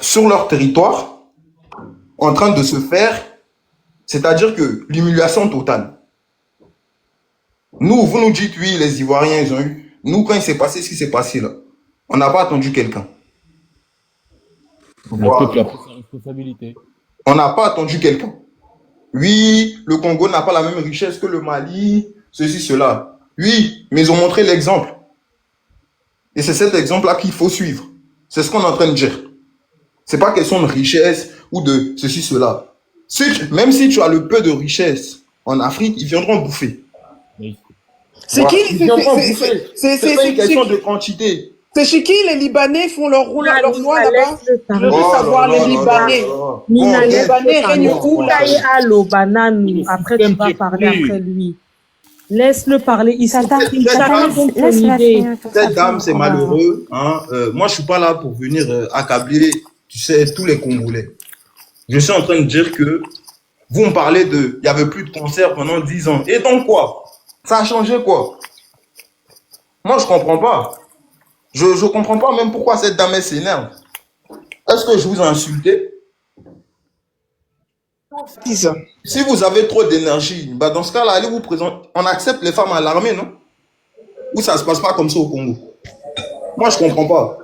sur leur territoire en train de se faire, c'est-à-dire que l'humiliation totale. Nous, vous nous dites, oui, les Ivoiriens, ils ont eu. Nous, quand il s'est passé ce qui s'est passé là, on n'a pas attendu quelqu'un. Le peuple a pris sa responsabilité. On n'a pas attendu quelqu'un. Oui, le Congo n'a pas la même richesse que le Mali, ceci, cela. Oui, mais ils ont montré l'exemple. Et c'est cet exemple-là qu'il faut suivre. C'est ce qu'on est en train de dire. C'est pas question de richesse ou de ceci, cela. Même si tu as le peu de richesse en Afrique, ils viendront bouffer. Oui. C'est Voilà. qui Ils viendront bouffer. C'est pas une question de quantité. C'est chez qui les Libanais font leur loi là-bas? Je veux Oh savoir là là les là Libanais. là là. Nina, Bon, Les Libanais règnent où là? Allo, banane, après tu système vas qui est parler pourri. après lui. Laisse-le parler. Il Tata, s'exprime Tata, chacun donne son laisse-la idée. finir. comme cette ça, dame, c'est on va- malheureux. Hein. Moi, je suis pas là pour venir accabler, tu sais, tous les Congolais. Je suis en train de dire que vous me parlez de, il y avait plus de concerts pendant 10 ans. Et donc quoi? Ça a changé quoi? Moi, je comprends pas. Je comprends pas même pourquoi cette dame elle s'énerve. Est-ce que je vous ai insulté? Qui ça? Si vous avez trop d'énergie, bah dans ce cas-là, allez vous présenter. On accepte les femmes à l'armée, non? Ou ça se passe pas comme ça au Congo? Moi, je comprends pas.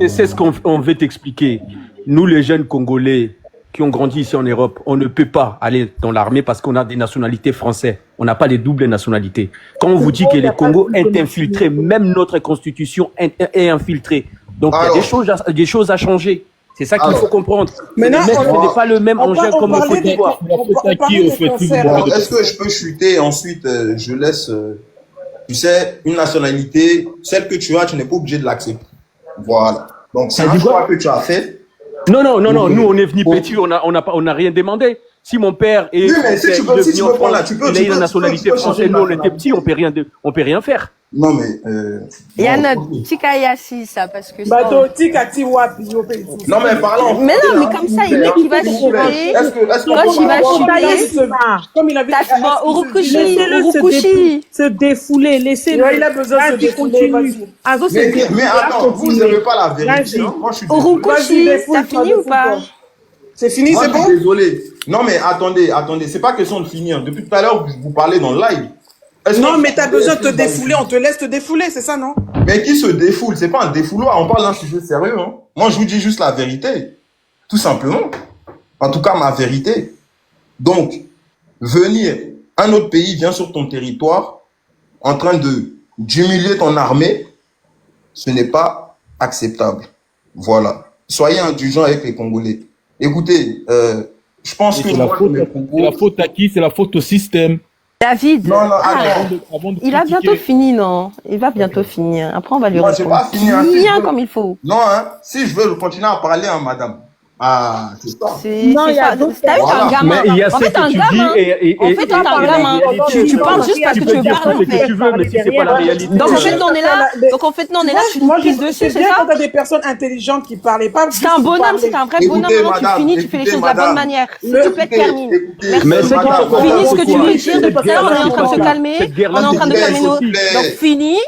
C'est ce qu'on veut t'expliquer. Nous, les jeunes Congolais qui ont grandi ici en Europe, on ne peut pas aller dans l'armée parce qu'on a des nationalités françaises. On n'a pas les doubles nationalités. Quand on vous dit que les Congo est infiltré, même notre constitution est infiltrée. Donc, il y a des choses à changer. C'est ça qu'il faut comprendre. Maintenant, ce n'est pas le même enjeu comme le Côte d'Ivoire. Alors, est-ce que je peux chuter ensuite, je laisse, tu sais, une nationalité, celle que tu as, tu n'es pas obligé de l'accepter. Voilà. Donc, c'est un choix que tu as fait. Non, nous, on est venus petits, on n'a rien demandé. Si mon père est oui, mais si tu peux, il a une nationalité française, nous, on était petits, on peut rien faire. Non, mais... Il y a notre Tikayashi, ça, parce que... Bateau, Tikati Wapi, non, mais parlons... Mais non, mais comme ça, il est qui va chuter. Quand il va chuter... Comme il avait... Urukushi. Se défouler, laissez-le. Il a besoin de se défouler, vas-y. Azo, Mais attends, vous n'avez pas la vérité. Vas-y. Hein. Moi, je suis désolé. Urukushi, t'as fini ou pas? C'est fini, Moi, c'est je suis bon? désolé. Non, mais attendez. C'est pas question de finir. Depuis tout à l'heure, vous parlez dans le live. Non, mais t'as besoin de te défouler, on te laisse te défouler, c'est ça, non? Mais qui se défoule? C'est pas un défouloir. On parle d'un sujet sérieux. Hein. Moi, je vous dis juste la vérité. Tout simplement. En tout cas, ma vérité. Donc, venir, un autre pays vient sur ton territoire en train d'humilier ton armée, ce n'est pas acceptable. Voilà. Soyez indulgents avec les Congolais. Écoutez, je pense que... C'est la faute à qui? C'est la faute au système. David, Non, il va bientôt finir, non? Il va bientôt finir. Après, on va lui Moi, j'ai pas fini, hein, bien comme il faut. Non, hein, si je veux continuer à parler, hein, madame. Ah, c'est ça. Non, il y a d'autres. T'as vu, t'es un gamin. Mais il y a En ce fait, t'es un que tu gamin. dis et En fait, t'es un gamin. Tu parles juste parce que tu veux parler, en ce que fait. tu veux, mais si c'est pas la réalité. Donc, en fait, nous, on est là. Donc, en fait, nous, on est là. Tu Moi, nous crises dessus, c'est c'est bien ça? quand t'as des personnes intelligentes qui parlaient pas. C'est un bonhomme, c'est un vrai bonhomme. Écoutez, Maintenant, tu madame, finis, tu fais les choses de la bonne madame. manière. S'il te plaît, termine. Merci. Mais c'est madame, Finis ce que tu veux madame, dire. Depuis tout à l'heure, on est en train de se calmer. On est en train de calmer nos. Donc, finis.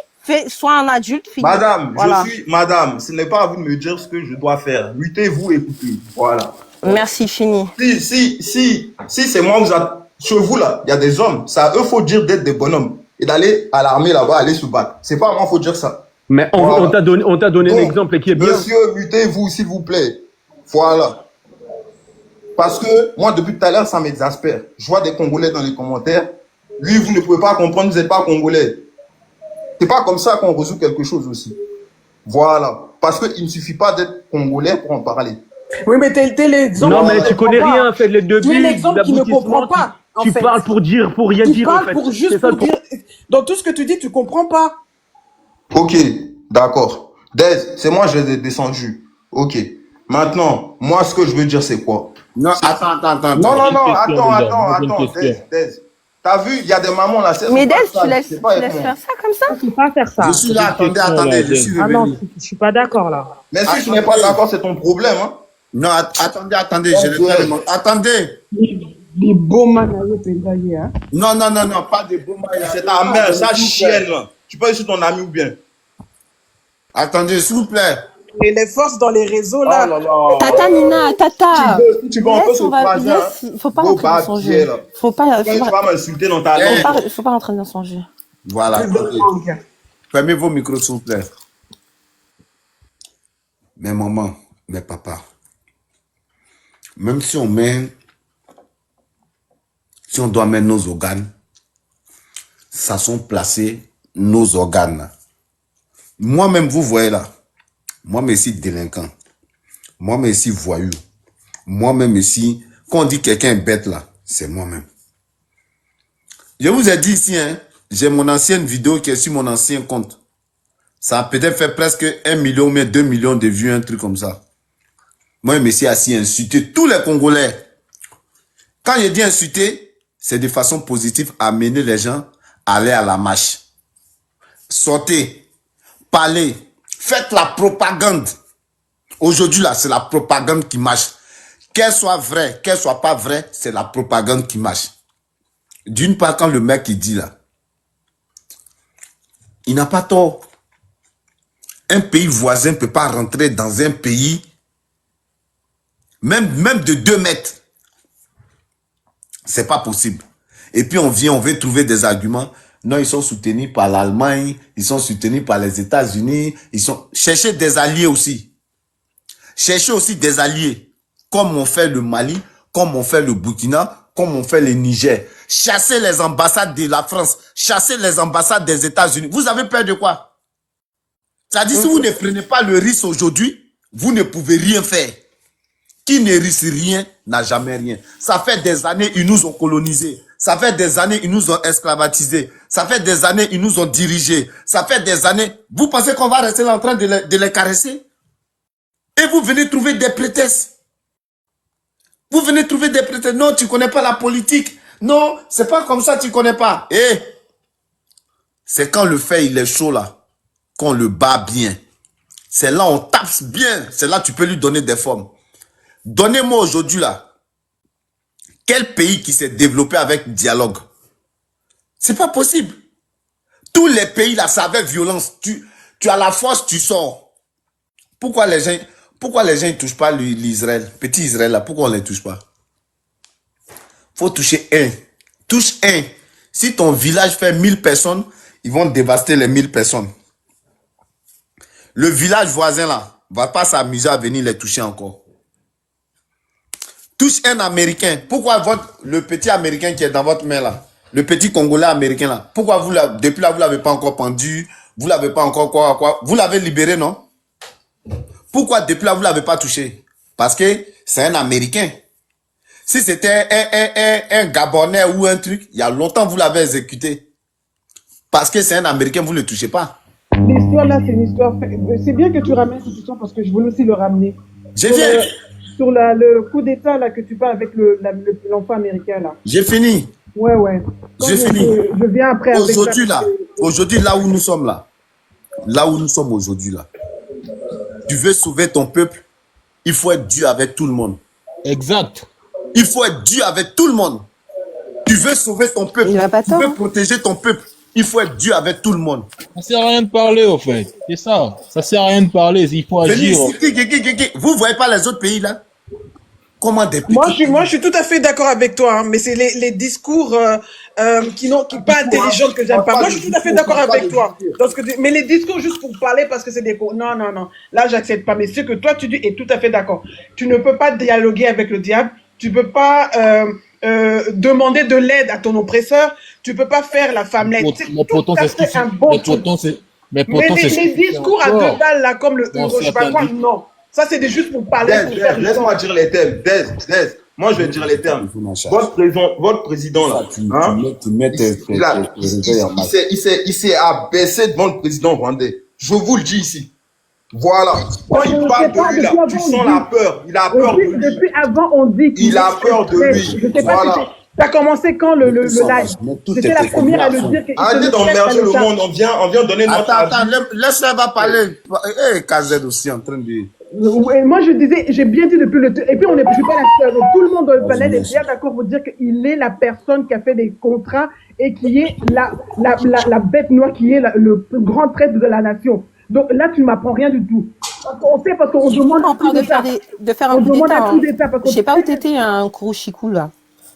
Sois un adulte, finis. Madame, Voilà. madame, ce n'est pas à vous de me dire ce que je dois faire. Luttez-vous, écoutez. Voilà. Merci, fini. Si c'est moi, chez vous là, il y a des hommes. Ça, eux, faut dire d'être des bonhommes et d'aller à l'armée là-bas, aller se battre. C'est pas à moi, faut dire ça. Mais on t'a donné un exemple qui est bien. Monsieur, mutez-vous, s'il vous plaît. Voilà. Parce que moi, depuis tout à l'heure, ça m'exaspère. Je vois des Congolais dans les commentaires. Lui, vous ne pouvez pas comprendre, vous n'êtes pas Congolais. C'est pas comme ça qu'on résout quelque chose aussi. Voilà. Parce qu'il ne suffit pas d'être Congolais pour en parler. Oui, mais t'es l'exemple. Non, mais tu connais rien, en fait, les deux Tu es l'exemple qui ne comprend pas. Tu parles pour rien Tu dire, en parles fait. pour juste pour dire. Dans tout ce que tu dis, tu comprends pas. Ok, d'accord. Dez, c'est moi, je les ai descendus. Ok. Maintenant, moi, ce que je veux dire, c'est quoi? Non, attends. Attends. Dez. T'as vu, il y a des mamans là. Mais Dez, tu laisses faire ça comme ça? Tu peux pas faire ça. Je suis là, attendez, je suis Ah non, revenu. je suis pas d'accord là. Mais si tu n'es pas d'accord, c'est ton problème. Hein? Non, attendez, je le fais. Attendez. Les beaux manayés pédaillés, hein. Non, pas de bombes. C'est ta mère, sa chienne là. Tu peux être sur ton ami ou bien? Attendez, s'il vous plaît. Et les forces dans les réseaux, Oh là. là là. Tata Nina, Tata. Si tu veux, on peut Laisse, se on va, croiser. Hein. laisse, faut pas Go rentrer dans back, son yeah, jeu. là. Faut pas, Tu vas pas m'insulter dans ta langue. faut pas rentrer dans son jeu. Voilà. Ok. Fermez vos micros, s'il vous plaît. Mes mamans, mes papas, même si on doit mettre nos organes, ça sont placés nos organes. Moi-même, vous voyez là, moi-même ici délinquant, moi-même ici voyou, moi-même ici, quand on dit quelqu'un est bête là, c'est moi-même. Je vous ai dit ici, hein, j'ai mon ancienne vidéo qui est sur mon ancien compte. Ça a peut-être fait presque 1 million, mais 2 millions de vues, un truc comme ça. Moi, je me suis assis insulter tous les Congolais. Quand je dis insulter, c'est de façon positive, amener les gens à aller à la marche. Sortez, parlez, faites la propagande. Aujourd'hui, là, c'est la propagande qui marche. Qu'elle soit vraie, qu'elle soit pas vraie, c'est la propagande qui marche. D'une part, quand le mec il dit là, il n'a pas tort. Un pays voisin ne peut pas rentrer dans un pays, même de 2 mètres. C'est pas possible. Et puis on veut trouver des arguments. Non, ils sont soutenus par l'Allemagne, ils sont soutenus par les États-Unis, cherchez des alliés aussi. Cherchez aussi des alliés, comme on fait le Mali, comme on fait le Burkina, comme on fait le Niger. Chassez les ambassades de la France, chassez les ambassades des États-Unis. Vous avez peur de quoi? C'est-à-dire, si vous ne prenez pas le risque aujourd'hui, vous ne pouvez rien faire. Qui ne risque rien n'a jamais rien. Ça fait des années, ils nous ont colonisés. Ça fait des années, ils nous ont esclavatisés. Ça fait des années, ils nous ont dirigés. Ça fait des années. Vous pensez qu'on va rester là en train de les caresser? Et vous venez trouver des prétextes. Vous venez trouver des prétextes. Non, tu ne connais pas la politique. Non, c'est pas comme ça, tu ne connais pas. Eh, c'est quand le fait, il est chaud là, qu'on le bat bien. C'est là on tape bien. C'est là tu peux lui donner des formes. Donnez-moi aujourd'hui là, quel pays qui s'est développé avec dialogue? C'est pas possible. Tous les pays là, c'est avec violence. Tu as la force, tu sors. Pourquoi les gens ne touchent pas l'Israël? Petit Israël là, pourquoi on ne les touche pas? Faut toucher un. Touche un. Si ton village fait 1000 personnes, ils vont dévaster les 1000 personnes. Le village voisin là, va pas s'amuser à venir les toucher encore. Touche un Américain. Pourquoi le petit Américain qui est dans votre main là, le petit Congolais américain là, pourquoi depuis là vous l'avez pas encore pendu, vous l'avez pas encore quoi, vous l'avez libéré non? Pourquoi depuis là vous l'avez pas touché? Parce que c'est un Américain. Si c'était un Gabonais ou un truc, il y a longtemps vous l'avez exécuté. Parce que c'est un Américain, vous ne le touchez pas. L'histoire là, c'est une histoire. C'est bien que tu ramènes cette histoire parce que je voulais aussi le ramener. J'ai viens. Sur le coup d'état là que tu parles avec l'enfant américain là. J'ai fini. Ouais. J'ai fini. Je viens après. Aujourd'hui là où nous sommes là, aujourd'hui là, tu veux sauver ton peuple, il faut être dur avec tout le monde. Exact. Il faut être dur avec tout le monde. Tu veux sauver ton peuple, tu veux protéger ton peuple, il faut être dur avec tout le monde. Ça sert à rien de parler, au fait. C'est ça. Ça sert à rien de parler. Il faut agir. Vous voyez pas les autres pays là? Comment des pays? Moi, je suis tout à fait d'accord avec toi, hein, mais c'est les discours qui pas intelligents que j'aime pas. Moi, je suis tout à fait d'accord avec toi. Mais les discours juste pour parler parce que c'est des... Non. Là, j'accepte pas. Mais ce que toi, tu dis est tout à fait d'accord. Tu ne peux pas dialoguer avec le diable. Tu peux pas demander de l'aide à ton oppresseur. Tu peux pas faire la femmelette. Mais pourtant, c'est un bon truc. Mais les discours à 2 balles, là, comme le Euro, je sais pas quoi, non. Ça, c'est juste pour parler. Laisse-moi dire les termes. Moi, je vais dire les termes. Votre président, là, il s'est abaissé devant le président rwandais. Je vous le dis ici. Voilà. Quand il parle de lui, là, tu sens la peur. Il a peur de lui. Depuis avant, on dit qu'il a peur de lui. Je sais pas si ça a commencé quand le live. C'était la première à le dire. Arrêtez d'emmerger le monde. On vient donner notre avis. Attends, laisse-la parler. KZ aussi en train de... Moi, je disais, j'ai bien dit depuis le... Et puis, je suis pas la seule. Tout le monde dans le panel est bien d'accord pour dire qu'il est la personne qui a fait des contrats et qui est la bête noire, qui est le plus grand traître de la nation. Donc là, tu ne m'apprends rien du tout. On sait parce qu'on demande un On coup parle d'État. de faire un On coup demande d'État. un coup d'État. parce Je sais qu'on- pas où t'étais, un Kurochiku, là.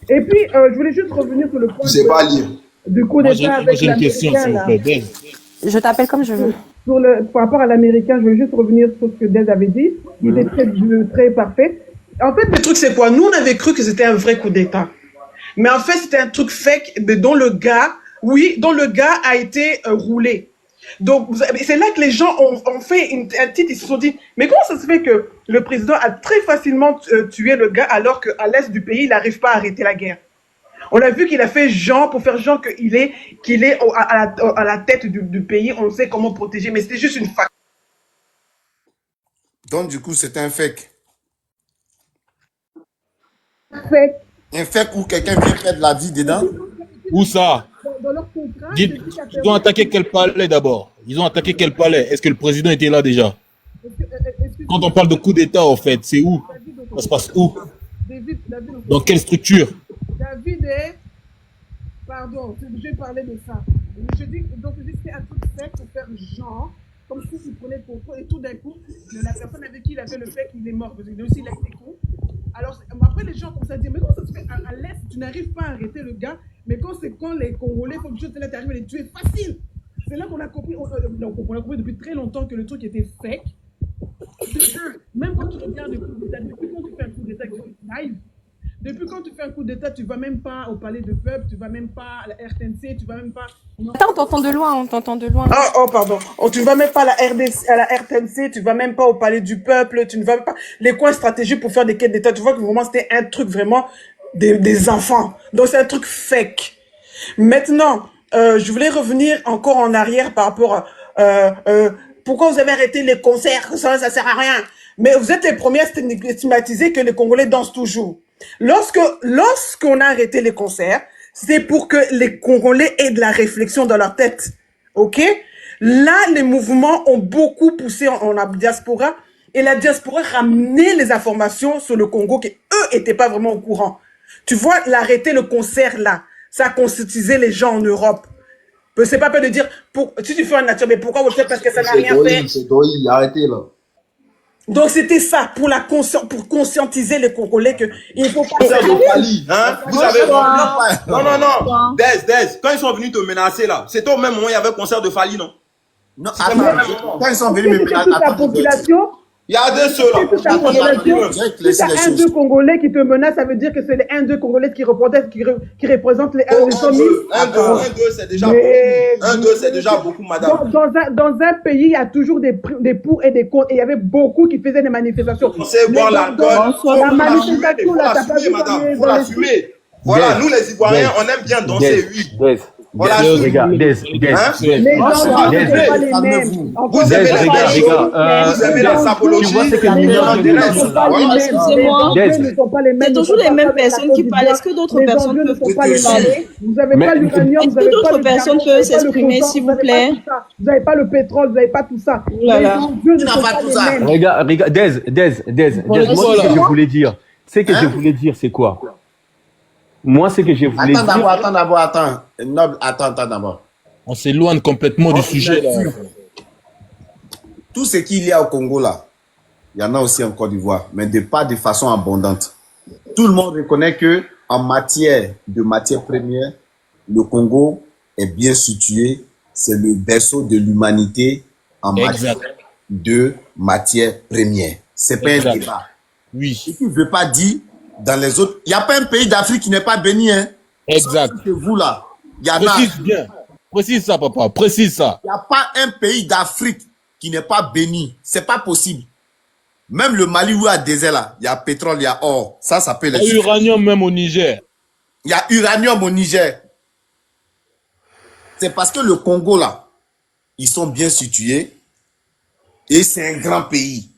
Et puis, je voulais juste revenir sur le point Tu sais pas lire. du coup Moi, d'État moi, avec j'ai une question, l'Américain. s'il vous là. plaît. Je t'appelle comme je veux. Par rapport à l'Américain, je veux juste revenir sur ce que Dez avait dit. Il était très parfait. En fait, le truc, c'est quoi? Nous, on avait cru que c'était un vrai coup d'État. Mais en fait, c'était un truc fake dont le gars a été roulé. Donc, c'est là que les gens ont fait un titre, ils se sont dit, mais comment ça se fait que le président a très facilement tué le gars alors qu'à l'est du pays, il n'arrive pas à arrêter la guerre? On a vu qu'il a fait genre, pour faire genre qu'il est à la tête du pays, on sait comment protéger, mais c'était juste une fac. Donc, du coup, c'est un fake. Fake. Un fake où quelqu'un vient perdre la vie dedans. Où ça? Dans leur contrat, Dites, ils ont attaqué quel palais d'abord? Ils ont attaqué quel palais? Est-ce que le président était là déjà? Quand on parle de coup d'État, en fait, c'est où? Ça se passe où? Dans quelle structure? David est... Pardon, je vais parler de ça. Je dis, donc, c'est un truc fait pour faire genre, comme s'il prenait Coco, et tout d'un coup, la personne avec qui il avait le fait qu'il est mort, parce qu'il a aussi été con. Alors, après, les gens commencent à dire, mais comment ça se fait à l'Est, tu n'arrives pas à arrêter le gars, mais quand les Congolais font quelque chose, là, tu arrives à les tuer facile. C'est là qu'on a compris, on a compris depuis très longtemps que le truc était fake. Même quand tu regardes le coup d'État, depuis quand tu fais un coup d'État live, depuis quand tu fais un coup d'État, tu ne vas même pas au palais de peuple, tu ne vas même pas à la RTNC, tu ne vas même pas... Attends, on t'entend de loin, on t'entend de loin. Pardon. Tu ne vas même pas à la RTNC, tu ne vas même pas au palais du peuple, tu ne vas même pas... Les coins stratégiques pour faire des quêtes d'État, tu vois que vraiment c'était un truc vraiment des enfants. Donc c'est un truc fake. Maintenant, je voulais revenir encore en arrière par rapport à... pourquoi vous avez arrêté les concerts? Ça ne sert à rien. Mais vous êtes les premiers à stigmatiser que les Congolais dansent toujours. Lorsqu'on a arrêté les concerts, c'est pour que les Congolais aient de la réflexion dans leur tête. OK? Là, les mouvements ont beaucoup poussé en diaspora et la diaspora ramenait les informations sur le Congo qui, eux, n'étaient pas vraiment au courant. Tu vois, l'arrêter le concert là, ça a conscientisé les gens en Europe. C'est pas peur de dire, si tu fais en nature, mais pourquoi vous le faites? Parce que ça n'a rien fait. C'est Doï, arrêtez là. Donc c'était ça, pour conscientiser les Congolais que il faut pas... Concert de Fali, hein? Vous savez... Non. Dez, quand ils sont venus te menacer là, c'était au même moment où il y avait le concert de Fali, non? Non, attends, quand ils sont venus me menacer, la population... Il y a deux ceux là. Si t'as un deux Congolais qui te menace, ça veut dire que c'est les 1-2 Congolais qui représentent les 1-2, c'est déjà beaucoup. 1-2, c'est déjà beaucoup, madame. Dans un pays, il y a toujours des pour et des contre. Et il y avait beaucoup qui faisaient des manifestations. On sait boire l'alcool. La manifestation, là, t'as pas vu madame. Faut la fumer. Voilà, nous les Ivoiriens, on aime bien danser, oui. Voilà, les gars, les gens ne sont pas les mêmes. Vous aimez les gars, vous aimez la sapologie. Tu vois ce que les gens ne sont pas les mêmes. C'est toujours les mêmes personnes qui parlent. Est-ce que d'autres personnes peuvent parler? Vous n'avez pas l'uranium, vous n'avez pas d'autres personnes peuvent s'exprimer, s'il vous plaît? Vous n'avez pas le pétrole, vous n'avez pas tout ça. Là, là. Les enjeux ne sont pas les mêmes. Regarde, Dez, moi, ce que je voulais dire, c'est quoi? Moi, ce que je voulais dire... Attends. Noble, attends d'abord. On s'éloigne complètement du sujet, là. Tout ce qu'il y a au Congo, là, il y en a aussi en Côte d'Ivoire, mais pas de façon abondante. Tout le monde reconnaît que en matière première, le Congo est bien situé. C'est le berceau de l'humanité en matière de matière première. C'est pas un débat. Oui. Ce qui ne veut pas dire dans les autres. Il n'y a pas un pays d'Afrique qui n'est pas béni. Hein. Exact. C'est vous là. Précise bien. Précise ça, papa. Précise ça. Il n'y a pas un pays d'Afrique qui n'est pas béni. C'est pas possible. Même le Mali où il y a désert là, il y a pétrole, il y a or. Ça peut les... Il y a uranium même au Niger. Il y a uranium au Niger. C'est parce que le Congo là, ils sont bien situés et c'est un grand pays.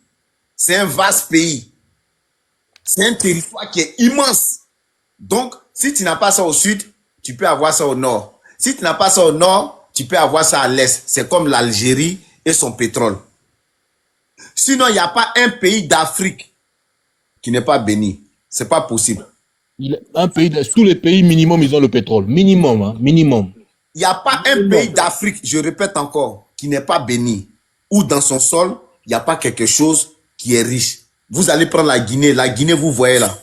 C'est un vaste pays. C'est un territoire qui est immense. Donc, si tu n'as pas ça au sud, tu peux avoir ça au nord. Si tu n'as pas ça au nord, tu peux avoir ça à l'est. C'est comme l'Algérie et son pétrole. Sinon, il n'y a pas un pays d'Afrique qui n'est pas béni. C'est pas possible. Tous les pays, minimum, ils ont le pétrole. Minimum, hein, minimum. Il n'y a pas un pays d'Afrique, je répète encore, qui n'est pas béni. Ou dans son sol, il n'y a pas quelque chose qui est riche. Vous allez prendre la Guinée. La Guinée, vous voyez là.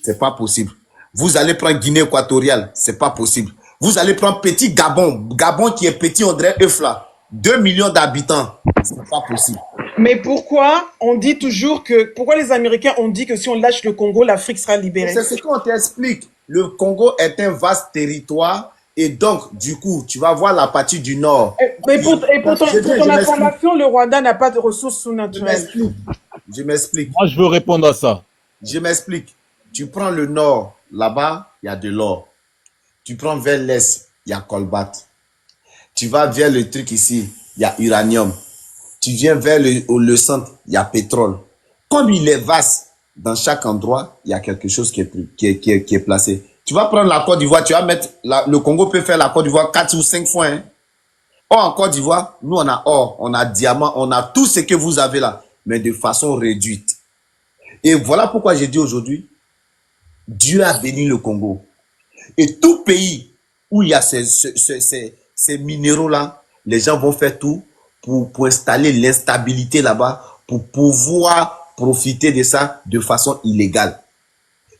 C'est pas possible. Vous allez prendre Guinée équatoriale. C'est pas possible. Vous allez prendre petit Gabon. Gabon qui est petit, on dirait œuf là. 2 millions d'habitants. C'est pas possible. Mais pourquoi on dit toujours que... Pourquoi les Américains ont dit que si on lâche le Congo, l'Afrique sera libérée? C'est ce qu'on t'explique. Le Congo est un vaste territoire et donc, du coup, tu vas voir la partie du nord. Mais pour ton information, le Rwanda n'a pas de ressources surnaturelles. Je m'explique. Moi, je veux répondre à ça. Je m'explique. Tu prends le nord, là-bas, il y a de l'or. Tu prends vers l'est, il y a colbate. Tu vas vers le truc ici, il y a uranium. Tu viens vers le centre, il y a pétrole. Comme il est vaste, dans chaque endroit, il y a quelque chose qui est placé. Tu vas prendre la Côte d'Ivoire, tu vas mettre, le Congo peut faire la Côte d'Ivoire 4 ou 5 fois. Hein. Or, en Côte d'Ivoire, nous, on a or, on a diamant, on a tout ce que vous avez là, mais de façon réduite. Et voilà pourquoi j'ai dit aujourd'hui, Dieu a béni le Congo. Et tout pays où il y a ces minéraux-là, les gens vont faire tout pour installer l'instabilité là-bas, pour pouvoir profiter de ça de façon illégale.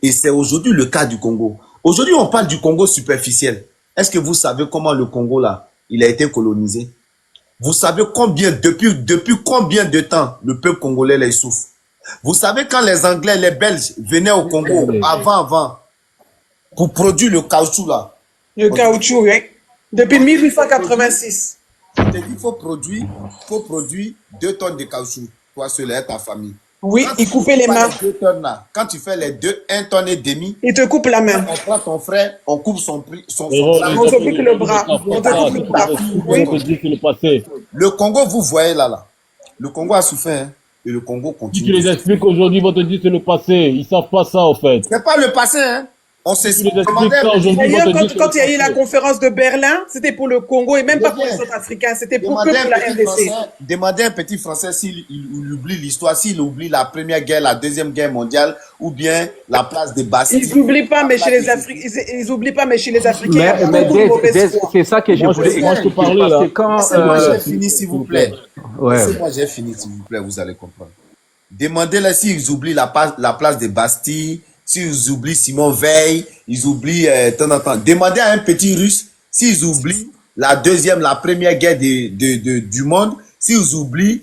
Et c'est aujourd'hui le cas du Congo. Aujourd'hui, on parle du Congo superficiel. Est-ce que vous savez comment le Congo, là, il a été colonisé? Vous savez combien, depuis combien de temps le peuple congolais, là, il souffre? Vous savez quand les Anglais, les Belges venaient au Congo, avant, pour produire le caoutchouc, là. Le caoutchouc, oui. Depuis 1886. Je te dis, il faut produire 2 tonnes de caoutchouc, toi seul et ta famille. Oui, il coupait les mains. 2 tonnes là, quand tu fais les 1 tonne et demi, il te coupe la main. On prend ton frère, on coupe son on te pique le bras. On te coupe le bras. Oui. Le Congo, vous voyez là. Le Congo a souffert, hein, et le Congo continue. Si tu les expliques aujourd'hui, ils vont te dire que c'est le passé. Ils savent pas ça, en fait. C'est pas le passé, hein. On s'est D'ailleurs, quand il y a eu la conférence de Berlin, c'était pour le Congo et même pas pour les autres Africains, c'était pour la RDC. Demandez à un petit Français s'il oublie l'histoire, s'il oublie la première guerre, la deuxième guerre mondiale, ou bien la place de Bastille. Ils n'oublient pas, mais chez les Africains, ils oublient pas, mais chez les Africains, c'est ça que je voulais. Moi, je te parlais là. Moi, j'ai fini, s'il vous plaît. Moi, j'ai fini, s'il vous plaît, vous allez comprendre. Demandez-leur s'ils oublient la place de Bastille. S'ils oublient Simon Veil, ils oublient temps en temps. Demandez à un petit Russe s'ils oublient la première guerre du monde, s'ils oublient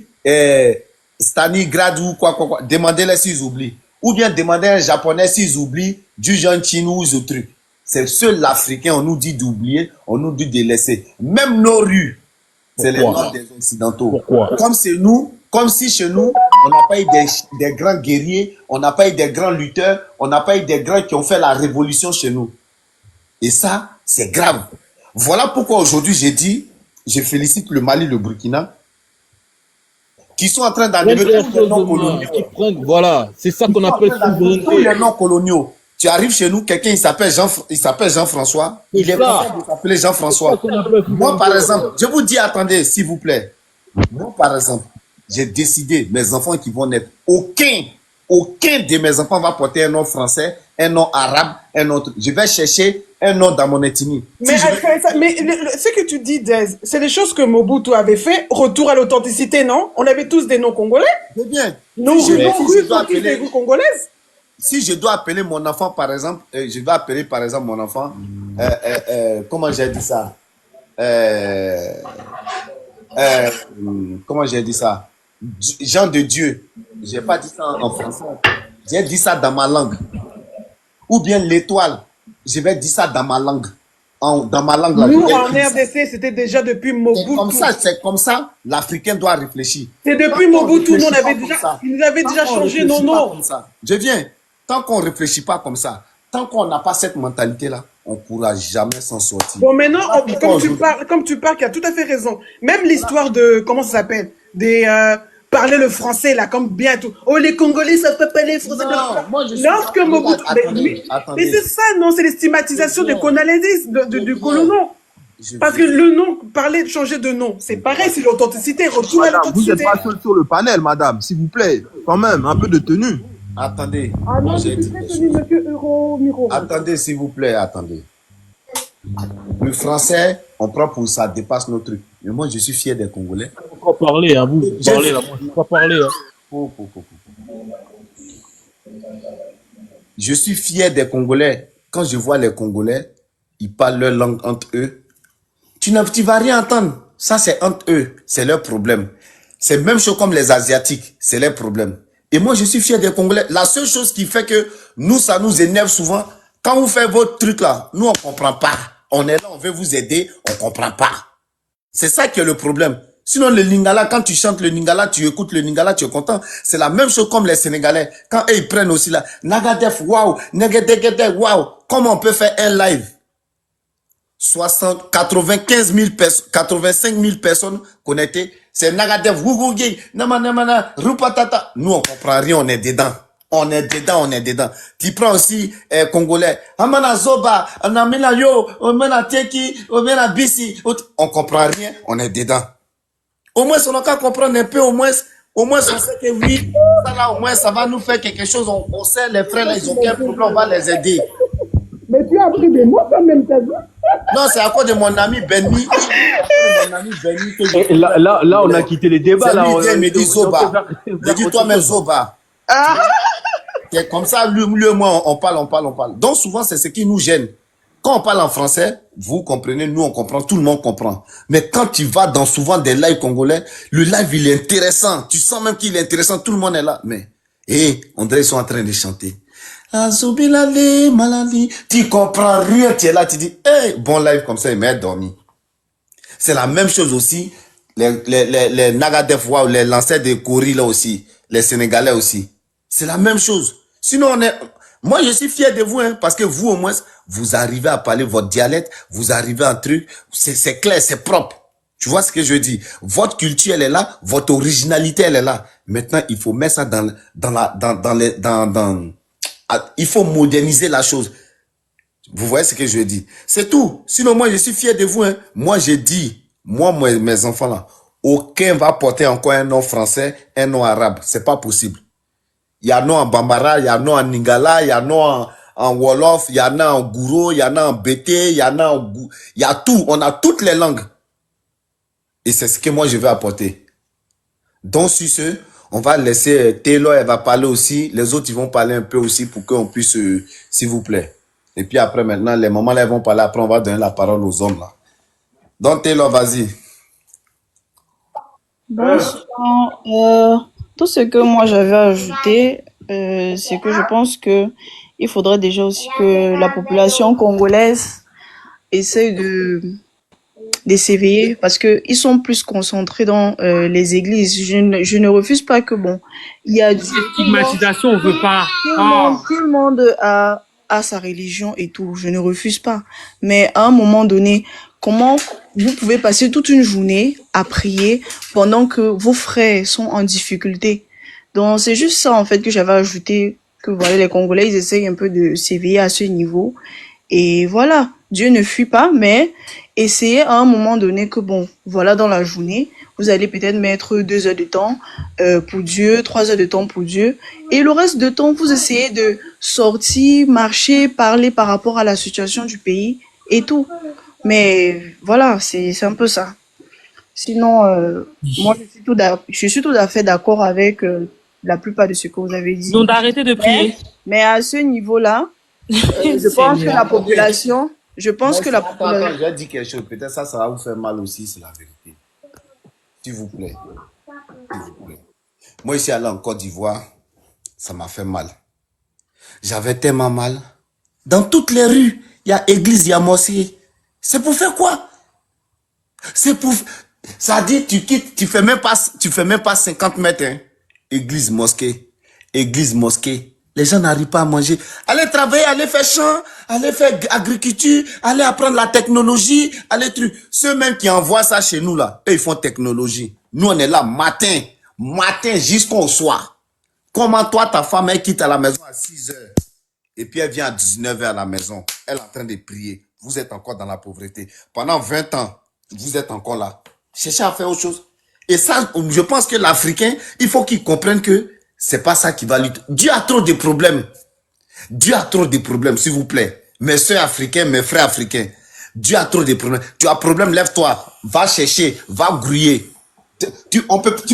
Stalingrad ou quoi. Demandez-les s'ils oublient. Ou bien demandez à un Japonais s'ils oublient du Chine ou ce truc. C'est seul l'Africain, on nous dit d'oublier, on nous dit de laisser. Même nos rues, c'est les noms des Occidentaux. Pourquoi? Comme si chez nous, on n'a pas eu des grands guerriers, on n'a pas eu des grands lutteurs, on n'a pas eu des grands qui ont fait la révolution chez nous. Et ça, c'est grave. Voilà pourquoi aujourd'hui, j'ai dit, je félicite le Mali, le Burkina, qui sont en train d'enlever tous les noms coloniaux. Voilà, c'est ça qu'on appelle souveraineté. Tous les noms coloniaux. Tu arrives chez nous, quelqu'un, il s'appelle Jean-François. Il est content de s'appeler Jean-François. Moi, par exemple, je vous dis, attendez, s'il vous plaît. Moi, par exemple, j'ai décidé, mes enfants qui vont naître, aucun de mes enfants va porter un nom français, un nom arabe, un autre. Je vais chercher un nom dans mon ethnie. Mais, ce que tu dis, Dez, c'est des choses que Mobutu avait fait. Retour à l'authenticité, non? On avait tous des noms congolais. C'est bien. Nos rues sont tous des rues congolaises. Si je dois appeler mon enfant, par exemple, je vais appeler par exemple mon enfant, comment j'ai dit ça? Comment j'ai dit ça? Jean de Dieu. J'ai pas dit ça en français. J'ai dit ça dans ma langue. Ou bien l'étoile. Je vais dire ça dans ma langue. Dans ma langue. Nous, en RDC, c'était déjà depuis Mobutu. C'est comme ça, l'Africain doit réfléchir. C'est depuis Mobutu, nous, ils nous avaient déjà changé nos noms. Je viens. Tant qu'on ne réfléchit pas comme ça, tant qu'on n'a pas cette mentalité-là, on ne pourra jamais s'en sortir. Bon, maintenant, comme tu parles, tu as tout à fait raison. Même l'histoire de, comment ça s'appelle, parler le français, là, comme bien tout. Oh, les Congolais, ça peut pas les français. Non, moi, je suis... Lorsque Mobutu... Attendez. Mais c'est ça, non, c'est les stigmatisations de colonialisme, du colonon. Parce que le nom, changer de nom, c'est pareil, c'est l'authenticité, retour à l'authenticité. Vous n'êtes pas seul sur le panel, madame, s'il vous plaît. Quand même, un peu de tenue. Attendez. Ah non, je suis très tenu, monsieur Miro. Attendez, s'il vous plaît, attendez. Le français, on prend pour ça, dépasse nos trucs. Mais moi, je suis fier des Congolais. pas parler, hein, vous parlez là, moi je ne vais pas parler. Hein. Je suis fier des Congolais. Quand je vois les Congolais, ils parlent leur langue entre eux. Tu ne vas rien entendre. Ça, c'est entre eux. C'est leur problème. C'est la même chose comme les Asiatiques. C'est leur problème. Et moi, je suis fier des Congolais. La seule chose qui fait que nous, ça nous énerve souvent, quand vous faites votre truc là, nous, on ne comprend pas. On est là, on veut vous aider, on ne comprend pas. C'est ça qui est le problème. Sinon, le Lingala, quand tu chantes le Lingala, tu écoutes le Lingala, tu es content. C'est la même chose comme les Sénégalais. Quand eux, ils prennent aussi là, Nagadef, waouh, Negedegede, waouh. Comment on peut faire un live? 95 000 personnes, 85 000 personnes connectées. C'est Nagadef, Wugugi, Namana, Rupatata. Nous, on comprend rien, on est dedans. On est dedans, on est dedans. Tu prends aussi Congolais. Amana Zoba, Anamina Yo, Omena Teki, Omena Bisi. On comprend rien, on est dedans. Au moins, on a qu'à comprendre un peu, au moins on sait que oui, ça là, au moins, ça va nous faire quelque chose. On sait, les frères, là, ils ont quel problème, on va les aider. Mais tu as appris des mots quand même, t'as vu? Non, c'est à cause de mon ami Benny. Là, on a quitté les débats. Là, il me dit Zoba. Me dit toi-même Zoba. C'est comme ça, lui et moi, on parle. Donc, souvent, c'est ce qui nous gêne. Quand on parle en français, vous comprenez, nous, on comprend, tout le monde comprend. Mais quand tu vas dans souvent des lives congolais, le live, il est intéressant. Tu sens même qu'il est intéressant, tout le monde est là. Mais, on dirait qu'ils sont en train de chanter. Tu comprends rien, tu es là, tu dis, bon live comme ça, il m'a dormi. C'est la même chose aussi, les Nagadef, ou les lanceurs de Kori là aussi, les Sénégalais aussi. C'est la même chose. Sinon, moi, je suis fier de vous, hein, parce que vous, au moins, vous arrivez à parler votre dialecte, vous arrivez à un truc, c'est clair, c'est propre. Tu vois ce que je dis? Votre culture, elle est là, votre originalité, elle est là. Maintenant, il faut mettre ça il faut moderniser la chose. Vous voyez ce que je dis? C'est tout. Sinon, moi, je suis fier de vous, hein. Moi, j'ai dit, mes enfants là, aucun va porter encore un nom français, un nom arabe. C'est pas possible. Il y a un nom en Bambara, il y a un nom en Lingala, il y a un nom en Wolof, il y en a en Gouro, il y en a en Bété, il y en a il y a tout. On a toutes les langues. Et c'est ce que moi, je vais apporter. Donc, sur ce, on va laisser Taylor, elle va parler aussi. Les autres, ils vont parler un peu aussi pour qu'on puisse, s'il vous plaît. Et puis après, maintenant, les mamans là, ils vont parler. Après, on va donner la parole aux hommes là. Donc, Taylor, vas-y. Bon, tout ce que moi j'avais ajouté, c'est que je pense que il faudrait déjà aussi que la population congolaise essaye de s'éveiller parce que ils sont plus concentrés dans les églises. Je ne refuse pas que bon, il y a cette stigmatisation, on veut pas. Tout le monde a sa religion et tout. Je ne refuse pas, mais à un moment donné, comment vous pouvez passer toute une journée à prier pendant que vos frères sont en difficulté? Donc c'est juste ça en fait que j'avais ajouté, que voilà, les Congolais ils essayent un peu de s'éveiller à ce niveau. Et voilà, Dieu ne fuit pas, mais essayez à un moment donné que bon, voilà, dans la journée, vous allez peut-être mettre 2 heures de temps pour Dieu, 3 heures de temps pour Dieu. Et le reste de temps, vous essayez de sortir, marcher, parler par rapport à la situation du pays et tout. Mais voilà, c'est un peu ça. Sinon, moi, je suis tout à fait d'accord avec la plupart de ce que vous avez dit. Donc d'arrêter de prier. Mais à ce niveau-là, je pense que la population... Attends, j'ai dit quelque chose. Peut-être ça va vous faire mal aussi, c'est la vérité. S'il vous plaît. S'il vous plaît. Moi, ici, allé en Côte d'Ivoire, ça m'a fait mal. J'avais tellement mal. Dans toutes les rues, il y a église, il y a mosquée. C'est pour faire quoi? C'est pour... Ça dit, tu quittes, tu fais même pas 50 mètres, hein. Église, mosquée. Église, mosquée. Les gens n'arrivent pas à manger. Allez travailler, allez faire champ, allez faire agriculture, allez apprendre la technologie, allez truc. Ceux même qui envoient ça chez nous là, eux ils font technologie. Nous on est là matin jusqu'au soir. Comment toi ta femme elle quitte à la maison à 6 heures et puis elle vient à 19 heures à la maison, elle est en train de prier. Vous êtes encore dans la pauvreté. Pendant 20 ans, vous êtes encore là. Cherchez à faire autre chose. Et ça, je pense que l'Africain, il faut qu'il comprenne que c'est pas ça qui va lutter. Dieu a trop de problèmes. Dieu a trop de problèmes, s'il vous plaît. Mes soeurs africains, mes frères africains. Dieu a trop de problèmes. Tu as un problème, lève-toi. Va chercher, va grouiller. Tu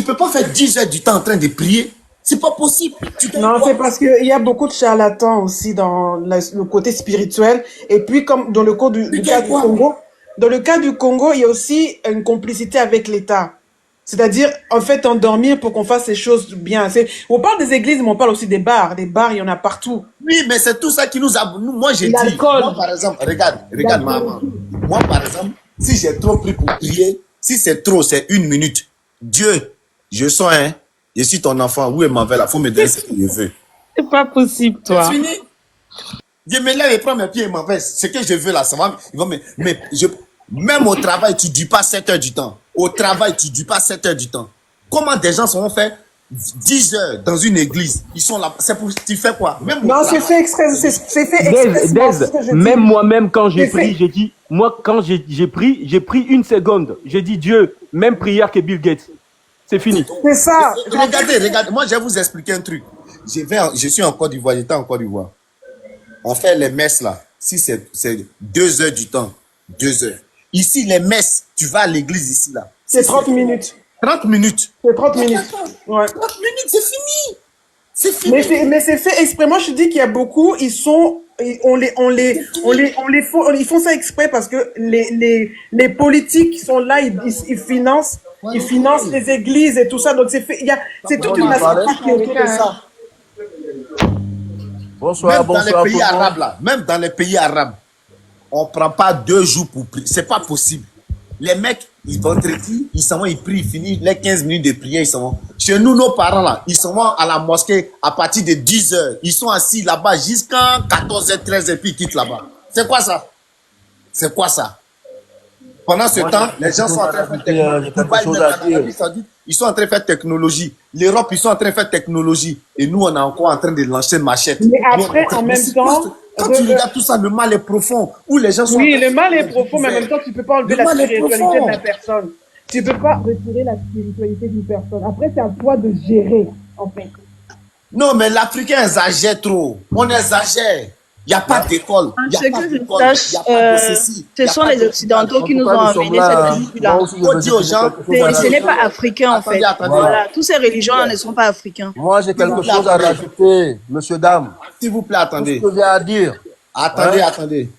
peux pas faire 10 heures du temps en train de prier. C'est pas possible. Non, c'est parce qu'il y a beaucoup de charlatans aussi dans le côté spirituel. Et puis, comme dans le cas du Congo, dans le cas du Congo, il y a aussi une complicité avec l'État. C'est-à-dire, en fait, endormir pour qu'on fasse les choses bien. On parle des églises, mais on parle aussi des bars. Des bars, il y en a partout. Oui, mais c'est tout ça qui nous a... Moi, j'ai dit... Moi, par exemple, regarde maman. Moi, par exemple, si j'ai trop pris pour prier, si c'est trop, c'est 1 minute. Dieu, je sens, hein, je suis ton enfant. Où est ma veille? Il faut me donner ce que je veux. C'est pas possible, toi. C'est fini. Je me lève et prends mes pieds et m'en vais. Ce que je veux là, ça va. Même au travail, tu ne dis pas 7 heures du temps. Au travail, tu ne dis pas 7 heures du temps. Comment des gens seront fait 10 heures dans une église? Ils sont là. C'est pour. Tu fais quoi? Même non, c'est fait exprès. C'est fait exprès. Même moi-même, quand j'ai pris, j'ai dit, moi, quand j'ai pris 1 seconde. J'ai dit, Dieu, même prière que Bill Gates. C'est fini. C'est ça. Regardez. Moi, je vais vous expliquer un truc. Je suis en Côte d'Ivoire. J'étais en Côte d'Ivoire. On fait les messes là. Si c'est 2 heures du temps. 2 heures. Ici, les messes, tu vas à l'église ici là. C'est 30 minutes. 30 minutes. C'est 30 minutes. Ouais. 30 minutes, c'est fini. C'est fini. Mais c'est fait exprès. Moi, je te dis qu'il y a beaucoup, ils font ça exprès parce que les politiques qui sont là, ils financent les églises et tout ça. Donc, c'est fait, c'est toute une aspect qui est autour de ça. Bonsoir, même dans les pays arabes là, même dans les pays arabes, on prend pas 2 jours pour prier. C'est pas possible. Les mecs, ils vont ils s'en vont, ils prient, ils finissent les 15 minutes de prière, ils s'en vont. Chez nous, nos parents là, ils s'en vont à la mosquée à partir de 10 heures. Ils sont assis là-bas jusqu'à 14h, 13h, et puis ils quittent là-bas. C'est quoi ça? C'est quoi ça? Pendant ce temps, les gens sont en train de faire technologie. Ils sont en train de faire technologie. L'Europe, ils sont en train de faire technologie. Et nous, on est encore en train de lancer une machette. Mais après, en même temps... Quand tu regardes tout ça, le mal est profond. Où les gens sont... Oui, le mal est profond, mais en même temps, tu ne peux pas enlever la spiritualité de la personne. Tu ne peux pas retirer la spiritualité d'une personne. Après, c'est à toi de gérer, en fait. Non, mais l'Africain exagère trop. On exagère. Il n'y a pas d'école. Ce que je sache, ce sont les Occidentaux qui nous ont amené cette culture-là. On dit aux gens, ce n'est pas africain en fait. Voilà. Toutes ces religions-là ne sont pas africains. Moi, j'ai quelque chose à rajouter, monsieur, dame. S'il vous plaît, attendez. Qu'est-ce que j'ai à dire? Attendez.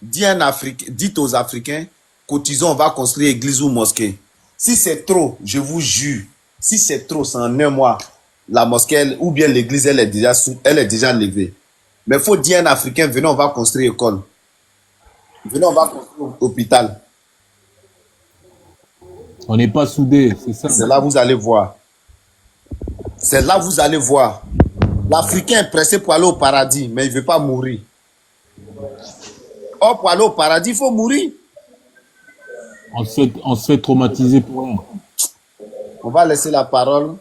Dites aux Africains, cotisons, on va construire église ou mosquée. Si c'est trop, je vous jure, si c'est trop, c'est en 1 mois, la mosquée ou bien l'église, elle est déjà levée. Mais il faut dire à un Africain, venez, on va construire école. Venez, on va construire hôpital. On n'est pas soudés, c'est ça. C'est là vous allez voir. C'est là vous allez voir. L'Africain est pressé pour aller au paradis, mais il ne veut pas mourir. Or, pour aller au paradis, il faut mourir. On se fait traumatiser pour rien. On va laisser la parole.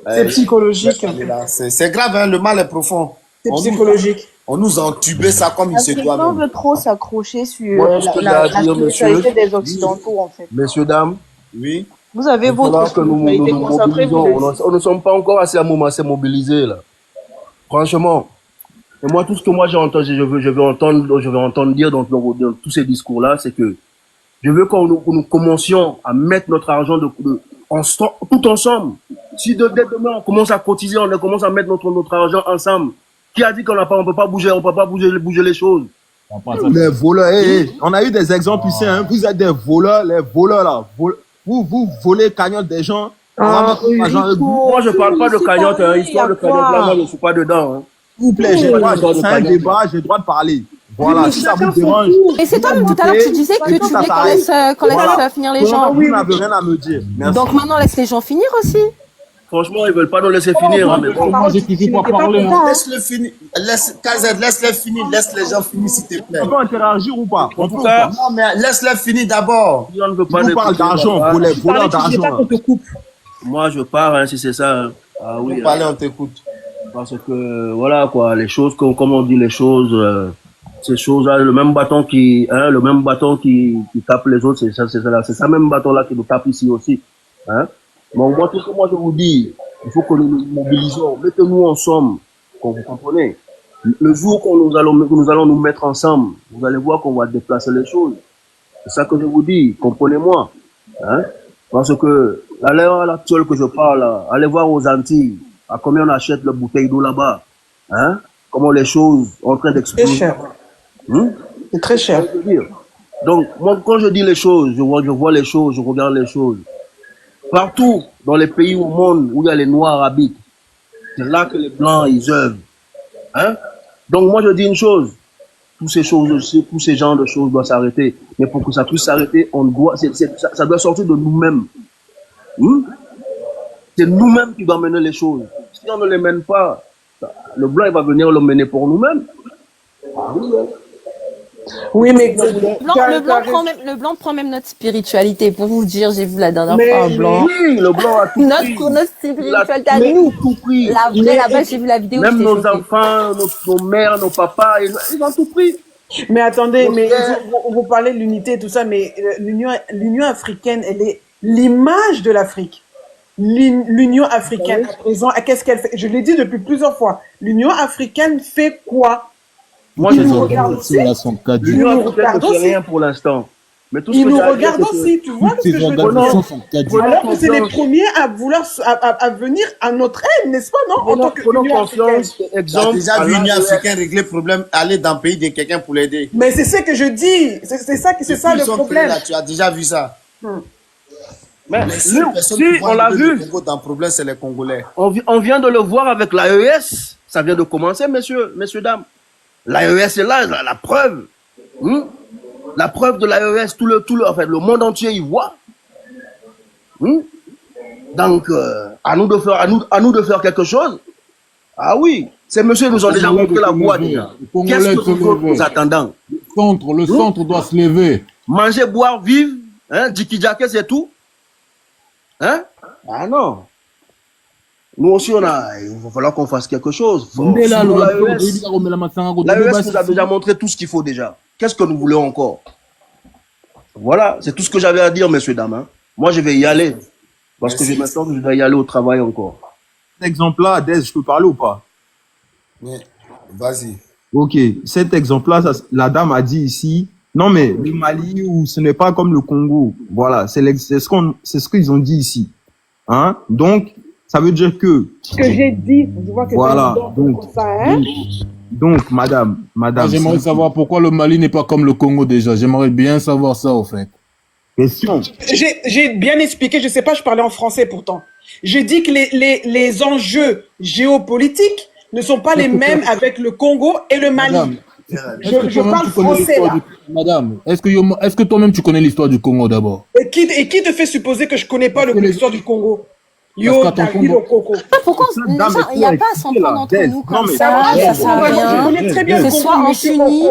C'est psychologique. C'est grave, hein, le mal est profond. C'est psychologique. On nous a entubé ça comme il se doit. On veut trop s'accrocher sur la spiritualité des Occidentaux, en fait. Messieurs, dames. Oui. Vous avez votre spiritualité, concentrez-vous. On ne sommes pas encore assez mobilisés, là. Franchement. Et moi, tout ce que moi j'ai entendu, je veux entendre dire dans tous ces discours-là, c'est que je veux qu'on nous commencions à mettre notre argent tout ensemble. Si dès demain on commence à cotiser, on commence à mettre notre argent ensemble. Qui a dit qu'on peut pas bouger les choses? Les voleurs, on a eu des exemples ici, hein. Vous êtes des voleurs, les voleurs là. Vous volez cagnotte des gens. Moi, je parle pas de cagnotte, histoire de cagnotte là, moi je suis pas dedans. Hein. S'il vous plaît, c'est un débat, j'ai le droit de parler. Voilà, si ça vous dérange. Et c'est toi, tout à l'heure, tu disais que tu voulais qu'on laisse finir les gens. Vous n'avez rien à me dire. Merci. Donc maintenant, laisse les gens finir aussi. Franchement, ils veulent pas nous laisser finir. Hein, mais bon. Moi, j'ai toujours pas parlé. Laisse-le finir. Laisse-les finir. Laisse les gens finir, s'il te plaît. On peut interagir ou pas? En tout cas, non, mais laisse-les finir d'abord. On ne veut pas vous parle d'argent, pour les voleurs d'argent. Moi, je pars, hein, si c'est ça. Hein. Ah oui. Vous parlez, on t'écoute. Parce que, voilà, quoi, les choses, comme on dit les choses, ces choses-là, le même bâton qui tape les autres, c'est ça même bâton-là qui nous tape ici aussi. Hein. Donc, moi, tout ce que moi je vous dis, il faut que nous nous mobilisons, mettez-nous ensemble, vous comprenez. Le jour que nous allons nous mettre ensemble, vous allez voir qu'on va déplacer les choses. C'est ça que je vous dis, comprenez-moi. Hein. Parce que À l'heure actuelle que je parle, là, allez voir aux Antilles, à combien on achète la bouteille d'eau là-bas. Hein? Comment les choses sont en train Très d'exploser. cher. C'est très cher. Donc, moi, quand je dis les choses, je vois les choses, je regarde les choses. Partout dans les pays au monde où il y a les Noirs habitent, c'est là que les Blancs, ils œuvrent. Hein? Donc, moi, je dis une chose. Tous ces choses aussi, tous ces genres de choses doivent s'arrêter. Mais pour que ça puisse s'arrêter, ça doit sortir de nous-mêmes. C'est nous-mêmes qui doivons mener les choses. Si on ne les mène pas, le blanc il va venir le mener pour nous-mêmes. Oui, mais Le blanc prend même notre spiritualité. Pour vous dire, j'ai vu la dernière fois un blanc. Oui, le blanc a tout pris. Notre spiritualité à nous. Tout pris. La vraie, là-bas, j'ai vu la vidéo. Même nos enfants, nos mères, nos papas, ils ont tout pris. Mais attendez, mais vous parlez de l'unité et tout ça, mais l'Union africaine, elle est l'image de l'Afrique. L'Union africaine, à présent, qu'est-ce qu'elle fait? Je l'ai dit depuis plusieurs fois. L'Union africaine fait quoi? Moi, ils nous regardent aussi. L'Union africaine ne fait rien pour l'instant. Ils nous regardent aussi, tu vois ce que je veux dire? Alors que c'est les premiers à vouloir à venir à notre aide, n'est-ce pas, non? En tant que l'Union africaine. Exemple, déjà vu l'Union africaine régler le problème, aller dans le pays de quelqu'un pour l'aider. Mais c'est ce que je dis. C'est ça le problème. Là, tu as déjà vu ça. Mais si on l'a vu. Le dans le problème, c'est les Congolais. On vient de le voir avec l'AES. Ça vient de commencer, messieurs, dames. L'AES est là, la preuve. La preuve de l'AES, le monde entier y voit. Donc, à nous de faire quelque chose. Ah oui, ces messieurs nous ont déjà montré la voie. Qu'est-ce que nous attendons? Le centre doit se lever. Manger, boire, vivre, Djiki Djaké, c'est tout. Hein? Ah non. Nous aussi, il va falloir qu'on fasse quelque chose. L'AES nous a déjà montré tout ce qu'il faut déjà. Qu'est-ce que nous voulons encore? Voilà, c'est tout ce que j'avais à dire, messieurs, dames. Moi, je vais y aller. Parce que je m'attends que je dois y aller au travail encore. Cet exemple-là, Dez, je peux parler ou pas? Vas-y. Ok, cet exemple-là, la dame a dit ici, non mais le Mali, ce n'est pas comme le Congo. Voilà, c'est ce qu'ils ont dit ici. Hein? Donc, ça veut dire que... Ce que j'ai dit, je vois que voilà, donc, madame. J'aimerais savoir pourquoi le Mali n'est pas comme le Congo déjà. J'aimerais bien savoir ça, au fait. Question. J'ai bien expliqué, je sais pas, je parlais en français pourtant. J'ai dit que les enjeux géopolitiques ne sont pas les mêmes avec le Congo et le Mali. Madame, je parle français là. Madame, est-ce que toi-même tu connais l'histoire du Congo d'abord? Et qui te fait supposer que je connais pas l'histoire du Congo? Pourquoi il n'y a pas à s'en prendre entre nous comme ça, ça sert à rien. Ce soir on s'unit,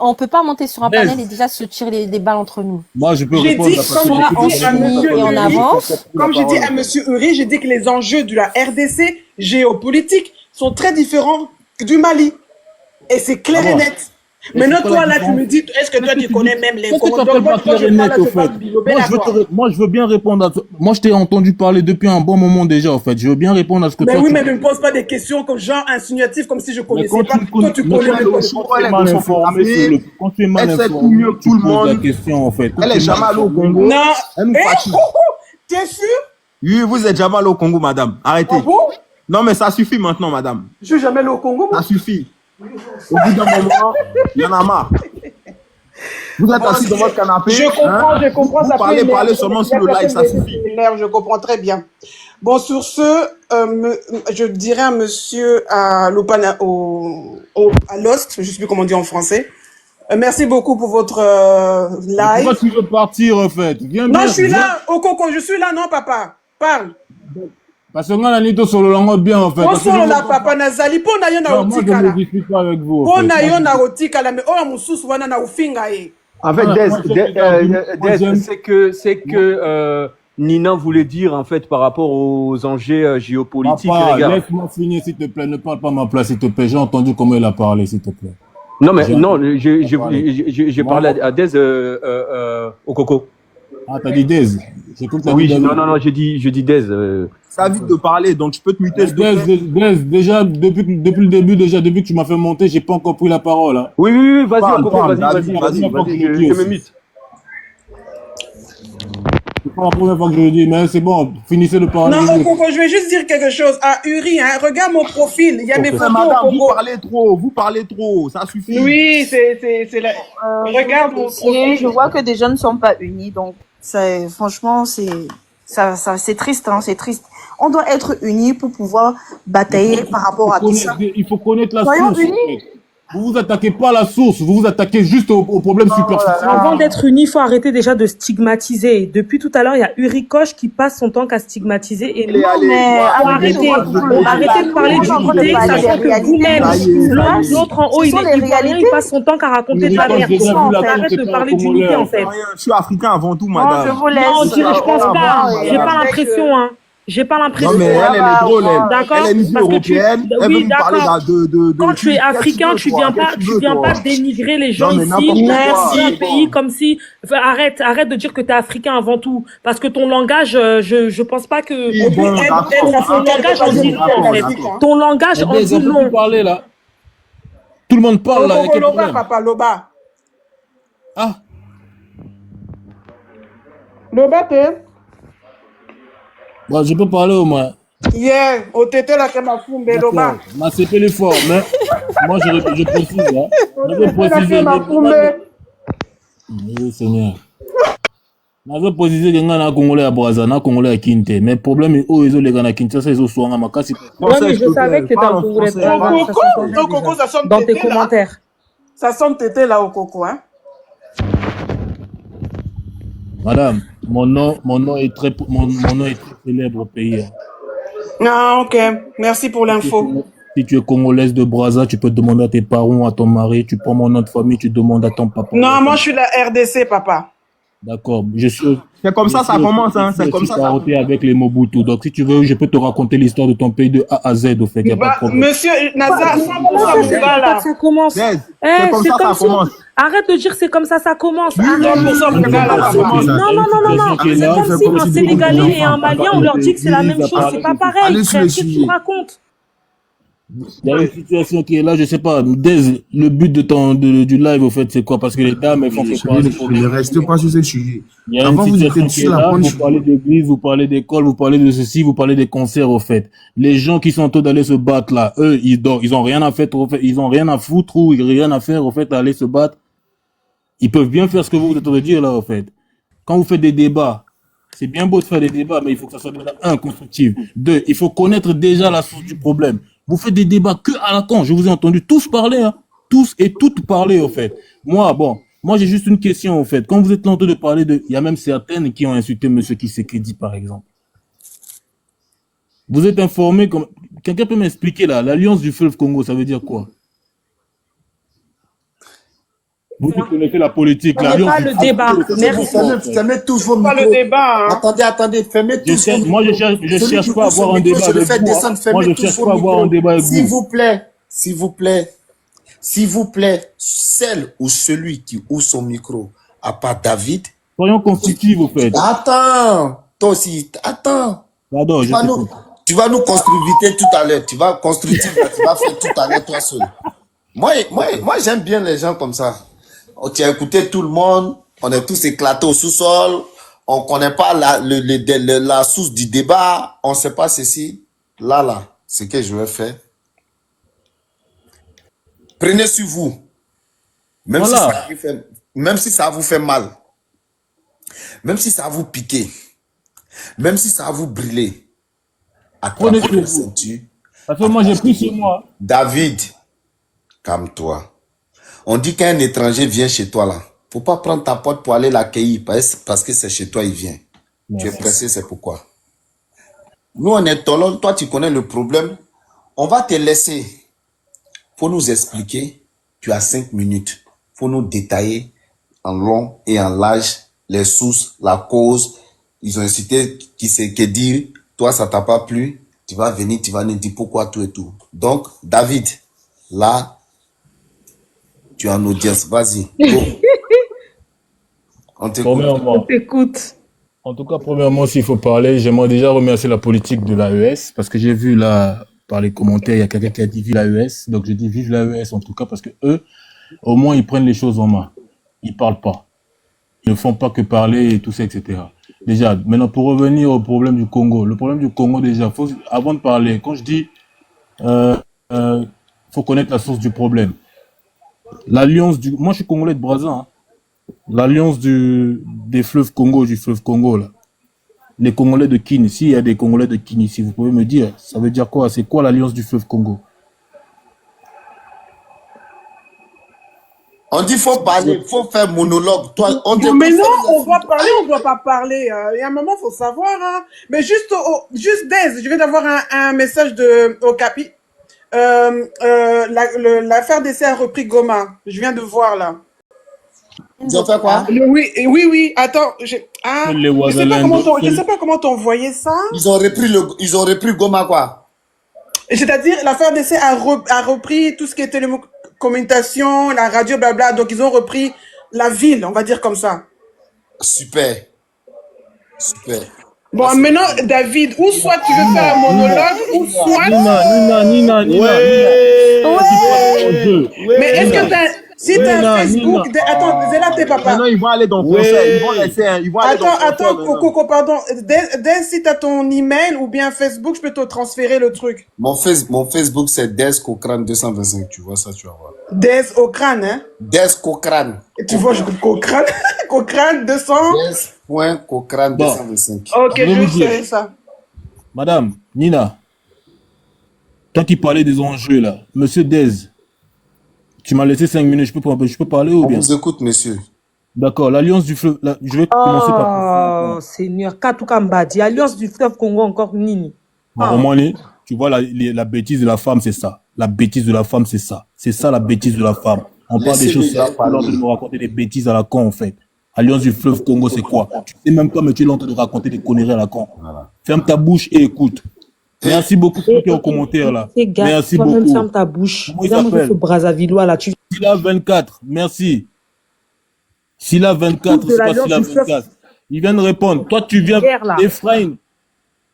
on peut pas monter sur un panel et déjà se tirer des balles entre nous. Moi je peux répondre on s'unit et on avance. Comme j'ai dit à monsieur Uri, j'ai dit que les enjeux de la RDC géopolitique sont très différents du Mali. Et c'est clair et net. Maintenant, toi, là, tu me dis, est-ce que toi, tu connais même les Congolais? Moi, je veux bien répondre à toi. Moi, je t'ai entendu parler depuis un bon moment déjà, en fait. Je veux bien répondre à ce que toi... Mais oui, mais ne me pose pas des questions comme genre insinuatives, comme si je connaissais pas. Toi, tu connais quand tu es mal informé, mieux que tout le monde. La question, en fait. Elle est jamais allée au Congo. Non. T'es sûr? Oui, vous êtes jamais allée au Congo, madame. Arrêtez. Non, mais ça suffit maintenant, madame. Je suis jamais allé au Congo, moi. Ça suffit. Au bout d'un moment, il y en a marre. Vous êtes assis dans votre canapé. Je comprends. Vous parlez seulement sur le live, ça suffit. Je comprends très bien. Bon, sur ce, je dirais à monsieur à Lost, je ne sais plus comment on dit en français. Merci beaucoup pour votre live. Pourquoi tu veux partir, en fait? Non, je suis là, au Coco, je suis là, non, papa. Parle. Parce que on a nito solo lango bien en fait. On solo la papa nazali po na yo na otika la. Moi je ne discute pas avec vous. Po na yo na otika la mais oh mususu wana na ufinga ye. En fait c'est que Nina voulait dire en fait par rapport aux enjeux géopolitiques. Laisse-moi finir s'il te plaît, ne parle pas à ma place s'il te plaît. J'ai entendu comment il a parlé s'il te plaît. Non mais non, j'ai parlé à Dez au Coco. Ah, t'as dit Dez. Oui, non, j'ai dit Dez. Ça vite de parler, donc je peux te muter. Dez, déjà, depuis le début, depuis que tu m'as fait monter, j'ai pas encore pris la parole. Hein. Oui, vas-y, vas-y, je me mute. pas la première fois que je le dis, mais c'est bon, finissez de parler. Non, Okoko, je vais juste dire quelque chose. Ah, Uri, hein, regarde mon profil. Il y a mes photos, Madame, Okoko. vous parlez trop, ça suffit. Oui, c'est la... Regarde mon profil. Je vois que des gens ne sont pas unis, donc franchement, c'est triste, hein, c'est triste. On doit être unis pour pouvoir batailler par rapport à tout ça. Il faut connaître la Soyons source. unis. Vous vous attaquez pas à la source, vous vous attaquez juste au problème superficiel. Avant d'être unis, il faut arrêter déjà de stigmatiser. Depuis tout à l'heure, il y a Uri Koch qui passe son temps qu'à stigmatiser. Et non, mais arrêtez de parler d'unité, sachant que vous-même, l'autre en haut, il est ivoirien, il passe son temps qu'à raconter de la merde. Arrête de parler d'unité, en fait. Je suis africain avant tout, madame. Non, je vous laisse. Non, je pense pas. J'ai pas l'impression, hein. J'ai pas l'impression. Non, mais elle est drôle, elle. D'accord. Elle est une Parce que tu, européenne. Elle veut oui, nous parler d'accord. de Quand tu es africain, tu viens pas dénigrer les gens Non, mais ici. n'importe Merci. quoi. Un pays comme si, enfin, arrête de dire que t'es africain avant tout. Parce que ton langage, je pense pas que, Bon, ton langage en dit long, en fait. Ton langage en dit long. Parler, là. Tout le monde parle, là. Okoko, Loba, papa, Loba. Ah. Loba, t'es? Bon, je peux parler au moins. Yeah, au tété, là, t'es ma fumbe, Loba. Ma CP est fort, mais moi, je précise, hein. Je veux Là, préciser. t'es ma fumbe. Oui, Seigneur. Je veux préciser que nous Congolais à Brazza, nous Congolais à Kinte. Mais le problème est où ils ont les gars à Kinshasa, ils ont souvent à Makassi. Ouais, mais je savais que t'étais un Congolais. Okoko, ça sonne Dans tes tété, là. commentaires. Ça sonne tété, là, Okoko, hein. Madame, mon nom est très célèbre au pays. Hein. Ah, ok. Merci pour l'info. Si tu es congolaise de Brazza, tu peux demander à tes parents, à ton mari, tu prends mon nom de famille, tu demandes à ton papa. Non, moi, je suis la RDC, papa. D'accord, je suis... C'est comme ça, ça commence, hein. C'est comme ça. Caroté avec les Mobutu. Donc, si tu veux, je peux te raconter l'histoire de ton pays de A à Z, au fait. Il n'y a pas de problème. Monsieur Nazar, 100% mon gars, là. Ça commence. C'est comme ça, ça commence. Arrête de dire c'est comme ça commence. 100% mon gars, là, papa. Non. C'est comme si un Sénégalais et un Malien, on leur dit que c'est la même chose. C'est pas pareil, frère. Qu'est-ce que tu racontes? Il y a une situation qui est là, je sais pas. Dez, le but du live, au fait, c'est quoi? Parce que les dames, elles font quoi? Ne restez pas sur ce sujet. Il y a une situation qui est là, vous parlez d'église, vous parlez d'école, vous parlez de ceci, vous parlez des concerts, au fait. Les gens qui sont en train d'aller se battre là, eux, ils ont rien à faire, au fait, ils ont rien à foutre ou ils ont rien à faire, au fait, à aller se battre. Ils peuvent bien faire ce que vous êtes en train de dire là, au fait. Quand vous faites des débats, c'est bien beau de faire des débats, mais il faut que ça soit déjà, un, constructif. Deux, il faut connaître déjà la source du problème. Vous faites des débats que à la con. Je vous ai entendu tous parler, hein. Tous et toutes parler, au fait. Moi, j'ai juste une question, au fait. Quand vous êtes en train de parler il y a même certaines qui ont insulté monsieur Tshisekedi, par exemple. Vous êtes informé comme, quelqu'un peut m'expliquer là, l'alliance du fleuve Congo, ça veut dire quoi? Vous qui connaissez la politique, l'alliance. Pas le débat. Merci. Fermez tous vos micros. Pas le débat, hein. Attendez, fermez tous vos micros. Moi, je cherche pas à avoir un débat avec vous. Moi, je cherche pas à avoir un débat avec vous. S'il vous plaît, celle ou celui qui ouvre son micro, à part David. Soyons constructifs, au fait. Attends, toi aussi, attends. Pardon, tu vas nous construire tout à l'heure. Tu vas constructif, tu vas faire tout à l'heure toi seul. Moi, j'aime bien les gens comme ça. Tu as écouté tout le monde, on est tous éclatés au sous-sol, on connaît pas la source du débat, on sait pas ceci. Là, ce que je vais faire. Prenez sur vous. Même, voilà. Même si ça vous fait mal. Même si ça vous piquer. Même si ça vous brûler. Prenez sur vous. Parce que moi, j'ai pris sur moi. David, calme-toi. On dit qu'un étranger vient chez toi là. Faut pas prendre ta porte pour aller l'accueillir parce que c'est chez toi, il vient. Merci. Tu es pressé, c'est pourquoi. Nous, on est tolol, toi, tu connais le problème. On va te laisser. Faut nous expliquer. Tu as 5 minutes. Faut nous détailler en long et en large les sources, la cause. Ils ont incité qui sait que dire. Toi, ça t'a pas plu. Tu vas venir, tu vas nous dire pourquoi tout et tout. Donc, David, là, tu es en audience, vas-y. On t'écoute. En tout cas, premièrement, s'il faut parler, j'aimerais déjà remercier la politique de l'AES, parce que j'ai vu là, par les commentaires, il y a quelqu'un qui a dit vive l'AES. Donc je dis vive l'AES en tout cas, parce que eux, au moins, ils prennent les choses en main. Ils parlent pas. Ils ne font pas que parler et tout ça, etc. Déjà, maintenant, pour revenir au problème du Congo, le problème du Congo, déjà, avant de parler, quand je dis, faut connaître la source du problème. Moi, je suis congolais de Brazza, hein. L'alliance des fleuves Congo, du fleuve Congo, là. Les Congolais de Kini, s'il y a des Congolais de Kini, si vous pouvez me dire, ça veut dire quoi? C'est quoi l'alliance du fleuve Congo? On dit faut parler, faut faire monologue. Toi, on te Mais non, on doit parler, on doit pas parler. Il y a un moment, faut savoir. Hein. Mais juste Dez, je viens d'avoir un message au Capi. L'affaire d'essai a repris Goma. Je viens de voir là. Ils ont fait quoi? Oui. Attends, je sais pas comment t'envoyer ça. Ils ont repris Goma quoi? C'est-à-dire, l'affaire d'essai a repris tout ce qui est télécommunication, la radio, blabla. Donc, ils ont repris la ville, on va dire comme ça. Super. Bon, maintenant, David, ou soit tu veux faire un monologue, ou soit... Nina. Mais est-ce que si t'as un Facebook... Attends, Zéla, t'es papa. Maintenant, ils vont aller dans le conseil. Ils vont laisser... Attends, Coco, pardon. Dès si t'as ton email ou bien Facebook, je peux te transférer le truc. Mon Facebook, c'est Des Cochrane 225. Tu vois ça, tu vas voir. Des Cochrane, hein? Des Cochrane. Et tu vois, Cochrane, Cochrane 200... Des.Cochrane 225. Ok, je sais ça. Madame, Nina, toi qui parlais des enjeux là, monsieur Dez, tu m'as laissé 5 minutes, je peux parler ou bien? On vous écoute, monsieur. D'accord, l'alliance du fleuve, je vais commencer par... Oh, Seigneur, Katouka Mbadi, alliance du fleuve Congo encore Nini. Romani, tu vois, la bêtise de la femme, c'est ça. La bêtise de la femme, c'est ça. C'est ça la bêtise de la femme. On parle des choses là, alors de nous raconter des bêtises à la con, en fait. Alliance du fleuve Congo, c'est quoi? Tu sais même pas, mais tu es là en train de raconter des conneries à la con. Voilà. Ferme ta bouche et écoute. Merci beaucoup pour tes commentaires là. Merci beaucoup. Toi-même, ferme ta bouche. Comment il s'appelle? Ce Brazzavillois là. Silla 24, merci. Silla 24, c'est pas Silla 24. Il vient de répondre. Toi, tu viens Ephraim.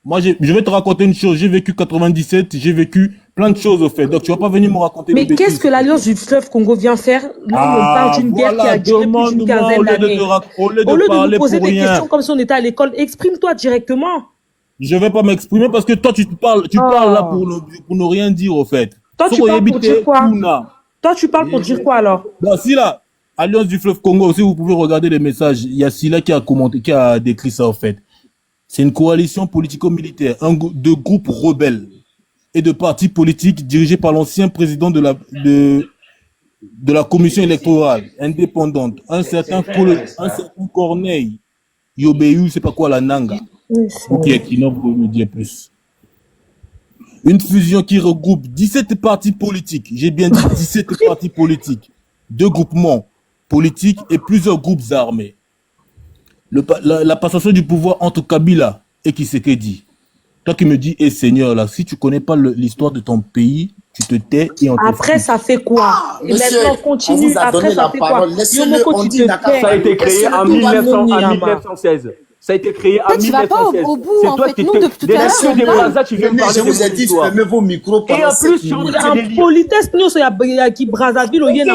Moi, je vais te raconter une chose. J'ai vécu 97, j'ai vécu plein de choses au fait. Donc, tu vas pas venir me raconter des bêtises. Mais qu'est-ce que l'alliance du fleuve Congo vient faire? Là, on parle d'une guerre qui a duré plus d'une quinzaine d'années. Au lieu de nous poser des questions comme si on était à l'école, exprime-toi directement. Je vais pas m'exprimer parce que toi, tu parles là pour ne rien dire au fait. Toi, tu parles pour dire quoi? Toi, tu parles pour dire quoi alors? Bon, si là, Alliance du fleuve Congo, si vous pouvez regarder les messages, il y a Silla qui a commenté, qui a décrit ça au fait. C'est une coalition politico-militaire, de groupes rebelles et de partis politiques dirigés par l'ancien président de la commission électorale indépendante, un certain Corneille Yobéu, c'est pas quoi la Nanga. Ok, qui n'en peut me dire plus. Une fusion qui regroupe 17 partis politiques, j'ai bien dit 17 partis politiques, 2 groupements politiques et plusieurs groupes armés. La passation du pouvoir entre Kabila et Tshisekedi. Toi qui me dis, Seigneur, là, si tu connais pas l'histoire de ton pays, tu te tais et on te Après, ça fait quoi? Et maintenant, on continue. Après, ça fait quoi? Ça a été créé en 1916. Ça a été créé en 1916. Tu vas pas au bout, en fait. Nous, depuis tout à l'heure, des Brazza, tu viens me parler je vous ai dit, fermez vos micros. Et en plus, en politesse, nous, il y a qui Brazzaville, il y a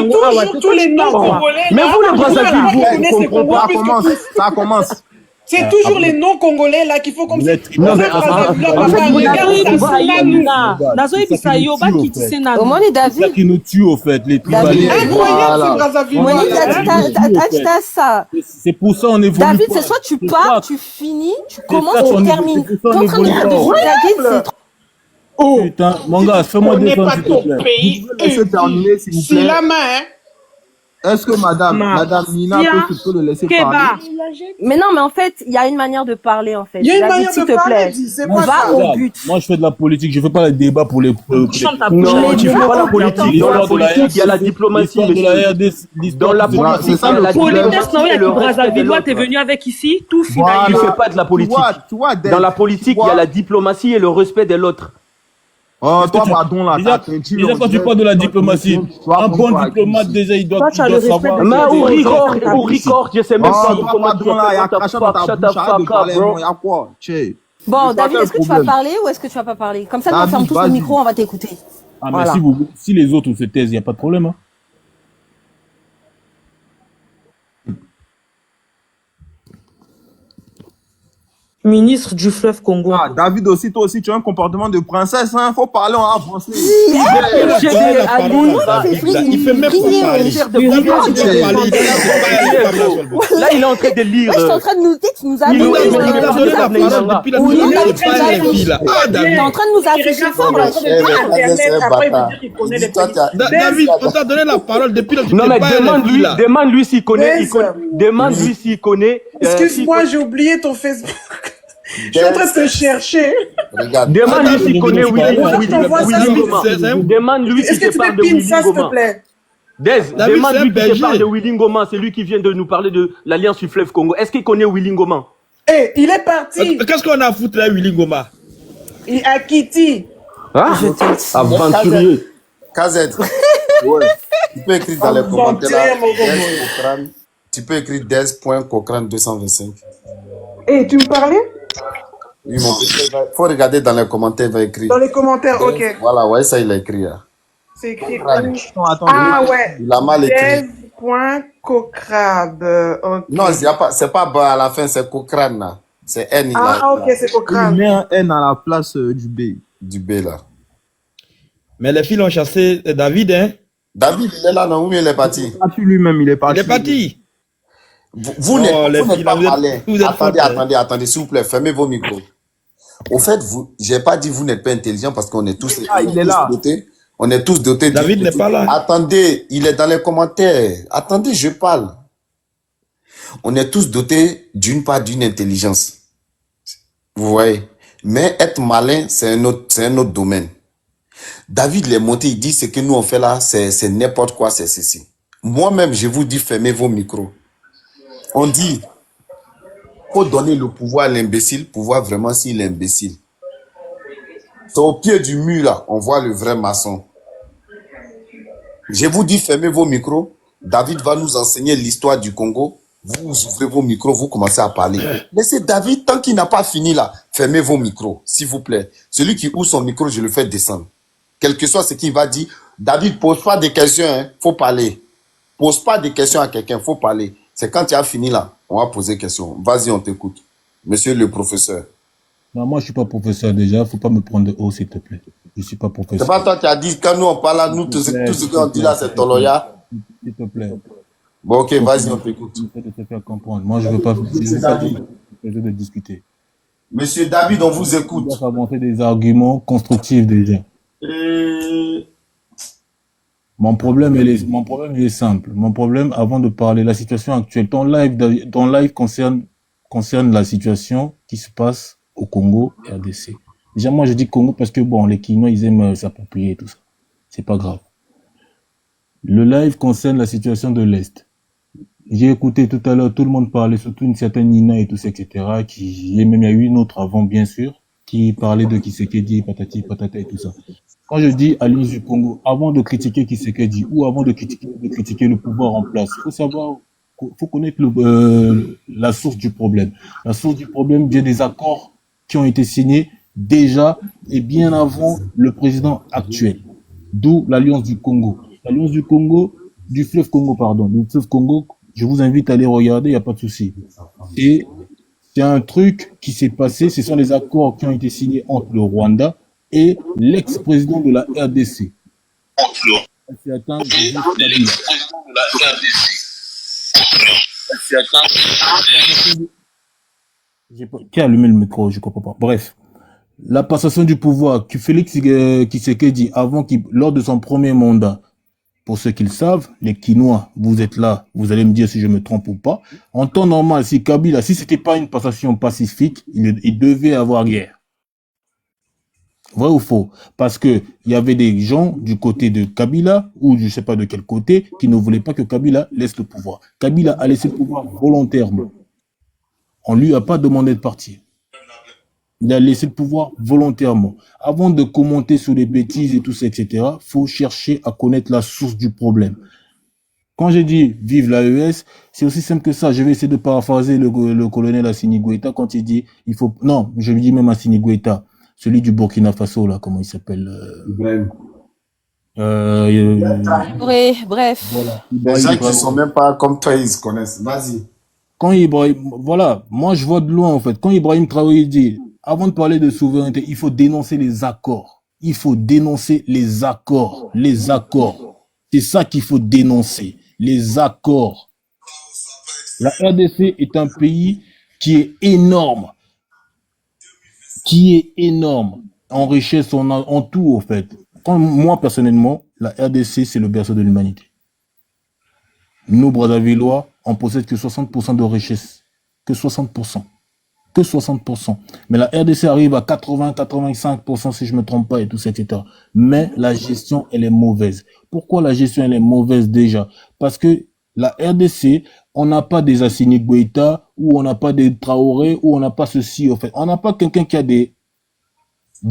tous les noms congolais. Mais vous, les Brazzaville, vous comprenez pas. Ça commence. C'est toujours les noms congolais là qu'il faut comme ça. Au moins les David qui nous tue au fait, les Incroyable ce Brazzaville. C'est pour ça on évolue. David, c'est soit tu pars, tu finis, tu commences, tu termines. T'es en train de faire des blagues, c'est trop. Oh putain, mon gars, fais-moi descendre s'il te plaît. Laissez terminer s'il vous plaît. C'est la main, hein. Est-ce que madame Nina peut le laisser parler? Mais non, mais en fait, il y a une manière de parler, en fait. Il y a une manière de parler, on va au but. Moi, je fais de la politique, je fais pas les débats pour les... Non, tu fais pas la politique. Dans la politique, il y a la diplomatie. Dans la politique, c'est ça le politesse, non, il y a du Brazzavillois, t'es venu avec ici, tout final. Tu fais pas de la politique. Dans la politique, il y a la diplomatie et le respect de l'autre. Oh, toi, pardon, là, déjà, quand tu parles de la diplomatie, un bon diplomate, déjà, il doit savoir. Mais au record, je sais même pas comment tu parler. Bon, David, est-ce que tu vas parler ou est-ce que tu vas pas parler? Comme ça, nous, on ferme tous le micro, on va t'écouter. Ah, mais si les autres se taisent, il n'y a pas de problème, hein. Ministre du fleuve Congo. Ah, David aussi, toi aussi, tu as un comportement de princesse, hein. Faut parler en avancé. Il fait même pas parler. Là, il est en train de lire. Ouais, je suis en train de nous dire, tu nous as Il nous a donné la parole depuis la Oui, minute. David, Tu es en train de nous afficher fort, là. David, on t'a donné la parole depuis le début. Non, mais demande-lui s'il connaît. Demande-lui s'il connaît. Excuse-moi, j'ai oublié ton Facebook. Je suis en train de te chercher. Regarde. Demande-lui s'il connaît Willy Ngoma. Demande-lui Est-ce s'il que te tu parle peux de pin Willy ça, s'il te Ngoma. plaît? Demande-lui qui te parle de Willy Ngoma. C'est lui qui vient de nous parler de l'Alliance du fleuve Congo. Est-ce qu'il connaît Willy Ngoma? Eh, il est parti. Qu'est-ce qu'on a à foutre là, Willy Ngoma? Il a quitté. Ah, aventurier. KZ. Ouais. Tu peux écrire dans les commentaires là. Tu peux écrire des.cochrane225. Eh, tu me parlais? Oui, mon petit, il faut regarder dans les commentaires, il va écrire. Dans les commentaires, ok. Voilà, ouais, ça il a écrit là. C'est écrit. Ah ouais. Il a mal écrit. Des.cocrab. Ok. Non, c'est pas bas à la fin, c'est Cochrane là. C'est N. Ok, c'est Cochrane. Il met un N à la place du B. Du B là. Mais les filles ont chassé David, hein? David, il est là, non? Où il est parti? Lui-même, il est parti. Il est parti. Vous n'êtes pas parlé. Attendez, s'il vous plaît, fermez vos micros. Au fait, j'ai pas dit vous n'êtes pas intelligent parce qu'on est tous, dotés. On est tous dotés. David n'est pas là. Attendez, il est dans les commentaires. Attendez, je parle. On est tous dotés d'une part d'une intelligence. Vous voyez? Mais être malin, c'est un autre domaine. David l'est monté, il dit ce que nous on fait là, c'est n'importe quoi, c'est ceci. Moi-même, je vous dis, fermez vos micros. On dit, faut donner le pouvoir à l'imbécile pour voir vraiment s'il est imbécile. C'est au pied du mur là, on voit le vrai maçon. Je vous dis, fermez vos micros. David va nous enseigner l'histoire du Congo. Vous ouvrez vos micros, vous commencez à parler. Laissez David, tant qu'il n'a pas fini là, fermez vos micros, s'il vous plaît. Celui qui ouvre son micro, je le fais descendre. Quel que soit ce qu'il va dire, David, pose pas des questions, hein, faut parler. Pose pas des questions à quelqu'un, faut parler. C'est quand tu as fini là, on va poser des questions. Vas-y, on t'écoute. Monsieur le professeur. Non, moi, je suis pas professeur déjà. Faut pas me prendre de haut, s'il te plaît. Je suis pas professeur. C'est pas toi qui as dit, quand nous on parle là, tout ce qu'on dit là, c'est Toloya. S'il te plaît. Bon, ok, vas-y, on t'écoute. J'essaie de te faire comprendre. Moi, je veux pas de discuter. Monsieur David, on vous écoute. On doit inventer des arguments constructifs déjà. Mon problème, il est simple. Mon problème, avant de parler de la situation actuelle, ton live concerne la situation qui se passe au Congo et RDC. Déjà, moi, je dis Congo parce que, bon, les Kinois, ils aiment s'approprier et tout ça. C'est pas grave. Le live concerne la situation de l'Est. J'ai écouté tout à l'heure, tout le monde parlait, surtout une certaine Nina et tout ça, etc., il y a eu une autre avant, bien sûr, qui parlait de Kisekedi, patati, patata et tout ça. Quand je dis Alliance du Congo, avant de critiquer Kisekedi ou avant de critiquer le pouvoir en place, faut connaître la source du problème. La source du problème vient des accords qui ont été signés déjà et bien avant le président actuel. D'où l'Alliance du Congo. L'Alliance du Congo, du fleuve Congo, je vous invite à aller regarder, il n'y a pas de souci. Et c'est un truc qui s'est passé, ce sont les accords qui ont été signés entre le Rwanda et l'ex-président de la RDC. Qui a allumé le micro, je comprends pas. Bref, la passation du pouvoir que Félix Tshisekedi lors de son premier mandat. Pour ceux qui le savent, les Kinois, vous êtes là, vous allez me dire si je me trompe ou pas. En temps normal, si Kabila, si c'était pas une passation pacifique, il devait avoir guerre. Vrai ou faux? Parce que il y avait des gens du côté de Kabila, ou je sais pas de quel côté, qui ne voulaient pas que Kabila laisse le pouvoir. Kabila a laissé le pouvoir volontairement. On lui a pas demandé de partir. Il a laissé le pouvoir volontairement. Avant de commenter sur les bêtises et tout ça, etc., faut chercher à connaître la source du problème. Quand j'ai dit vive l'AES, c'est aussi simple que ça. Je vais essayer de paraphraser le colonel Assimi Goïta quand il dit non, je lui dis même Assimi Goïta, celui du Burkina Faso, là, comment il s'appelle? Bref. Bref. Voilà. Les gens qui sont même pas comme toi, ils se connaissent. Vas-y. Quand voilà, moi je vois de loin en fait. Quand Ibrahim Traoré dit, avant de parler de souveraineté, il faut dénoncer les accords. Il faut dénoncer les accords. Les accords. C'est ça qu'il faut dénoncer. Les accords. La RDC est un pays qui est énorme. Qui est énorme. En richesse, en tout en fait. Moi personnellement, la RDC c'est le berceau de l'humanité. Nous, Brazzavillois, on possède que 60% de richesse. Que 60%. Que 60%. Mais la RDC arrive à 80-85% si je ne me trompe pas et tout ça, etc. Mais la gestion, elle est mauvaise. Pourquoi la gestion, elle est mauvaise déjà? Parce que la RDC, on n'a pas des Assimi Goïta, ou on n'a pas des Traoré, ou on n'a pas ceci, en fait. On n'a pas quelqu'un qui a des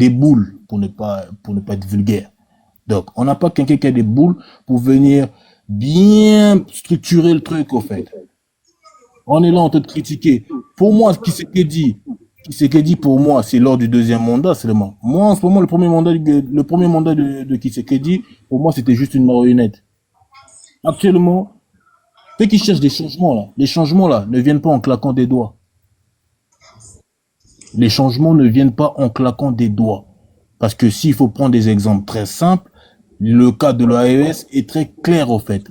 boules, pour ne pas être vulgaire. Donc, on n'a pas quelqu'un qui a des boules pour venir bien structurer le truc, au fait. On est là en train de critiquer. Pour moi, qui c'est qui dit pour moi, c'est lors du deuxième mandat seulement. Moi, en ce moment, le premier mandat de Kisekedi, pour moi, c'était juste une marionnette. Actuellement, ceux qui cherchent des changements là, les changements là ne viennent pas en claquant des doigts. Les changements ne viennent pas en claquant des doigts. Parce que s'il faut prendre des exemples très simples, le cas de l'AES est très clair au fait.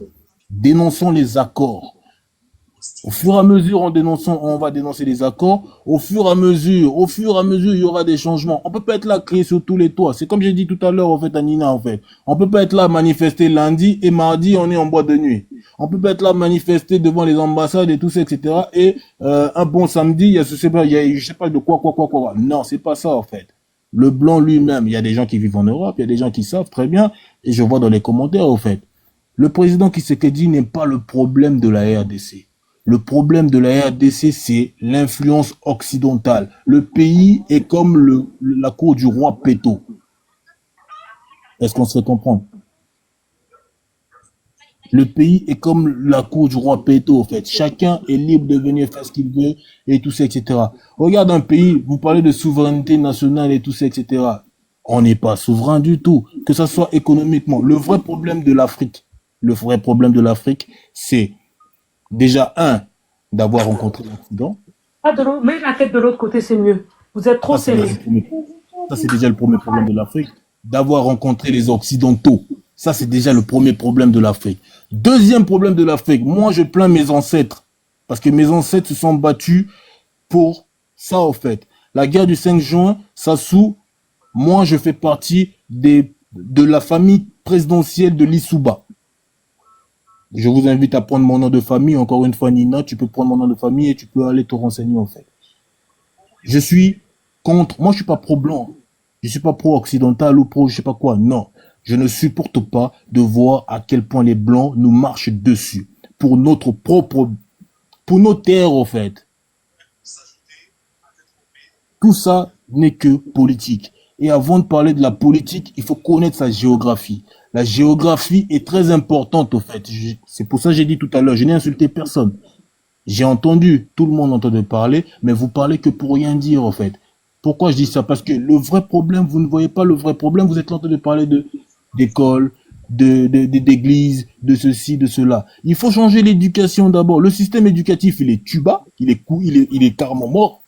Dénonçons les accords. Au fur et à mesure, on va dénoncer les accords. Au fur et à mesure, il y aura des changements. On peut pas être là, crier sur tous les toits. C'est comme j'ai dit tout à l'heure, en fait, à Nina, en fait. On peut pas être là, manifester lundi et mardi, on est en boîte de nuit. On peut pas être là, manifester devant les ambassades et tout ça, etc. Et, un bon samedi, je sais pas de quoi. Non, c'est pas ça, en fait. Le blanc lui-même, il y a des gens qui vivent en Europe, il y a des gens qui savent très bien, et je vois dans les commentaires, au fait. Le président Tshisekedi n'est pas le problème de la RDC. Le problème de la RDC, c'est l'influence occidentale. Le pays est comme la cour du roi Péto. Est-ce qu'on se fait comprendre? Le pays est comme la cour du roi Péto, en fait. Chacun est libre de venir faire ce qu'il veut, et tout ça, etc. Regarde un pays, vous parlez de souveraineté nationale et tout ça, etc. On n'est pas souverain du tout, que ça soit économiquement. Le vrai problème de l'Afrique, c'est déjà, d'avoir rencontré l'Occident. Mais la tête de l'autre côté, c'est mieux. Vous êtes trop serré. Ça, c'est déjà le premier problème de l'Afrique. D'avoir rencontré les Occidentaux. Ça, c'est déjà le premier problème de l'Afrique. Deuxième problème de l'Afrique. Moi, je plains mes ancêtres. Parce que mes ancêtres se sont battus pour ça, en fait. La guerre du 5 juin, Sassou, moi, je fais partie de la famille présidentielle de l'Issouba. Je vous invite à prendre mon nom de famille. Encore une fois, Nina, tu peux prendre mon nom de famille et tu peux aller te renseigner, en fait. Je suis contre. Moi, je suis pas pro-blanc. Je suis pas pro-occidental ou pro je sais pas quoi. Non. Je ne supporte pas de voir à quel point les blancs nous marchent dessus. Pour nos terres, en fait. Tout ça n'est que politique. Et avant de parler de la politique, il faut connaître sa géographie. La géographie est très importante, au fait. C'est pour ça que j'ai dit tout à l'heure, je n'ai insulté personne. J'ai entendu, tout le monde entend parler, mais vous parlez que pour rien dire, en fait. Pourquoi je dis ça? Parce que le vrai problème, vous ne voyez pas le vrai problème, vous êtes en train de parler d'école, d'église, de ceci, de cela. Il faut changer l'éducation d'abord. Le système éducatif, il est tuba, il est carrément mort.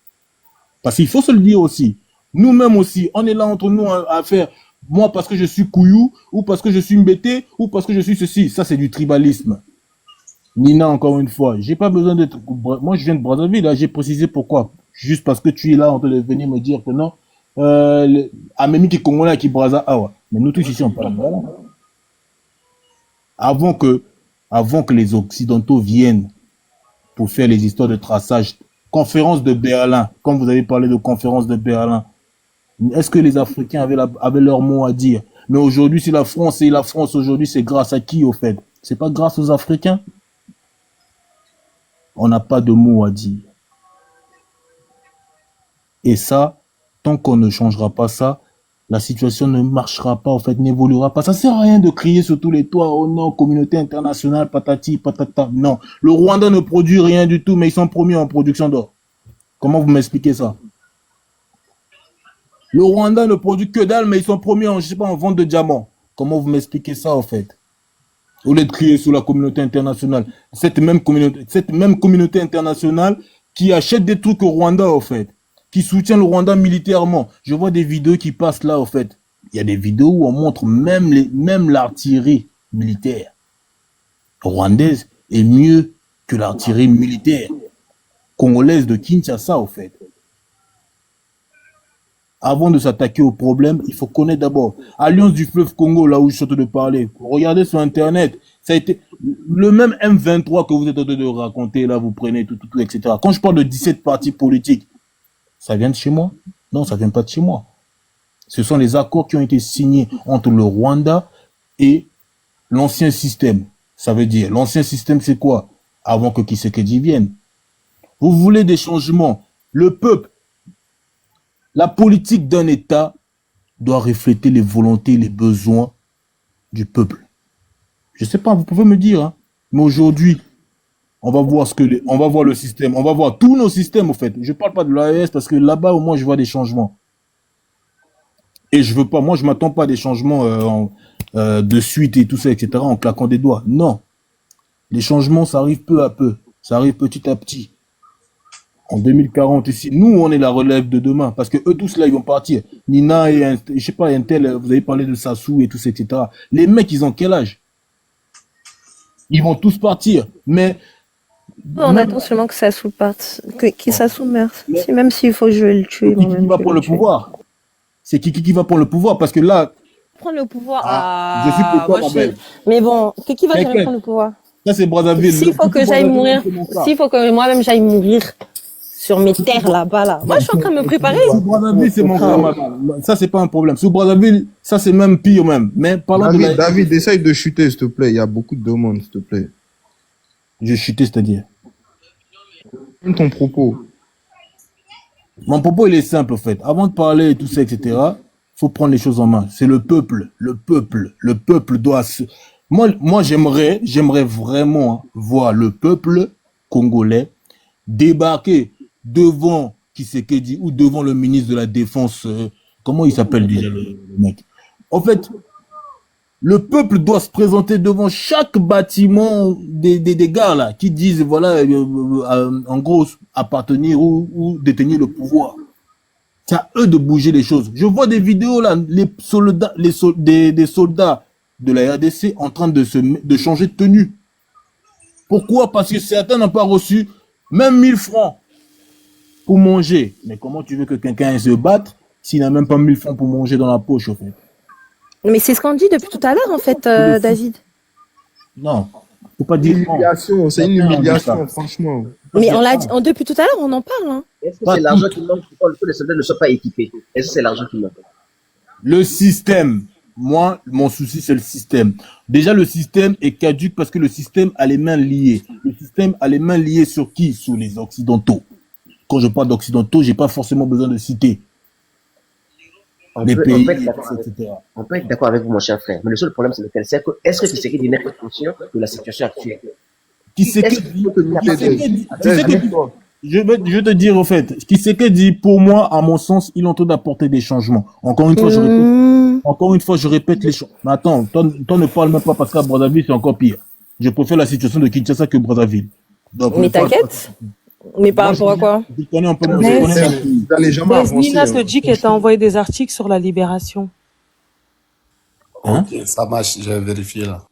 Parce qu'il faut se le dire aussi. Nous-mêmes aussi, on est là entre nous à faire, moi parce que je suis Kouyou, ou parce que je suis Mbété, ou parce que je suis ceci. Ça, c'est du tribalisme. Nina, encore une fois, j'ai pas besoin d'être... Moi, je viens de Brazzaville, là, j'ai précisé pourquoi. Juste parce que tu es là en train de venir me dire que non, Amémi qui est Congolais qui Brazza, ah ouais. Mais nous tous ici, on parle voilà. Avant que les Occidentaux viennent pour faire les histoires de traçage, conférence de Berlin, comme vous avez parlé de conférence de Berlin, est-ce que les Africains avaient leur mot à dire? Mais aujourd'hui, si la France et la France aujourd'hui, c'est grâce à qui, au fait? C'est pas grâce aux Africains? On n'a pas de mot à dire. Et ça, tant qu'on ne changera pas ça, la situation ne marchera pas, en fait, n'évoluera pas. Ça sert à rien de crier sur tous les toits, oh non, communauté internationale, patati, patata. Non. Le Rwanda ne produit rien du tout, mais ils sont premiers en production d'or. Comment vous m'expliquez ça? Le Rwanda ne produit que dalle, mais ils sont premiers en, je sais pas, en vente de diamants. Comment vous m'expliquez ça, en fait? Au lieu de crier sur la communauté internationale. Cette même communauté internationale qui achète des trucs au Rwanda, au fait. Qui soutient le Rwanda militairement. Je vois des vidéos qui passent là, au fait. Il y a des vidéos où on montre même l'artillerie militaire rwandaise est mieux que l'artillerie militaire congolaise de Kinshasa, au fait. Avant de s'attaquer au problème, il faut connaître d'abord Alliance du fleuve Congo, là où je suis en train de parler. Regardez sur Internet, ça a été le même M23 que vous êtes en train de raconter, là, vous prenez tout, etc. Quand je parle de 17 partis politiques, ça vient de chez moi? Non, ça vient pas de chez moi. Ce sont les accords qui ont été signés entre le Rwanda et l'ancien système. Ça veut dire, l'ancien système, c'est quoi? Avant que Tshisekedi vienne. Vous voulez des changements. Le peuple, la politique d'un État doit refléter les volontés, les besoins du peuple. Je sais pas, vous pouvez me dire, hein, mais aujourd'hui, on va voir on va voir le système, on va voir tous nos systèmes, en fait. Je parle pas de l'AES parce que là-bas, au moins, je vois des changements. Et je veux pas, moi, je m'attends pas à des changements de suite et tout ça, etc., en claquant des doigts. Non. Les changements, ça arrive peu à peu. Ça arrive petit à petit. En 2040 ici, nous, on est la relève de demain. Parce que eux tous là, ils vont partir. Nina et je sais pas, Intel, vous avez parlé de Sassou et tout ça, etc. Les mecs, ils ont quel âge? Ils vont tous partir. Mais on attend seulement que Sassou parte, que Sassou meure. Même s'il faut que je le tue. Qui va prendre le pouvoir? C'est qui va prendre le pouvoir? Parce que là... Prendre le pouvoir, je suis pour toi, ma belle. Mais bon, qui va gérer prendre le pouvoir? Ça, c'est Brazzaville. S'il faut que j'aille mourir, s'il faut que moi-même j'aille mourir sur mes terres là-bas, là. Moi, je suis en train de me préparer. Sous Brazzaville, c'est mon frère, madame. Ça, c'est pas un problème. Sous Brazzaville, ça, c'est même pire même. Mais parlons de David, essaye de chuter, s'il te plaît. Il y a beaucoup de demandes, s'il te plaît. Je chutais, c'est-à-dire? Ton propos. Mon propos, il est simple, en fait. Avant de parler et tout ça, etc., faut prendre les choses en main. C'est le peuple. Le peuple doit se... Moi, j'aimerais vraiment voir le peuple congolais débarquer devant Tshisekedi ou devant le ministre de la Défense. Comment il s'appelle déjà le mec? En fait, le peuple doit se présenter devant chaque bâtiment des gars là qui disent voilà en gros appartenir ou détenir le pouvoir. C'est à eux de bouger les choses. Je vois des vidéos là, des soldats de la RDC en train de changer de tenue. Pourquoi? Parce que certains n'ont pas reçu même 1000 francs pour manger. Mais comment tu veux que quelqu'un se batte s'il n'a même pas 1000 francs pour manger dans la poche, en fait? Mais c'est ce qu'on dit depuis tout à l'heure, en fait, David. Non, faut pas dire humiliation, c'est une humiliation, franchement. Mais on l'a dit, depuis tout à l'heure, on en parle. Hein. Est-ce que c'est l'argent qui manque pour que les soldats ne soient pas équipés? Est-ce que c'est l'argent qui manque? Le système. Moi, mon souci, c'est le système. Déjà, le système est caduque parce que le système a les mains liées. Le système a les mains liées sur qui? Sur les Occidentaux. Quand je parle d'Occidentaux, j'ai pas forcément besoin de citer les pays, etc. On peut être d'accord avec vous, mon cher frère. Mais le seul problème, c'est lequel? C'est que, est-ce que Tshisekedi n'est pas conscient de la situation actuelle? Je vais te dire, en fait, Tshisekedi, pour moi, à mon sens, il est en train d'apporter des changements. Encore une fois, je répète les choses. Mais attends, toi ne parle même pas parce qu'à Brazzaville, c'est encore pire. Je préfère la situation de Kinshasa que Brazzaville. Donc, mais t'inquiète. Mais par rapport à quoi? Je connais un peu Nina te dit qu'elle t'a envoyé des articles sur la Libération. Ok, ça marche, je vais vérifier là.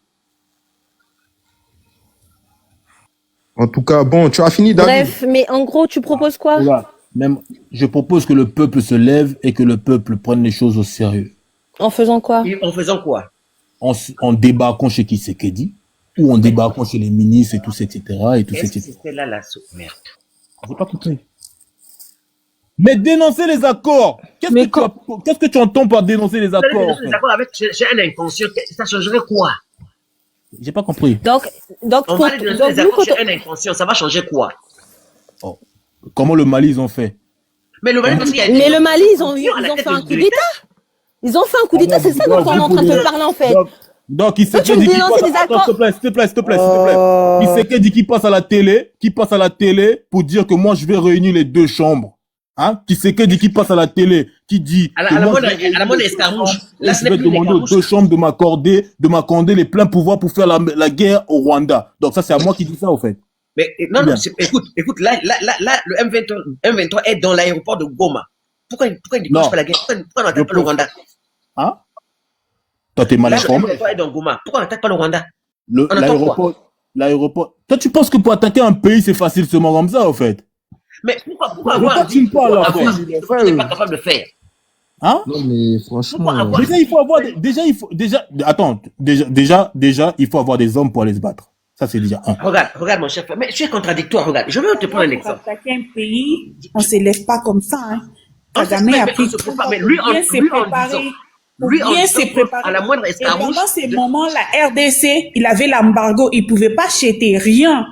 En tout cas, bon, tu as fini, David. Bref, mais en gros, tu proposes quoi? Voilà. Même, je propose que le peuple se lève et que le peuple prenne les choses au sérieux. En faisant quoi? En faisant quoi? En débarquant chez Tshisekedi, ou en débarquant chez les ministres et tout ça, etc. Est-ce que c'était là la soupe? Merde. J'ai pas compris. Mais dénoncer les accords. Qu'est-ce que tu entends par dénoncer les accords? Dénoncer les accords avec j'ai un inconscient, ça changerait quoi? J'ai pas compris. Donc on va aller dénoncer les accords j'ai un inconscient, ça va changer quoi? Oh. Comment le Mali ils ont fait? Mais le Mali, ils ont fait un coup d'État. Ils ont fait un coup d'État, c'est ça dont on est en train de te parler en fait. Donc, il s'est dit qu'il passe, s'il te plaît. Il s'est dit qu'il passe à la télé pour dire que moi, je vais réunir les deux chambres. Hein? Tshisekedi qui passe à la télé, qui dit... À la mode escarmouche. Là, ce je n'est vais plus demander aux l'escarmouche. deux chambres de m'accorder les pleins pouvoirs pour faire la guerre au Rwanda. Donc ça, c'est à moi qui dis ça, au fait. Mais non, écoute, là, le M23 est dans l'aéroport de Goma. Pourquoi il ne déclenche pas la guerre? Pourquoi on n'attaque pas le Rwanda? Hein? Toi, t'es mal Là, informé. le M23 est dans Goma. Pourquoi on n'attaque pas le Rwanda? L'aéroport. Toi, tu penses que pour attaquer un pays, c'est facile seulement comme ça, au fait? Mais pourquoi avoir un dit ce qu'il n'est pas capable de faire? Hein? Non, mais franchement. Déjà, il faut avoir il faut avoir des hommes pour aller se battre. Ça, c'est déjà un. Regarde, mon chef. Mais tu es contradictoire, regarde. Je vais te prendre un exemple. Pour attaquer un pays, on ne s'élève pas comme ça. Hein. Kagame a pris tout le temps mais lui, pour bien se préparer. À la moindre Et escarmouche. pendant ces moments, la RDC, il avait l'embargo. Il ne pouvait pas acheter rien.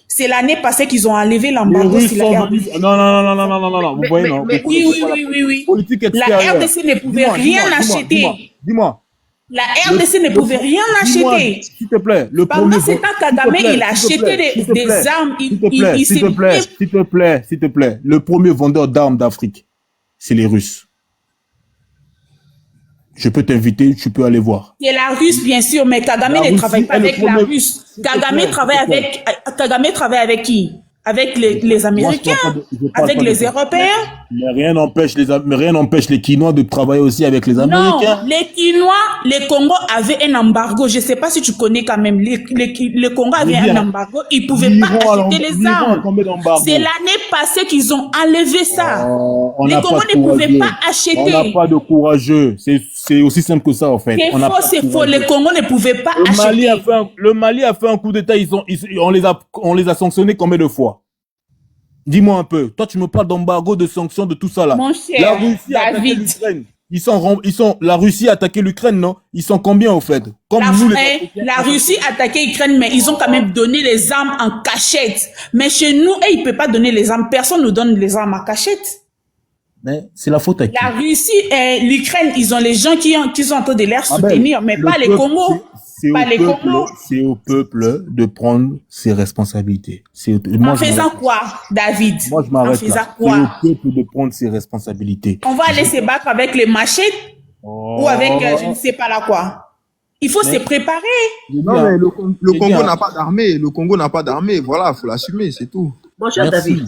C'est l'année passée qu'ils ont enlevé l'embargo sur la RDC. Non. Vous voyez, non? Oui. Politique La extérieure. RDC ne pouvait rien acheter. Dis-moi. La RDC ne pouvait rien acheter. S'il te plaît, le Pendant premier. ce temps, Kagame, il a acheté des armes. S'il te plaît. Le premier vendeur d'armes d'Afrique, c'est les Russes. Je peux t'inviter, tu peux aller voir. C'est la Russe, bien sûr, mais Kagame ne travaille pas avec la Russe. Kagame travaille avec qui? Avec les Américains? Avec les Européens? Mais rien n'empêche les Quinois de travailler aussi avec les Américains. Non, les Quinois, les Congo avaient un embargo. Je ne sais pas si tu connais quand même. Les Congo avaient un embargo. Ils ne pouvaient pas acheter les armes. C'est l'année passée qu'ils ont enlevé ça. Les Congos ne pouvaient pas acheter. On n'a pas de courageux. C'est aussi simple que ça, en fait. C'est faux. Les Congos ne pouvaient pas acheter. Le Mali a fait un coup d'État. On les a sanctionnés combien de fois? Dis-moi un peu. Toi, tu me parles d'embargo, de sanctions, de tout ça là. Mon cher la Russie a attaqué l'Ukraine. La Russie a attaqué l'Ukraine, non? Ils sont combien au fait? La Russie a attaqué l'Ukraine, mais ils ont quand même donné les armes en cachette. Mais chez nous, ils ne peuvent pas donner les armes. Personne ne nous donne les armes en cachette. Mais c'est la faute à qui? La Russie et l'Ukraine, ils ont les gens qui sont en train de les soutenir, mais pas les Congos. C'est au peuple de prendre ses responsabilités. En faisant quoi, David? Moi, je m'arrête là. C'est au peuple de prendre ses responsabilités. On va aller se battre avec les machettes ou avec je ne sais pas là quoi. Il faut se préparer. Non, mais le Congo n'a pas d'armée. Le Congo n'a pas d'armée. Voilà, il faut l'assumer, c'est tout. Mon cher David.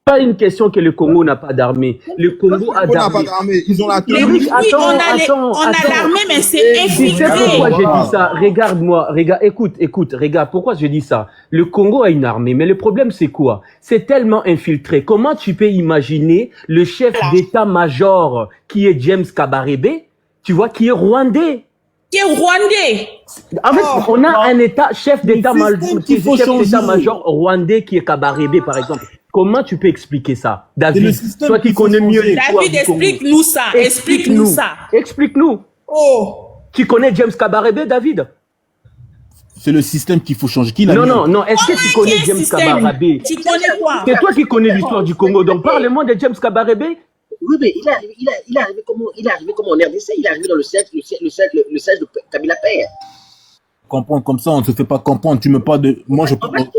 Pas une question que le Congo n'a pas d'armée. Le Congo a d'armée. Ils ont la tenue. Oui, on a l'armée, mais c'est infiltré. Pourquoi j'ai dit ça? Regarde-moi, regarde, pourquoi je dis ça? Le Congo a une armée, mais le problème c'est quoi? C'est tellement infiltré. Comment tu peux imaginer le chef d'état-major qui est James Kabarebe, tu vois, qui est rwandais? En fait, on a un chef d'état-major rwandais qui est Kabarebe, par exemple. Comment tu peux expliquer ça, David? Toi qui connais mieux l'histoire. David, explique-nous ça. Explique-nous. Oh. Tu connais James Kabarebe, David? C'est le système qu'il faut changer. Non. Est-ce que tu connais James Kabarebe? Tu connais quoi? C'est toi qui connais l'histoire du Congo. Donc parle-moi de James Kabarebe. Oui, mais il est arrivé comment en RDC? Il est arrivé dans le siège de Kabila Père. Comprendre comme ça, on ne se fait pas comprendre. Tu me parles de... Moi,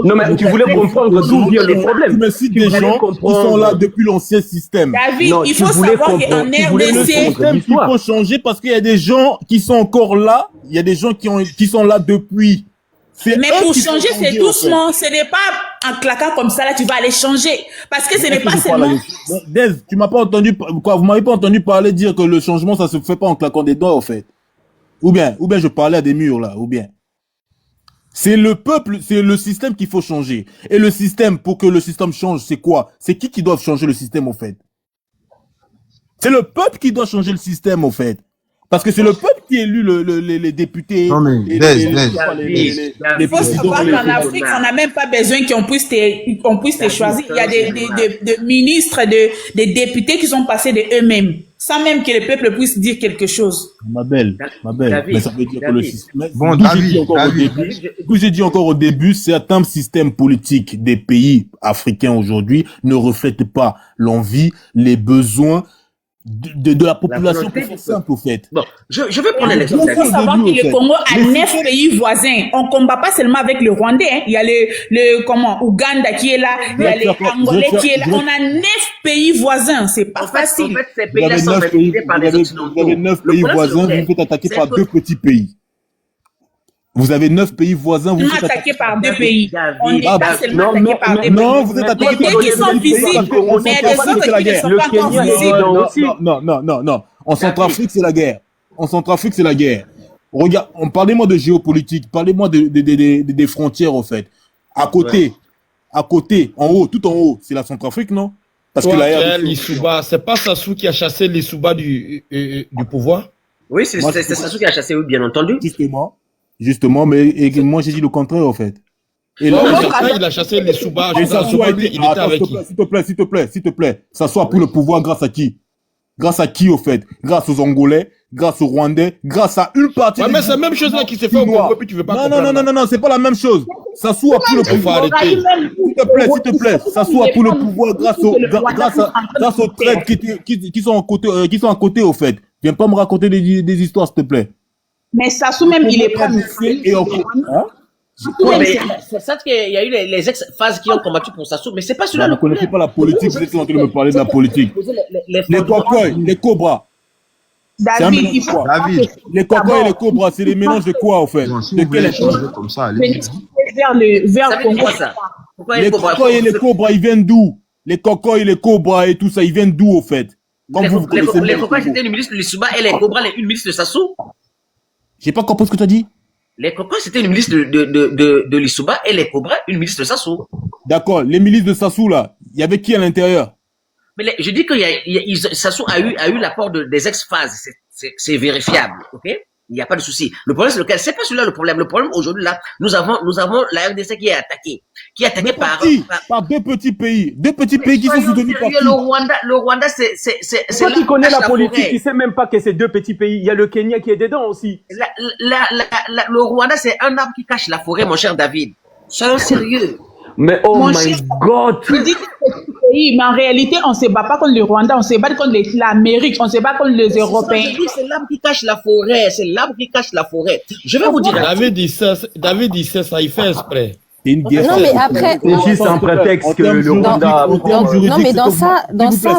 Non, mais tu voulais comprendre d'où vient le problème. Tu me cites des gens qui sont là depuis l'ancien système. David, il faut savoir qu'en RDC... Il faut changer parce qu'il y a des gens qui sont encore là. Il y a des gens qui sont là depuis. Mais pour changer, c'est doucement. Ce n'est pas en claquant comme ça, là, tu vas aller changer. Parce que ce n'est pas seulement... Dez, tu m'as pas entendu... Quoi, vous m'avez pas entendu parler dire que le changement, ça se fait pas en claquant des doigts, en fait. Ou bien je parlais à des murs, là, ou bien. C'est le peuple, c'est le système qu'il faut changer. Et le système, pour que le système change, c'est quoi? C'est qui doit changer le système, au fait? C'est le peuple qui doit changer le système, au fait. Parce que c'est le peuple qui élu les députés. Non, mais il faut savoir qu'en Afrique, on n'a même pas besoin qu'on puisse te choisir. Il y a des ministres, des députés qui sont passés de eux-mêmes, sans même que le peuple puisse dire quelque chose. Ma belle. Mais ça veut dire que le système... Bon, j'ai dit encore au début, certains systèmes politiques des pays africains aujourd'hui ne reflètent pas l'envie, les besoins de la population pour faire simple, au fait. Bon, je vais prendre un exemple. Il faut savoir que le Congo a 9 pays voisins. On ne combat pas seulement avec le Rwandais. Hein. Il y a le Ouganda qui est là, il y a les Angolais qui est là. On a 9 pays voisins. C'est pas facile. En fait, ces pays-là sont maîtrisés par les Occidentaux. Vous avez 9 pays voisins, vous vous faites attaquer par 2 petits pays. Vous avez 9 pays voisins, vous êtes attaqué par 2 pays. On n'est pas seulement attaqué par 2 pays. Non, vous êtes attaqué par 2 pays. Qui sont visibles, mais il y a des autres qui ne sont pas encore visibles. Non. En Centrafrique, c'est la guerre. En Centrafrique, c'est la guerre. Regarde, parlez-moi de géopolitique, parlez-moi des frontières, en fait. À côté, en haut, tout en haut, c'est la Centrafrique, non? Parce que la l'Issouba, c'est pas Sassou qui a chassé l'Issouba du pouvoir? Oui, c'est Sassou qui a chassé, oui, bien entendu. Justement, mais moi j'ai dit le contraire en fait. Et là, il a chassé les Souba. Il était avec qui? S'il te plaît. Ça soit pour le pouvoir grâce à qui? Grâce à qui au fait? Grâce aux Angolais, grâce aux Rwandais, grâce à une partie. Ouais, mais c'est la même chose là qui s'est fait au Congo, puis tu veux pas comprendre. Non, c'est pas la même chose. Ça soit pour le pouvoir. S'il te plaît. Ça soit pour le pouvoir grâce aux traites qui sont à côté au fait. Viens pas me raconter des histoires s'il te plaît. Mais Sassou même, il est pas c'est ça qu'il y a eu les ex-phases qui ont combattu pour Sassou, mais c'est pas celui-là. Vous ne connaissez pas la politique, vous êtes en train de me parler de la politique. Les cocois, les cobras. David, il faut... Les cocois et les cobras, c'est des mélanges de quoi, en fait? De quel échange comme ça? Vers le Congo. Les cocois et les cobras, ils viennent d'où? Les cocois et les cobras et tout ça, ils viennent d'où, au fait? Les cocois, c'était une ministre de l'Issouba et les cobras, une ministre de Sassou. J'ai pas compris ce que tu as dit. Les cocois, c'était une milice de l'Issouba et les cobras, une milice de Sassou. D'accord. Les milices de Sassou, là, il y avait qui à l'intérieur? Mais je dis que Sassou a eu l'apport des ex-phases. C'est vérifiable, ok? Il n'y a pas de souci. Le problème, c'est lequel? C'est pas celui-là le problème. Le problème, aujourd'hui, là, nous avons la RDC qui est attaquée. Qui est attaquée par 2 petits pays. 2 petits pays qui sont soutenus par qui? Le Rwanda, c'est toi qui connais la politique, tu sais même pas que c'est 2 petits pays. Il y a le Kenya qui est dedans aussi. Le Rwanda, c'est un arbre qui cache la forêt, mon cher David. Soyons sérieux. Mais oh my God! Je dis que c'est un pays, mais en réalité, on ne se bat pas contre le Rwanda, on se bat contre l'Amérique, on se bat contre les Européens. C'est l'arbre qui cache la forêt, c'est l'arbre qui cache la forêt. Je vais vous dire. David dit ça, il fait exprès. Non, mais après. C'est juste un prétexte que le Rwanda. Non, mais dans ça,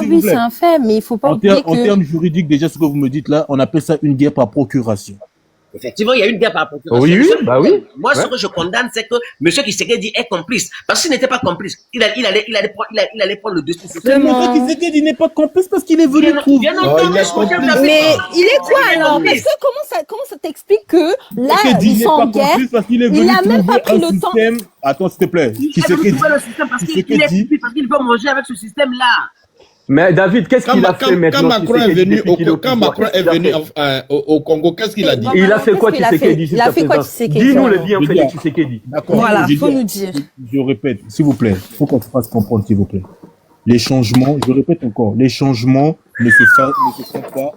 oui, c'est un fait, mais il ne faut pas oublier que. En termes juridiques, déjà, ce que vous me dites là, on appelle ça une guerre par procuration. Effectivement, il y a une guerre par procuration. Oui, bah oui. Moi, ce que je condamne, c'est que M. Tshisekedi est complice. Parce qu'il n'était pas complice. Il allait prendre le dessus. M. Tshisekedi n'est pas complice parce qu'il est venu trouver. Mais il est quoi alors? Parce que comment ça t'explique que là, ils sont en guerre, il a même pas pris le temps. Attends, s'il te plaît. Tshisekedi. Parce qu'il veut manger avec ce système-là. Mais David, qu'est-ce qu'il a fait maintenant? Quand Macron est venu au Congo, qu'est-ce qu'il a dit? Il a fait quoi Tshisekedi? Il a fait quoi Tshisekedi? Dis-nous le bien fait de Tshisekedi. Voilà, faut nous dire. Je répète, s'il vous plaît, il faut qu'on se fasse comprendre, s'il vous plaît. Les changements, je répète encore, les changements ne se font pas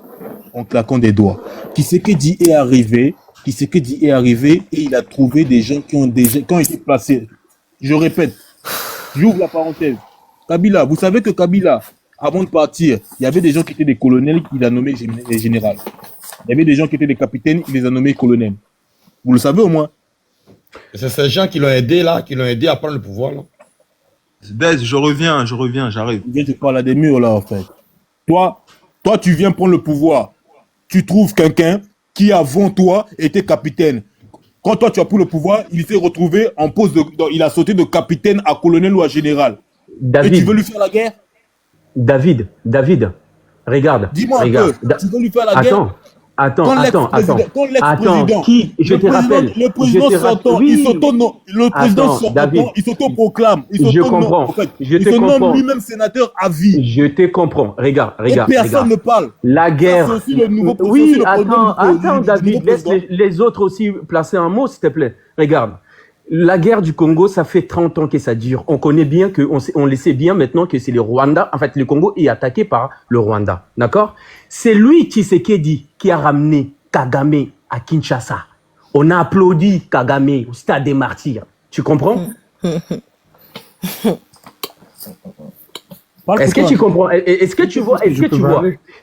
en claquant des doigts. Tshisekedi est arrivé et il a trouvé des gens qui ont été placés. Je répète, j'ouvre la parenthèse. Kabila, vous savez que Kabila, avant de partir, il y avait des gens qui étaient des colonels qu'il a nommés généraux. Il y avait des gens qui étaient des capitaines, il les a nommés colonels. Vous le savez au moins? C'est ces gens qui l'ont aidé là, qui l'ont aidé à prendre le pouvoir là. Bez, je reviens, j'arrive. Tu parles à des murs là en fait. Toi, tu viens prendre le pouvoir. Tu trouves quelqu'un qui avant toi était capitaine. Quand toi tu as pris le pouvoir, il s'est retrouvé en poste il a sauté de capitaine à colonel ou à général. David, et tu veux lui faire la guerre? David, regarde. Dis-moi un peu, tu veux lui faire la guerre? Attends. Qui, je te rappelle, le président sortant, il s'auto-proclame. Je comprends. Il se nomme lui-même sénateur à vie. Je te comprends. Regarde. Et personne ne parle. La guerre. Ça, c'est aussi le nouveau, oui, attends, David, laisse les autres aussi placer un mot, s'il te plaît. Regarde. La guerre du Congo, ça fait 30 ans que ça dure. On connaît bien on le sait bien maintenant que c'est le Rwanda. En fait, le Congo est attaqué par le Rwanda. D'accord? C'est lui, Tshisekedi, qui a ramené Kagame à Kinshasa. On a applaudi Kagame au Stade des Martyrs. Tu comprends? Est-ce que tu comprends? Est-ce que tu vois?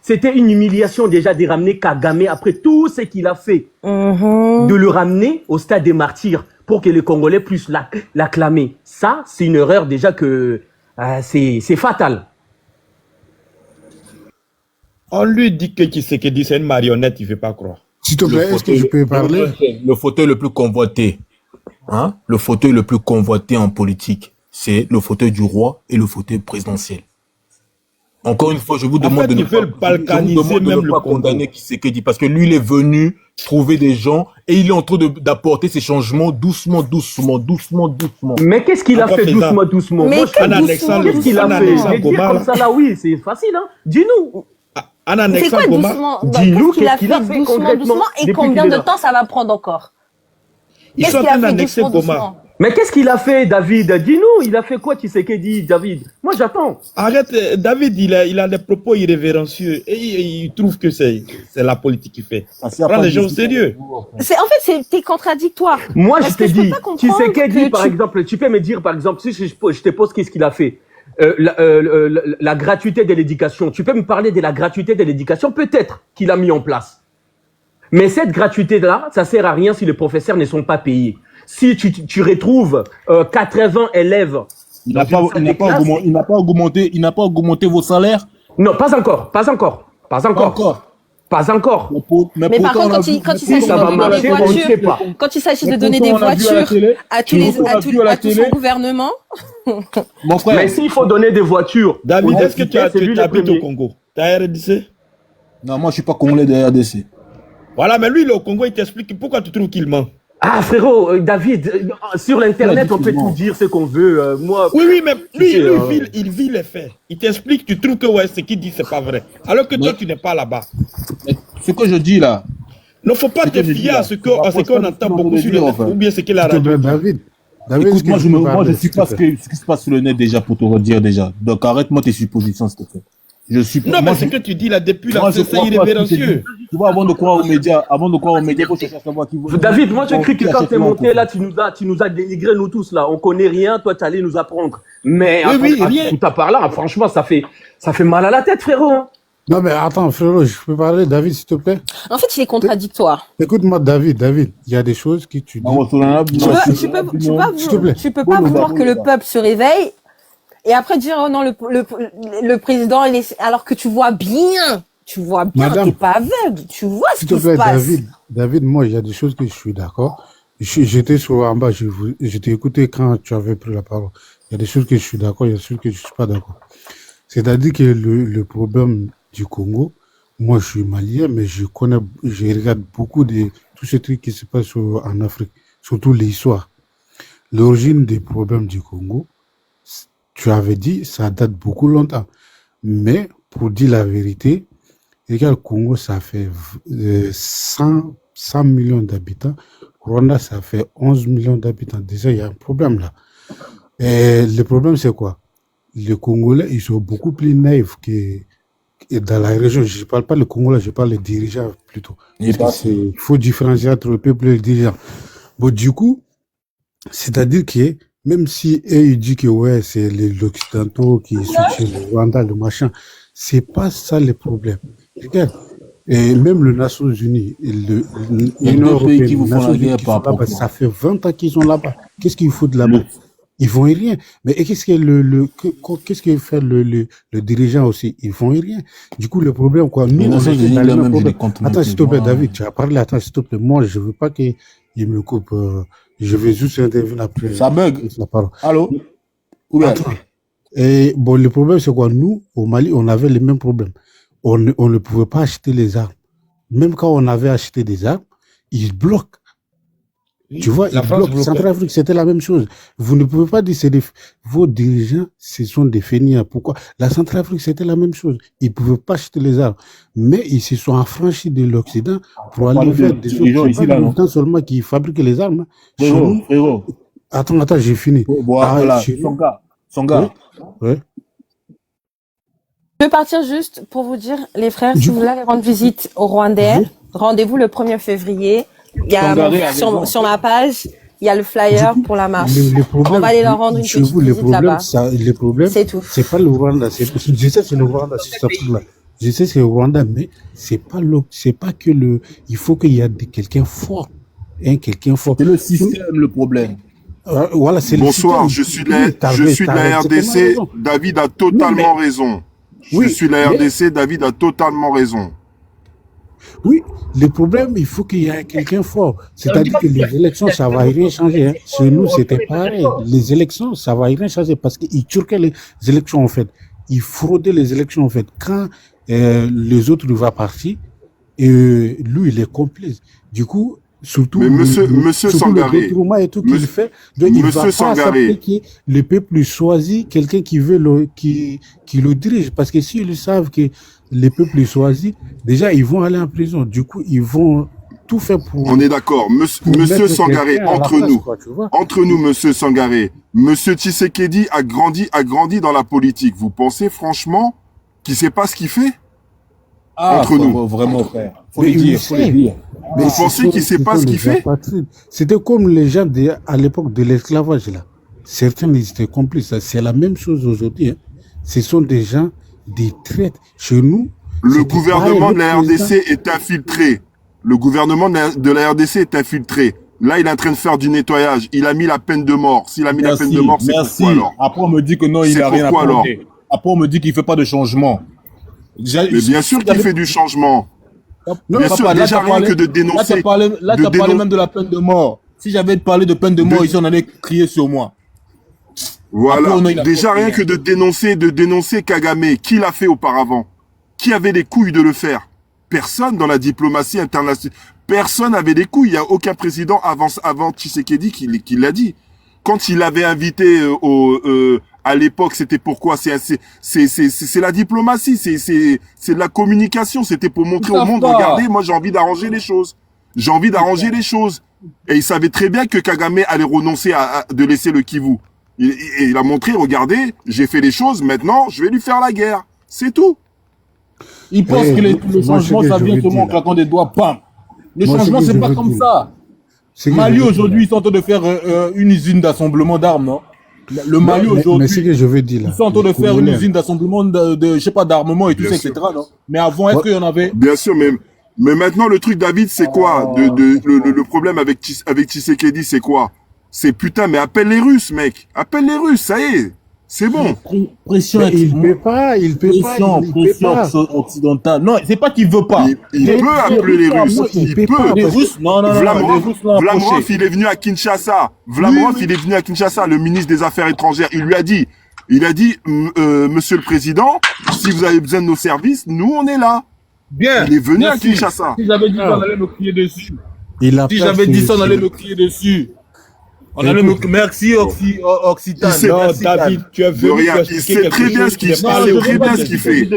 C'était une humiliation déjà de ramener Kagame après tout ce qu'il a fait, de le ramener au stade des martyrs pour que les Congolais puissent l'acclamer. Ça, c'est une erreur déjà que c'est fatal. On lui dit que Tshisekedi c'est une marionnette, il ne veut pas croire. S'il te plaît, est-ce que je peux parler? Le fauteuil le plus convoité, hein? Le fauteuil le plus convoité en politique, c'est le fauteuil du roi et le fauteuil présidentiel. Encore une fois, je vous demande de ne pas condamner Tshisekedi parce que lui, il est venu trouver des gens et il est en train d'apporter ces changements doucement. Mais qu'est-ce qu'il a fait doucement? Mais qu'est-ce qu'il a fait? Dire comme ça là, oui, c'est facile, hein? Dis-nous. C'est quoi doucement? Dis-nous qu'est-ce qu'il a fait doucement et combien de temps ça va prendre encore? Qu'est-ce qu'il a fait doucement? Mais qu'est-ce qu'il a fait, David? Dis-nous, il a fait quoi, Tshisekedi, David? Moi, j'attends. Arrête, David, il a des propos irrévérencieux et il trouve que c'est la politique qu'il fait. Prends les gens au sérieux. En fait, c'est contradictoire. Moi, je te dis, Tshisekedi, par exemple, tu peux me dire, par exemple, si je te pose qu'est-ce qu'il a fait? La gratuité de l'éducation. Tu peux me parler de la gratuité de l'éducation? Peut-être qu'il a mis en place. Mais cette gratuité-là, ça sert à rien si les professeurs ne sont pas payés. Si tu retrouves 80 élèves, il n'a pas augmenté vos salaires? Non, pas encore. Mais par contre, quand il s'agit de donner des voitures à tout son gouvernement. Mon frère. Mais s'il faut donner des voitures. David, est-ce que tu habites au Congo? Tu as RDC? Non, moi je suis pas congolais de RDC. Voilà, mais lui, le Congo, il t'explique pourquoi tu trouves qu'il ment. Ah frérot, David, sur l'internet on peut tout dire ce qu'on veut. Moi. Oui, mais lui, il vit les faits. Il t'explique, tu trouves que ce qu'il dit c'est pas vrai. Alors que toi tu n'es pas là-bas. Ce que je dis là. Il ne faut pas te fier à ce qu'on entend beaucoup sur le net ou bien ce qu'il a radio. David, écoute, moi je sais pas ce qui se passe sur le net déjà pour te redire déjà. Donc arrête-moi tes suppositions s'il te plaît. Non, mais ce que tu dis là depuis là, c'est irrévérencieux. Tu vois, avant de croire aux médias, faut chercher à savoir qui vous. David, moi j'ai cru que quand t'es monté là, tu nous as dénigré nous tous là. On connaît rien, toi tu allais nous apprendre. Mais tout à part là, franchement, ça fait mal à la tête, frérot. Hein. Non mais attends, frérot, je peux parler, David, s'il te plaît? En fait, il est contradictoire. Écoute-moi, David, il y a des choses que tu dis. Tu peux pas vouloir que le peuple se réveille. Et après dire, oh non, le président, alors que tu vois bien, t'es pas aveugle, tu vois ce qui se passe. David, moi, il y a des choses que je suis d'accord. J'étais en bas, je t'ai écouté quand tu avais pris la parole. Il y a des choses que je suis d'accord, il y a des choses que je suis pas d'accord. C'est-à-dire que le problème du Congo, moi, je suis malien, mais je regarde beaucoup de tous ces trucs qui se passent en Afrique, surtout l'histoire. L'origine des problèmes du Congo, tu avais dit, ça date beaucoup longtemps. Mais, pour dire la vérité, regarde, le Congo, ça fait 100 millions d'habitants. Rwanda, ça fait 11 millions d'habitants. Déjà, il y a un problème là. Et le problème, c'est quoi? Les Congolais, ils sont beaucoup plus naïfs que dans la région. Je ne parle pas les Congolais, je parle des dirigeants plutôt. Il faut différencier entre le peuple et les dirigeants. Bon, du coup, c'est-à-dire que même si ils disent que ouais, c'est les Occidentaux qui soutiennent le Rwanda, le machin, c'est pas ça le problème. Regarde, et même les Nations Unies, l'Union européenne, les Nations Unies qui sont là-bas, ça fait 20 ans qu'ils sont là-bas. Qu'est-ce qu'ils foutent là-bas? Ils font rien. Mais qu'est-ce que fait le dirigeant aussi? Ils font rien. Du coup, le problème, quoi, nous, attends, s'il te plaît, David, tu as parlé, attends, s'il te plaît, moi, je veux pas qu'il me coupe, je vais juste intervenir après. Ça bug. La parole. Allô? Et bon, le problème, c'est quoi? Nous, au Mali, on avait les mêmes problèmes. On ne pouvait pas acheter les armes. Même quand on avait acheté des armes, ils bloquent. Oui, tu vois, ils bloquent. Centrafrique, c'était la même chose. Vous ne pouvez pas dire vos dirigeants, ce sont des fainéants. Pourquoi? La Centrafrique, c'était la même chose. Ils ne pouvaient pas acheter les armes. Mais ils se sont affranchis de l'Occident pour aller faire des choses. C'est pas longtemps seulement qui fabriquent les armes. Frérot. Attends, j'ai fini. Voilà, son gars. Ouais. Je vais partir juste pour vous dire, les frères, si vous voulez aller rendre visite aux Rwandais, rendez-vous le 1er février. Il y a sur ma page, Il y a le flyer pour la marche. On va aller leur rendre une petite visite là-bas. Les problèmes, c'est tout. C'est pas le Rwanda. Je sais c'est le Rwanda, c'est ça là. Je sais c'est le Rwanda, mais c'est pas que le. Il faut qu'il y ait quelqu'un fort, quelqu'un fort. C'est le système le problème. Voilà, c'est Bonsoir, le système. Je suis de la RDC. David a totalement raison. Je suis de la RDC. David a totalement raison. Oui, le problème, il faut qu'il y ait quelqu'un fort. C'est-à-dire que les élections, ça va rien changer. Hein. Chez nous, c'était pareil. Les élections, ça va rien changer parce qu'ils turquaient les élections, en fait. Ils fraudaient les élections, en fait. Quand les autres vont partir, lui, il est complice. Du coup, surtout, mais monsieur Sangaré, et tout qu'il fait, donc il va pas accepter que le peuple choisit quelqu'un qui veut qui le dirige. Parce que s'ils savent que les peuples choisis, déjà, ils vont aller en prison. Du coup, ils vont tout faire pour... On est d'accord. Monsieur Sangaré, entre nous, monsieur Sangaré, monsieur Tshisekedi a grandi dans la politique. Vous pensez franchement qu'il sait pas ce qu'il fait? Entre nous. Vraiment, frère. Faut le dire. Mais vous pensez qu'il sait pas ce qu'il fait? C'était comme les gens à l'époque de l'esclavage, là. Certains, ils étaient complices. C'est la même chose aujourd'hui. Hein. Ce sont des gens, des traites. Chez nous, le gouvernement de la RDC est infiltré. Le gouvernement de la RDC est infiltré. Là, il est en train de faire du nettoyage. Il a mis la peine de mort. S'il a mis la peine de mort, c'est pourquoi alors? Après, on me dit que non, il a rien à apporter. Après, on me dit qu'il fait pas de changement. Mais bien sûr qu'il fait du changement. Non, bien sûr, déjà rien que de dénoncer. Là, tu as parlé même de la peine de mort. Si j'avais parlé de peine de mort ici, on allait crier sur moi. Voilà. Après, déjà rien que de dénoncer Kagame. Qui l'a fait auparavant? Qui avait les couilles de le faire? Personne dans la diplomatie internationale. Personne n'avait les couilles. Il n'y a aucun président avant Tshisekedi qui l'a dit. Quand il avait invité à l'époque, c'était pourquoi? C'est la diplomatie, c'est de la communication. C'était pour montrer au monde, regardez, moi j'ai envie d'arranger les choses. J'ai envie d'arranger les choses. Et il savait très bien que Kagame allait renoncer de laisser le Kivu. Il a montré, regardez, j'ai fait les choses, maintenant je vais lui faire la guerre. C'est tout. Il pense que le changement, ça vient seulement en claquant des doigts, bam. Le changement, c'est pas comme ça. Mali, aujourd'hui, ils sont en train de faire une usine d'assemblement d'armes, non? Le Mali, aujourd'hui, c'est ce que je veux dire, là. Ils sont en train de faire une usine d'assemblement je sais pas, d'armement et tout ça, etc., non? Mais avant, est-ce qu'il y en avait? Bien sûr, mais maintenant, le truc, David, c'est quoi? Le problème avec Tshisekedi, c'est quoi? C'est putain, mais appelle les Russes, mec. Appelle les Russes, ça y est. C'est bon. Pression, il peut pas. Pression occidentale. Non, c'est pas qu'il veut pas. Il peut appeler les Russes. Il peut. Les Russes, non. Vlamrov, il est venu à Kinshasa. Il est venu à Kinshasa, le ministre des Affaires étrangères. Il a dit, Monsieur le Président, si vous avez besoin de nos services, nous, on est là. Bien. Il est venu à Kinshasa. Si j'avais dit ça, on allait me crier dessus. Si j'avais dit ça, on allait me crier dessus. On a merci Occitan. Non, David, tu as vu. Il sait très bien ce qu'il fait.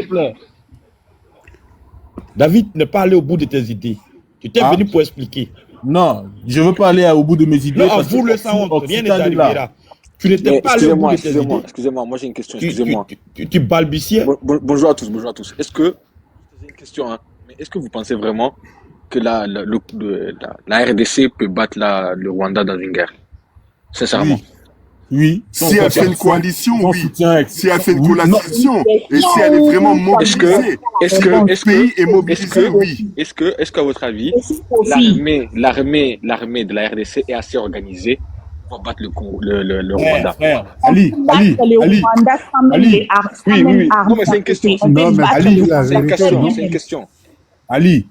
David n'est pas allé au bout de tes idées. Tu t'es venu pour expliquer. Non, je veux pas aller au bout de mes idées. Non, vous le savez, rien n'est arrivé là. Tu n'étais pas allé au bout de tes idées. Excusez-moi, moi j'ai une question. Excusez-moi. Tu balbutiais. Bonjour à tous. Est-ce que c'est une question, hein, mais est-ce que vous pensez vraiment que la RDC peut battre le Rwanda dans une guerre? Sincèrement. Oui. Si elle fait une coalition, oui. Si elle fait une coalition, et si elle est vraiment mobilisée, est-ce que le pays est mobilisé, oui. Est-ce qu'à votre avis, l'armée de la RDC est assez organisée pour battre le Rwanda? Frère, Ali. Oui. Non, mais c'est une question. C'est une question. Ali,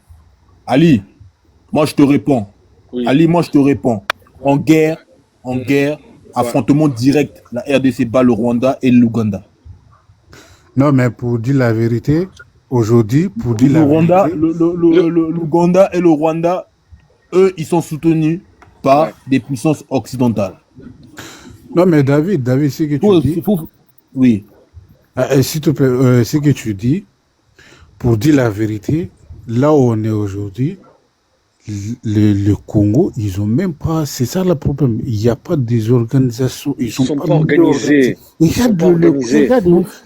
moi je te réponds. Oui. Ali, moi je te réponds. En guerre, affrontement direct, la RDC bat le Rwanda et l'Ouganda. Non, mais pour dire la vérité, aujourd'hui, l'Ouganda et le Rwanda, eux, ils sont soutenus par des puissances occidentales. Non, mais David, ce que tu dis... Oui. S'il te plaît, ce que tu dis, pour dire la vérité, là où on est aujourd'hui, le Congo, ils ont même pas, c'est ça le problème. Il n'y a pas des organisations, ils sont pas organisés. Regarde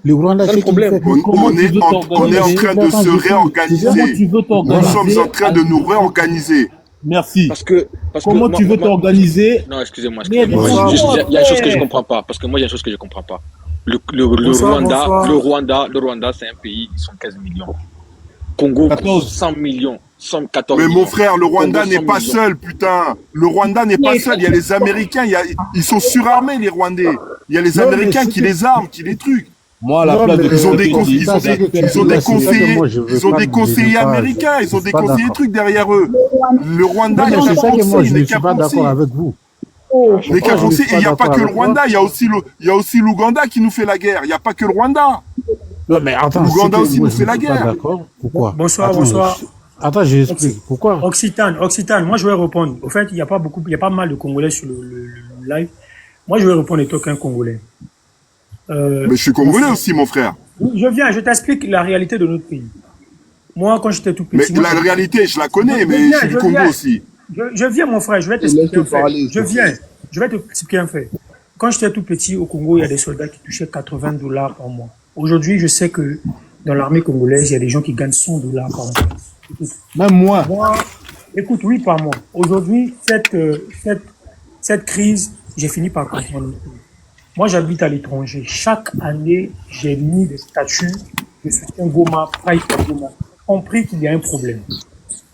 le Rwanda, c'est le problème. On est en train de se réorganiser. Nous sommes en train de nous réorganiser. Merci. Parce que comment tu veux t'organiser? Non, excusez-moi. Il y a une chose que je comprends pas. Parce que moi, il y a une chose que je comprends pas. Le Rwanda, c'est un pays, ils sont 15 millions. Congo, 100 millions. 114 mais millions. mon frère, le Rwanda n'est pas seul, putain. Le Rwanda n'est pas seul. Il y a les Américains, ils sont surarmés, les Rwandais. Il y a les Américains qui les arment, qui les trucs. Moi, à la place de ils ont des conseillers américains, ils ont des conseillers trucs derrière eux. Le Rwanda, il y a c'est ça que moi, je ne suis pas d'accord avec vous. Les Caponcés, et il n'y a pas que le Rwanda, il y a aussi l'Ouganda qui nous fait la guerre. Il n'y a pas que le Rwanda. Non, mais attends, l'Ouganda aussi nous fait la guerre. D'accord. Pourquoi? Bonsoir. Attends, j'explique. Pourquoi? Occitane, moi je vais répondre. Au fait, il y a pas mal de Congolais sur le live. Moi je vais répondre et toi qu'un Congolais. Mais je suis Congolais aussi, mon frère. Je t'explique la réalité de notre pays. Moi, quand j'étais tout petit. Mais la réalité, je la connais, mais je suis du Congo aussi. Je viens, mon frère, je vais t'expliquer un fait. Je vais t'expliquer un fait. Quand j'étais tout petit au Congo, il y a des soldats qui touchaient $80 par mois. Aujourd'hui, je sais que dans l'armée congolaise, il y a des gens qui gagnent $100 par mois. Écoute, même moi. Écoute, oui, par mois. Aujourd'hui, cette crise, j'ai fini par comprendre. Moi, j'habite à l'étranger. Chaque année, j'ai mis des statuts de soutien Goma, Pride Goma, compris qu'il y a un problème.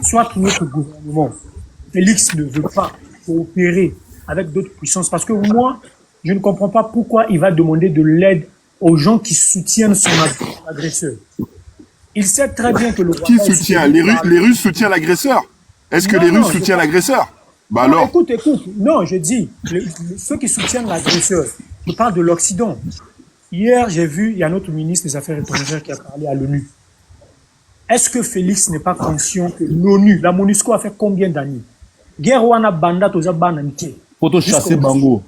Soit que notre gouvernement, Félix ne veut pas coopérer avec d'autres puissances, parce que moi, je ne comprends pas pourquoi il va demander de l'aide aux gens qui soutiennent son agresseur. Il sait très bien que le Rwanda... Qui soutient? Les Russes soutiennent l'agresseur? Est-ce que les Russes soutiennent l'agresseur? Bah alors. Écoute. Non, je dis, ceux qui soutiennent l'agresseur, je parle de l'Occident. Hier, j'ai vu, il y a notre ministre des Affaires étrangères qui a parlé à l'ONU. Est-ce que Félix n'est pas conscient que l'ONU, la MONUSCO a fait combien d'années? Guerre wana banda toza bana mike. Photo chasser Bango.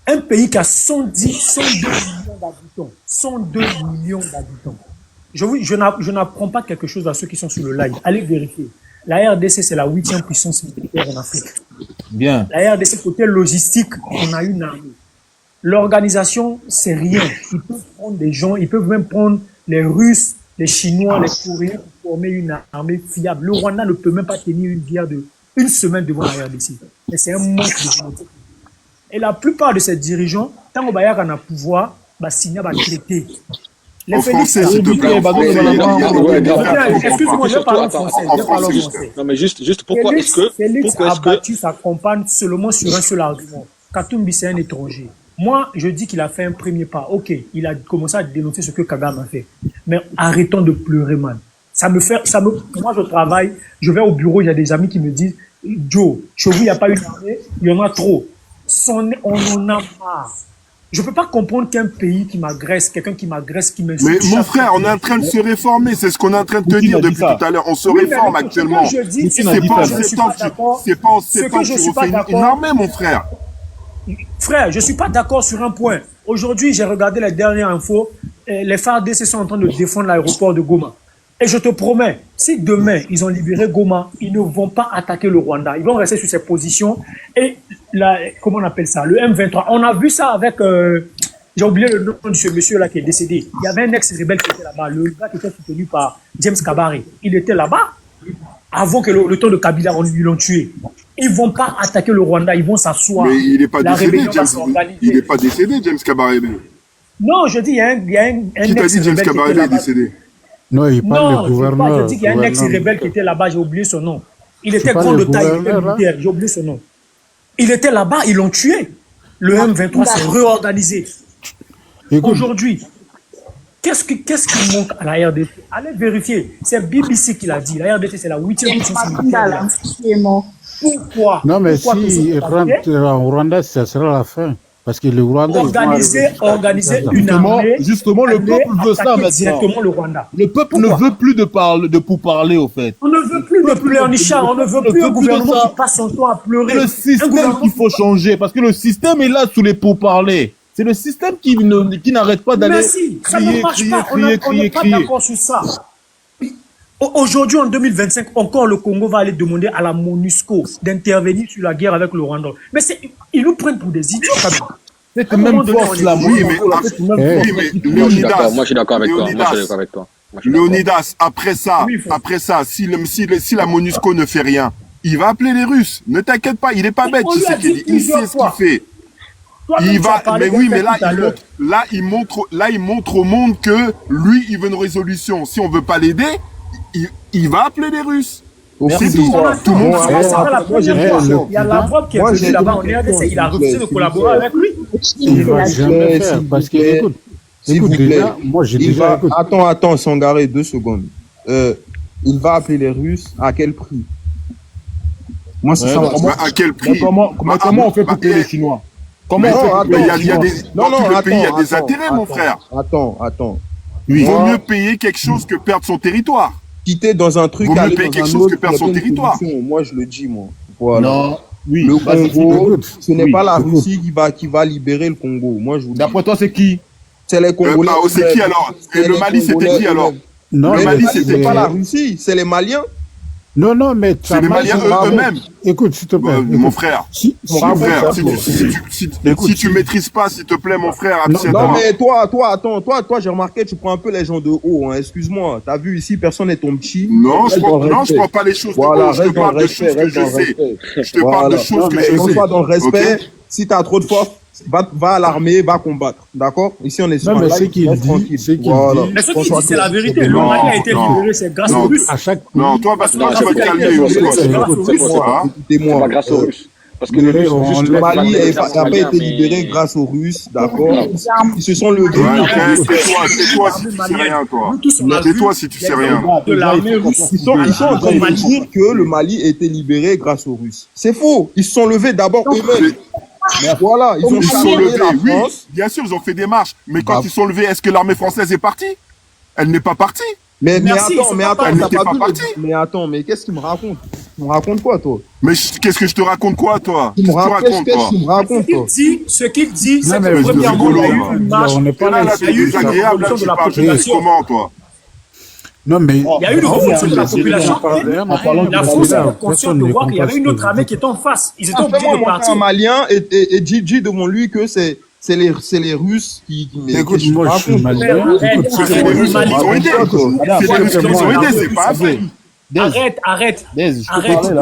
Un pays qui a 102 millions d'habitants. 102 millions d'habitants. Je n'apprends pas quelque chose à ceux qui sont sur le live. Allez vérifier. La RDC, c'est la 8e puissance militaire en Afrique. Bien. La RDC, côté logistique, on a une armée. L'organisation, c'est rien. Ils peuvent prendre des gens, ils peuvent même prendre les Russes, les Chinois, les Coréens pour former une armée fiable. Le Rwanda ne peut même pas tenir une guerre de une semaine devant la RDC. Mais c'est un manque de volonté. Et la plupart de ces dirigeants, tant qu'on va avoir pouvoir, va signer, va traiter. En français, s'il te plaît. Excuse-moi, je parle en français. Non, mais juste pourquoi est-ce que... Félix a battu sa compagne seulement sur un seul argument. Katumbi, c'est un étranger. Moi, je dis qu'il a fait un premier pas. Ok, il a commencé à dénoncer ce que Kagame a fait. Mais arrêtons de pleurer, man. Moi, je travaille, je vais au bureau, il y a des amis qui me disent, Joe, chez vous, il n'y a pas une armée, il y en a trop. On en a marre. Je ne peux pas comprendre qu'un pays qui m'agresse, quelqu'un qui m'agresse, qui m'insulte. Mais mon frère, on est en train de se réformer. C'est ce qu'on est en train de te dire depuis tout à l'heure. On se réforme actuellement. C'est pas en septembre que tu refais une armée, mon frère. Frère, je ne suis pas d'accord sur un point. Aujourd'hui, j'ai regardé les dernières infos. Les FARDC sont en train de défendre l'aéroport de Goma. Et je te promets, si demain, ils ont libéré Goma, ils ne vont pas attaquer le Rwanda. Ils vont rester sur ces positions. Et comment on appelle ça? Le M23. On a vu ça avec... j'ai oublié le nom de ce monsieur-là qui est décédé. Il y avait un ex-rebelle qui était là-bas. Le gars qui était soutenu par James Kabari. Il était là-bas avant que le temps de Kabila, ils l'ont tué. Ils ne vont pas attaquer le Rwanda. Ils vont s'asseoir. Mais il n'est pas décédé, il n'est pas décédé, James Kabari. Non, je dis, il y a un qui t'a dit James Kabari est décédé? Non, il parle du gouverneur. Je dis qu'il y a un ex-rebelle qui était là-bas, j'ai oublié son nom. Il était grand de taille, il était militaire, j'ai oublié son nom. Il était là-bas, ils l'ont tué. Le M23 s'est réorganisé. Aujourd'hui, qu'est-ce qui manque à la RDC? Allez vérifier. C'est BBC qui l'a dit. La RDC, c'est la 8e puissance militaire. Pourquoi? Non, mais si rentre en Rwanda, ça sera la fin. Parce que le Rwanda... Organiser une armée... Justement, le peuple veut ça maintenant. Directement le Rwanda. Le peuple ne veut plus de pourparler, au fait. On ne veut plus de pleurnichard. On ne veut plus un gouvernement qui passe son temps à pleurer. C'est le système qu'il faut changer. Parce que le système est là sous les pourparlers. C'est le système qui n'arrête pas d'aller crier, ça ne marche pas. On n'est pas d'accord sur ça. Aujourd'hui, en 2025, encore le Congo va aller demander à la MONUSCO d'intervenir sur la guerre avec le Rwanda. Mais ils nous prennent pour des idiots, quand même. C'est même force la Léonidas, moi je suis d'accord avec toi. Léonidas, après ça, si la MONUSCO ne fait rien, il va appeler les Russes. Ne t'inquiète pas, il est pas bête. On lui a dit Il sait ce qu'il fait. Il va, mais oui, mais là, il montre au monde que lui, il veut une résolution. Si on veut pas l'aider, il va appeler les Russes. C'est tout. Tout le monde c'est pas la première fois. Il y a Lavrov qui est venu là-bas en RDC. Il a refusé de collaborer avec lui. Il va jamais faire parce que, écoute, déjà, moi j'ai déjà. Attends, Sangaré, 2 secondes. Il va appeler les Russes à quel prix? Moi, c'est ça. À quel prix? Comment on fait pour payer les Chinois? Comment on fait? Dans tous les pays, il y a des intérêts, mon frère. Attends. Il vaut mieux payer quelque chose que perdre son territoire. Quitter dans un truc, vaut mieux payer quelque chose que perdre son territoire. Moi, je le dis, moi. Voilà. Non. Oui. Le Congo, ce n'est pas la Russie qui va libérer le Congo. Moi, je vous dis. D'après toi, c'est qui? C'est les Congolais. C'est qui alors? Et le Mali, c'était qui alors? Non, le Mali, c'était pas la Russie, c'est les Maliens. Non, mais c'est les Maliens eux-mêmes. Écoute, s'il te plaît. Mon frère. Si tu maîtrises pas, s'il te plaît, mon frère, abstiens-toi. Non, mais toi, j'ai remarqué, tu prends un peu les gens de haut, hein. Excuse-moi. T'as vu ici, personne n'est ton petit. Non, je prends pas les choses de haut. Je te parle de choses que je sais. Je te parle de choses que je sais. Sois dans le respect. Si t'as trop de force, va à l'armée, va combattre. D'accord? Ici, on est sur un live, reste tranquille. Mais ce qu'il dit, c'est la vérité. Le Mali a été libéré, c'est grâce aux Russes. Non, toi, parce que tu vas te calmer. Écoutez-moi. Grâce aux Russes. Parce que le Mali n'a pas été libéré grâce aux Russes, d'accord? Ils se sont levés. Tais-toi si tu sais rien, toi. Tais-toi si tu sais rien. Ils sont en train de dire que le Mali a été libéré grâce aux Russes. C'est faux. Ils se sont levés d'abord eux-mêmes. Voilà, ils ont levé la France. Oui, bien sûr, ils ont fait des marches. Mais quand ils sont levés, est-ce que l'armée française est partie? Elle n'est pas partie. Mais attends, elle n'était pas partie. Mais attends, mais qu'est-ce qu'il me raconte? Tu me racontes quoi, toi? Mais qu'est-ce que je te raconte quoi, toi? Tu me racontes quoi? Ce qu'il dit, c'est que premièrement, il y a eu une marche. On n'est pas là, c'est désagréable. Tu parles comment, toi? Non, mais il y a eu une révolution de la population. La France est consciente de voir qu'il y avait une autre armée qui était en face. Ils étaient obligés de partir. Un Malien et dit devant lui que c'est les Russes qui... Écoute, moi je suis malien. C'est les Russes qui ont aidé. C'est les Russes qui ont aidé, c'est pas vrai. Arrête.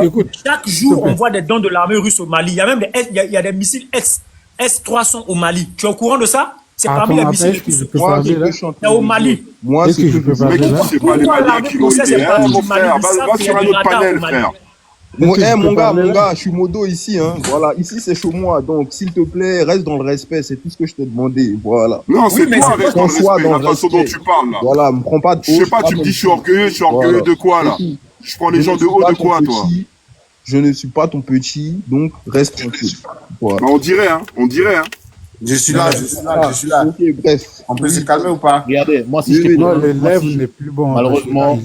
Écoute, chaque jour, on voit des dons de l'armée russe au Mali. Il y a même des missiles S-300 au Mali. Tu es au courant de ça? C'est parmi les missiles c'est au Mali. Moi, c'est que je peux parler là. C'est pas les Maliens qui l'ont aidé, mon frère. Va sur un autre panel, frère. Mon gars, je suis modo ici, hein. Voilà, ici c'est chez moi, donc s'il te plaît, reste dans le respect, c'est tout ce que je t'ai demandé, voilà. Non, c'est toi, reste dans le respect, la façon dont tu parles, là. Voilà, me prends pas de haut. Je sais pas, tu me dis je suis orgueilleux de quoi, là? Je prends les gens de haut de quoi, toi? Je ne suis pas ton petit, donc reste tranquille. Voilà. On dirait, hein. Je suis là. Ok, bref. On peut se calmer ou pas? Regardez, moi si je t'ai l'élève n'est plus bon. Malheureusement,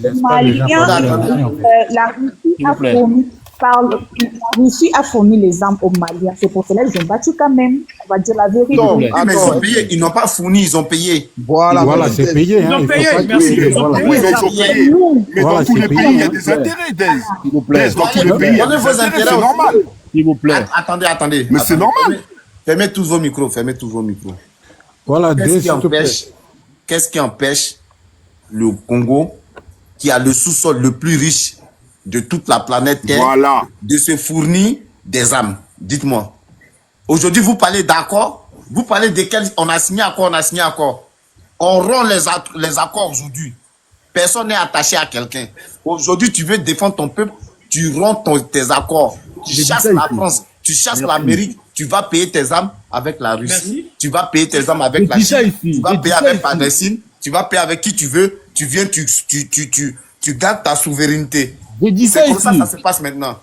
la Russie a fourni les armes aux Maliens. C'est pour cela qu'ils ont battu quand même. On va dire la vérité. Non, mais ils ont payé. Ils n'ont pas fourni, ils ont payé. Voilà, c'est payé. Ils ont payé, merci. Ils ont payé. Mais dans tous les pays, il y a des intérêts, Dez. Dans tous les pays, il y a des intérêts, c'est normal. S'il vous plaît. Attendez. Mais c'est normal. Fermez tous vos micros. Voilà, qu'est-ce qui empêche le Congo, qui a le sous-sol le plus riche de toute la planète Terre, de se fournir des armes? Dites-moi. Aujourd'hui, vous parlez d'accord? Vous parlez desquels on a signé accord? On rompt les accords aujourd'hui. Personne n'est attaché à quelqu'un. Aujourd'hui, tu veux défendre ton peuple, tu romps tes accords. Tu chasses la France, tu chasses l'Amérique. Tu vas payer tes armes avec la Russie. Tu vas payer tes armes avec la Chine. Tu vas payer avec Palestine. Tu vas payer avec qui tu veux. Tu viens, tu gardes ta souveraineté. C'est comme ça se passe maintenant.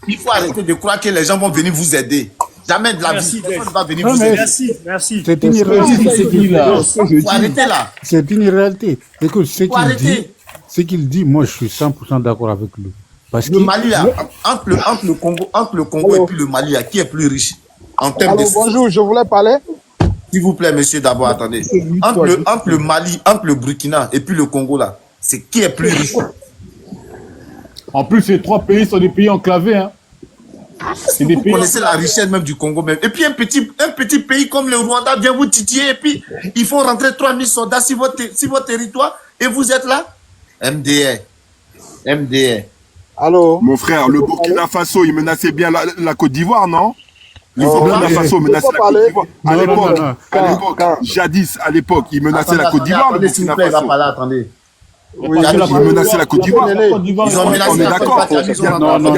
Il faut arrêter de croire que les gens vont venir vous aider. Jamais de la vie, personne ne va venir vous aider. Merci. C'est une irréalité. Il faut arrêter là. C'est une irréalité. Écoute, ce qu'il dit, moi je suis 100% d'accord avec lui. Parce le Mali, là, entre le Congo et puis le Mali, là, qui est plus riche en termes de... Bonjour, je voulais parler. S'il vous plaît, monsieur, d'abord, attendez. Entre le Mali, entre le Burkina et puis le Congo, là, c'est qui est plus riche? En plus, ces 3 pays sont des pays enclavés, hein. Vous connaissez la richesse même du Congo même. Et puis un petit pays comme le Rwanda vient vous titiller et puis il faut rentrer 3000 soldats sur votre territoire et vous êtes là. MDR. Allô? Mon frère, le Burkina Faso, il menaçait bien la Côte d'Ivoire, non? Le Burkina Faso menaçait la Côte d'Ivoire. À l'époque, jadis, à l'époque, il menaçait la Côte d'Ivoire, le Burkina Faso. Attendez. Oui, il menaçait la Côte d'Ivoire. On est d'accord. Il y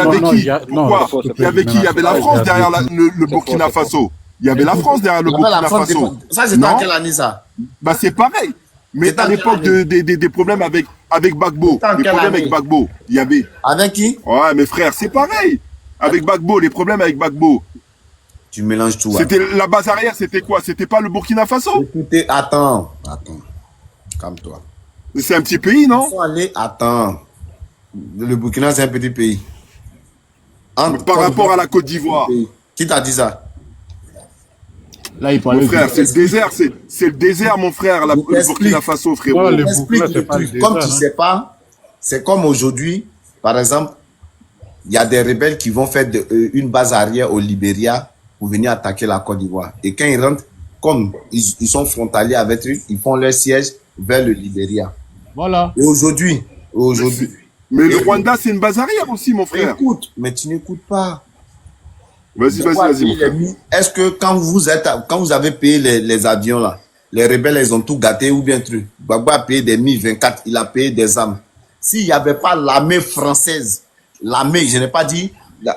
avait qui? Pourquoi? Il y avait qui? Il y avait la France derrière le Burkina Faso. Il y avait la France derrière le Burkina Faso. Ça, c'était en quelle année, ça? Bah, c'est pareil. Mais à l'époque des problèmes avec Gbagbo, des problèmes avec Gbagbo, il y avait. Avec qui? Ouais, mes frères, c'est pareil. Avec Gbagbo, les problèmes avec Gbagbo. Tu mélanges tout. C'était la base arrière, c'était quoi? C'était pas le Burkina Faso? Écoutez, attends. Calme-toi. C'est un petit pays, non? Ils sont allés, attends. Le Burkina, c'est un petit pays. Par rapport à la Côte d'Ivoire. Qui t'a dit ça? Là, il mon frère, c'est le désert, c'est le désert, mon frère, le Burkina Faso, frérot. Explique le truc. Comme tu sais pas, c'est comme aujourd'hui, par exemple, il y a des rebelles qui vont faire une base arrière au Libéria pour venir attaquer la Côte d'Ivoire. Et quand ils rentrent, comme ils sont frontaliers avec eux, ils font leur siège vers le Libéria. Voilà. Et aujourd'hui. Mais le Rwanda, c'est une base arrière aussi, mon frère. Écoute, mais tu n'écoutes pas. Vas-y, mon frère. Est-ce que quand vous avez payé les avions là, les rebelles, ils ont tout gâté ou bien truc? Gbagbo a payé des Mi-24, il a payé des armes. S'il n'y avait pas l'armée française, l'armée, je n'ai pas dit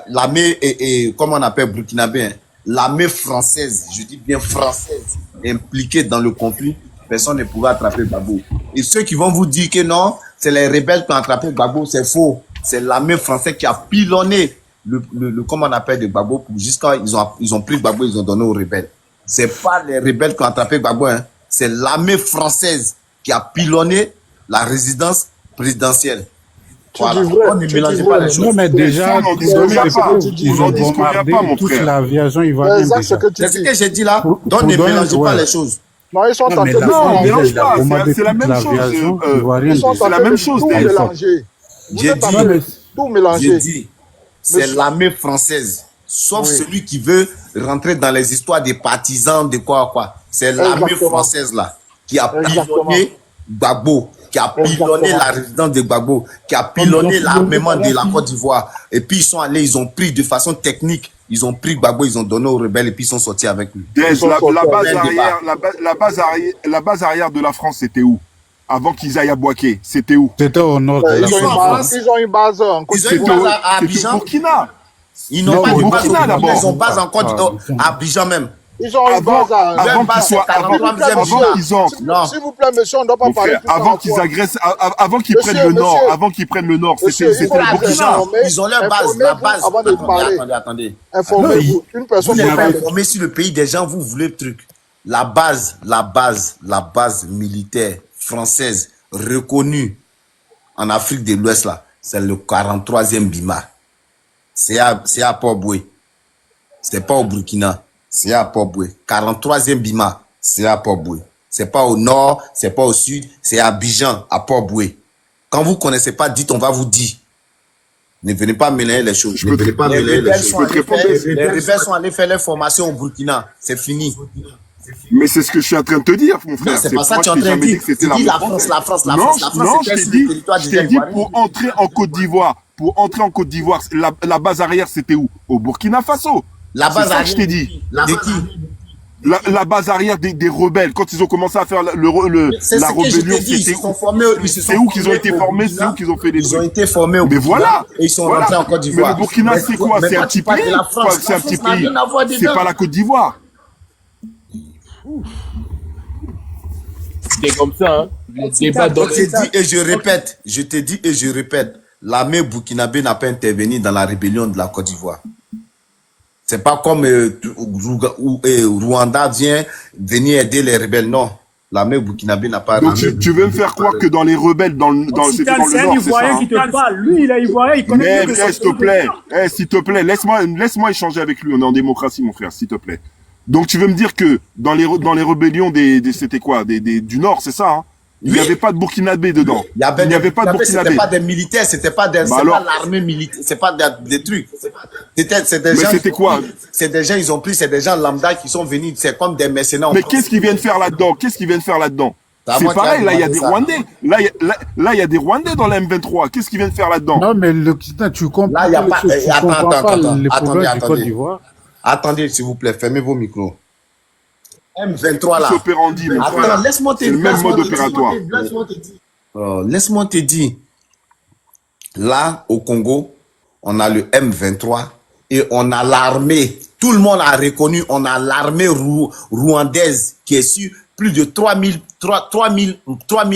l'armée et comment on appelle burkinabé, hein, l'armée française, je dis bien française, impliquée dans le conflit, personne ne pouvait attraper Gbagbo. Et ceux qui vont vous dire que non, c'est les rebelles qui ont attrapé Gbagbo, c'est faux. C'est l'armée française qui a pilonné le comment on appelle de Gbagbo jusqu'à ils ont pris Gbagbo, ils ont donné aux rebelles. C'est pas les rebelles qui ont attrapé Gbagbo, hein. C'est l'armée française qui a pilonné la résidence présidentielle. Voilà. On ne mélange pas les choses. Non, mais déjà, ils ont bombardé toute l'aviation ivoirienne. C'est ce que j'ai dit là. Donc ne mélangez pas les choses. Non, ils sont en train de mélange pas. C'est la même chose. C'est la même chose. J'ai dit, tout mélanger. C'est l'armée française. Sauf celui qui veut rentrer dans les histoires des partisans, de quoi. C'est l'armée française là, qui a pilonné Gbagbo, qui a pilonné la résidence de Gbagbo, qui a pilonné l'armement de la Côte d'Ivoire. Et puis ils sont allés, ils ont pris de façon technique, ils ont pris Gbagbo, ils ont donné aux rebelles et puis ils sont sortis avec lui. La base arrière de la France, c'était où? Avant qu'ils aillent à Bouaké, c'était où? C'était au nord de la France. Ils ont une base en Côte d'Ivoire. À Abidjan. Burkina. Ils n'ont pas de base d'abord. Ils ont base en Côte d'Ivoire, à Abidjan même. Ils ont une base S'il vous plaît, monsieur, on ne doit pas parler. Avant qu'ils agressent, avant qu'ils prennent le nord, c'était le Burkina. Ils ont leur base, la base. Avant de parler. Attendez. Informez-vous. Une personne vous n'êtes pas informé sur le pays des gens, vous voulez le truc. La base militaire française reconnue en Afrique de l'Ouest là, c'est le 43e Bima. C'est à Port-Boué. C'est pas au Burkina, c'est à Port-Boué. 43e Bima, c'est à Port-Boué. C'est pas au nord, c'est pas au sud, c'est à Abidjan, à Port-Boué. Quand vous connaissez pas, dites, on va vous dire. Ne venez pas mêler les choses. Les rebelles sont allés faire leur formation au Burkina. C'est fini. Mais c'est ce que je suis en train de te dire, mon frère. C'est pas ça que tu es en train de dire. Tu dis la France. Non, je t'ai dit pour entrer en Côte d'Ivoire. La base arrière, c'était où? Au Burkina Faso. La base arrière, je t'ai dit. De qui? La base arrière des rebelles. Quand ils ont commencé à faire la rébellion, c'est où qu'ils ont été formés, c'est où qu'ils ont fait des trucs. Ils ont été formés au Burkina. Mais voilà. Et ils sont rentrés en Côte d'Ivoire. Mais le Burkina, c'est quoi? C'est un petit pays. C'est un petit pays. C'est pas la Côte d'Ivoire. C'est comme ça, hein. Je te dis et je répète, l'armée burkinabé n'a pas intervenu dans la rébellion de la Côte d'Ivoire. C'est pas comme Rwanda vient venir aider les rebelles, non. L'armée burkinabé n'a pas... Donc tu veux me faire croire que dans les rebelles, c'est un Ivoirien qui te parle. Lui, il est Ivoirien, il connaît... S'il te plaît, laisse-moi échanger avec lui. On est en démocratie, mon frère, s'il te plaît. Donc tu veux me dire que dans les rébellions c'était quoi, du Nord, c'est ça, hein? Il n'y avait pas de Burkinabé dedans. Il n'y avait pas de Burkinabé. C'était pas des militaires, c'était pas pas l'armée militaire, c'est pas des trucs. C'est des gens. C'était quoi? C'est des gens, c'est des gens lambda qui sont venus, c'est comme des mercenaires. Mais qu'est-ce qu'ils viennent faire là-dedans? C'est pareil, là, il y a des Rwandais. Là, il y a des Rwandais dans la M23. Qu'est-ce qu'ils viennent faire là-dedans? Non, mais l'Occident, tu comprends Là, il n'y a pas... Attendez, s'il vous plaît, fermez vos micros. M23 là. Attends, laisse-moi te dire. C'est le même mode opératoire. Laisse-moi te dire. Là, au Congo, on a le M23 et on a l'armée. Tout le monde a reconnu, on a l'armée rwandaise qui est sur plus de 3000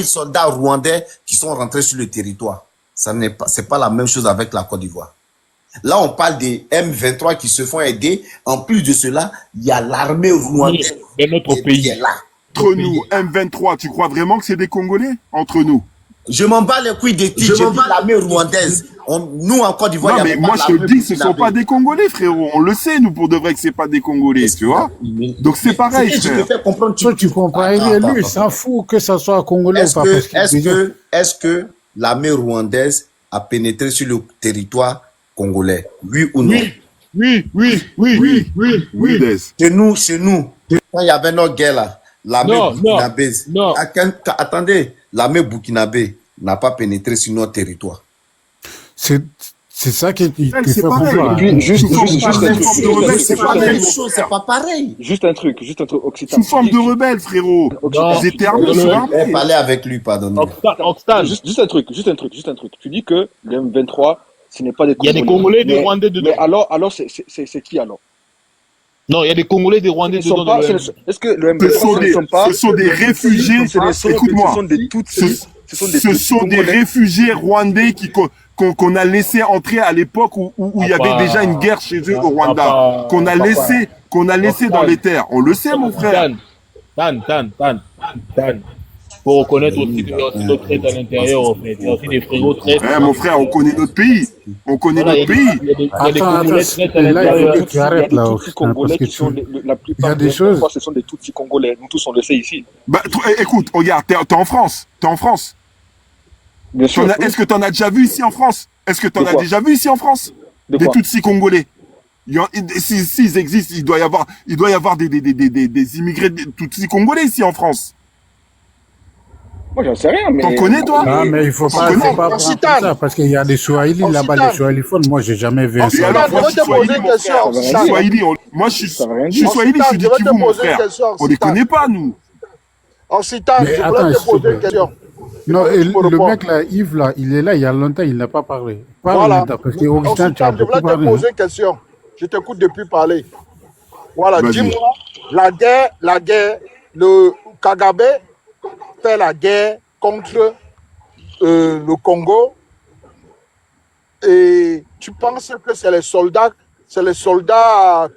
soldats rwandais qui sont rentrés sur le territoire. C'est pas la même chose avec la Côte d'Ivoire. Là, on parle des M23 qui se font aider. En plus de cela, il y a l'armée rwandaise de notre pays. Qui est là. Entre nous, M23, tu crois vraiment que c'est des Congolais? Entre nous. Je m'en bats les couilles des titres. Je dis l'armée rwandaise. Nous, en Côte d'Ivoire, non, mais moi, je te dis, ce ne sont pas des Congolais, frérot. On le sait, nous, pour de vrai, que ce n'est pas des Congolais, tu vois. Donc, c'est pareil, frère. Toi, tu comprends rien. Lui, il s'en fout que ça soit Congolais ou pas. Est-ce que l'armée rwandaise a pénétré sur le territoire congolais? Oui ou non? Oui. Chez nous, quand il y avait notre guerre là, l'armée burkinabé, attendez, l'armée burkinabé n'a pas pénétré sur notre territoire. C'est ça qui fait comprendre. C'est pas pareil. Juste un truc, Occitan. Sous forme de rebelles, frérot. Ils étaient armés, parlez avec lui, pardonnez. Occitan, juste un truc. Tu dis que le M23, ce n'est pas des Congolais. Il y a des Congolais, des Rwandais dedans. Mais alors c'est qui alors? Non, il y a des Congolais, des Rwandais dedans. Est-ce que le M23 ce sont des réfugiés? Écoute-moi. Ce sont des réfugiés rwandais qu'on a laissé entrer à l'époque où il y avait déjà une guerre chez eux au Rwanda, qu'on a laissé dans les terres. On le sait, mon frère. Tan. Faut reconnaître aussi qu'il y a aussi d'autres traites à l'intérieur, en fait. Il y a aussi des frérots traites. Mon frère, on connaît notre pays. Il y a des Congolais traites à l'intérieur. Tu arrêtes là, Congolais qui sont la plupart des fois, ce sont des Tutsis congolais. Nous tous, on le sait ici. Écoute, regarde, t'es en France. Bien sûr. Est-ce que tu en as déjà vu ici en France? Des Tutsis congolais. S'ils existent, il doit y avoir des immigrés Tutsis congolais ici en France. Moi, j'en sais rien, mais... T'en connais, toi? Non, mais il faut pas prendre ça, parce qu'il y a des Swahili là-bas, les Swahiliphones. Moi, j'ai jamais vu un Swahili. Moi, je suis Swahili, je suis du Kivu, mon frère. On les connaît pas, nous. Occitan, je voulais te poser une question. Non, le mec là, Yves là, il est là, il y a longtemps, il n'a pas parlé. Voilà. Parce que Augustin, tu as beaucoup parlé. Je voulais te poser une question. Je t'écoute depuis parler. Voilà, dis-moi, la guerre, le Kagame fait la guerre contre le Congo, et tu penses que c'est les soldats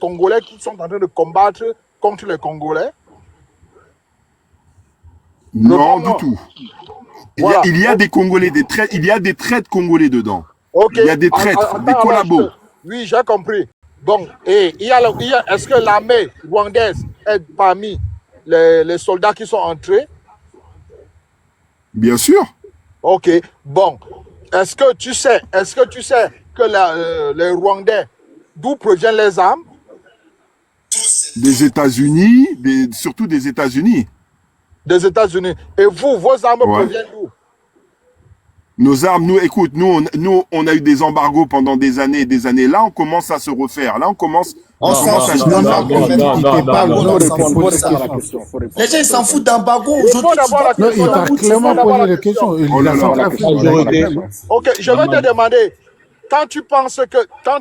congolais qui sont en train de combattre contre les Congolais? Non, du tout. Il y a des Congolais, il y a des traites congolais dedans. Okay. Il y a des traîtres, des collabos. Oui, j'ai compris. Bon, et est-ce que l'armée rwandaise est parmi les soldats qui sont entrés? Bien sûr. Ok, bon. Est-ce que tu sais que les Rwandais, d'où proviennent les armes? Des États-Unis, surtout des États-Unis. Des États-Unis. Et vous, vos armes proviennent d'où? Nos armes, écoute, nous, on a eu des embargos pendant des années et des années. Là, on commence à se refaire. Là, on commence à acheter des armes. Les gens s'en foutent d'embargo. Il t'a clairement posé la question. Ok, je vais te demander, quand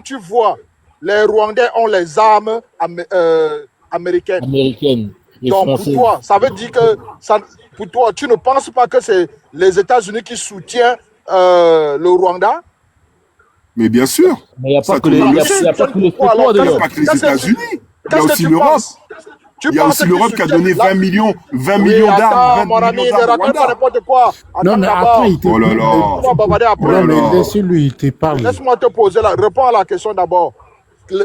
tu vois les Rwandais ont les armes américaines. Donc pourquoi? Ça veut dire que pour toi, tu ne penses pas que c'est les États-Unis qui soutiennent le Rwanda? Mais bien sûr. Mais il n'y a pas que les États-Unis. Il y a aussi l'Europe. Il y a aussi l'Europe qui a donné 20 millions d'armes. Mon ami, ne raconte pas n'importe quoi. Non, mais après, il te parle. Laisse-lui, il te parle. Laisse-moi te poser réponds à la question d'abord.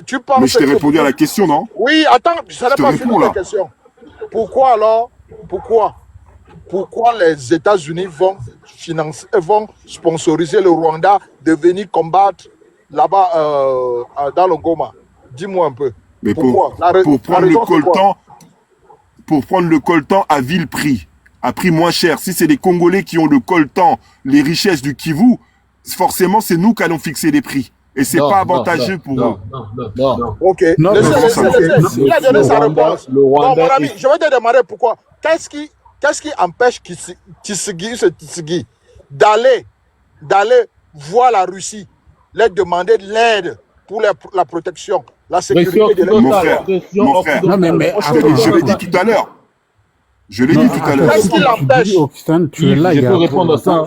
Tu penses mais je t'ai répondu à la question, non? Oui, attends, ça n'est pas fini la question. Pourquoi alors? Pourquoi les États-Unis vont sponsoriser le Rwanda de venir combattre là-bas dans le Goma? Dis-moi un peu. Mais pour prendre le coltan à vil prix. à prix moins cher. Si c'est les Congolais qui ont le coltan, les richesses du Kivu, forcément, c'est nous qui allons fixer les prix. Et c'est pas avantageux pour eux. Non. Ok. Il a donné sa réponse. Bon, mon ami, je vais te demander pourquoi. Qu'est-ce qui empêche Tshisekedi d'aller voir la Russie, leur demander de l'aide pour la protection, la sécurité de mon frère, je l'ai dit tout à l'heure. Qu'est-ce qui l'empêche? Tu es là, il y a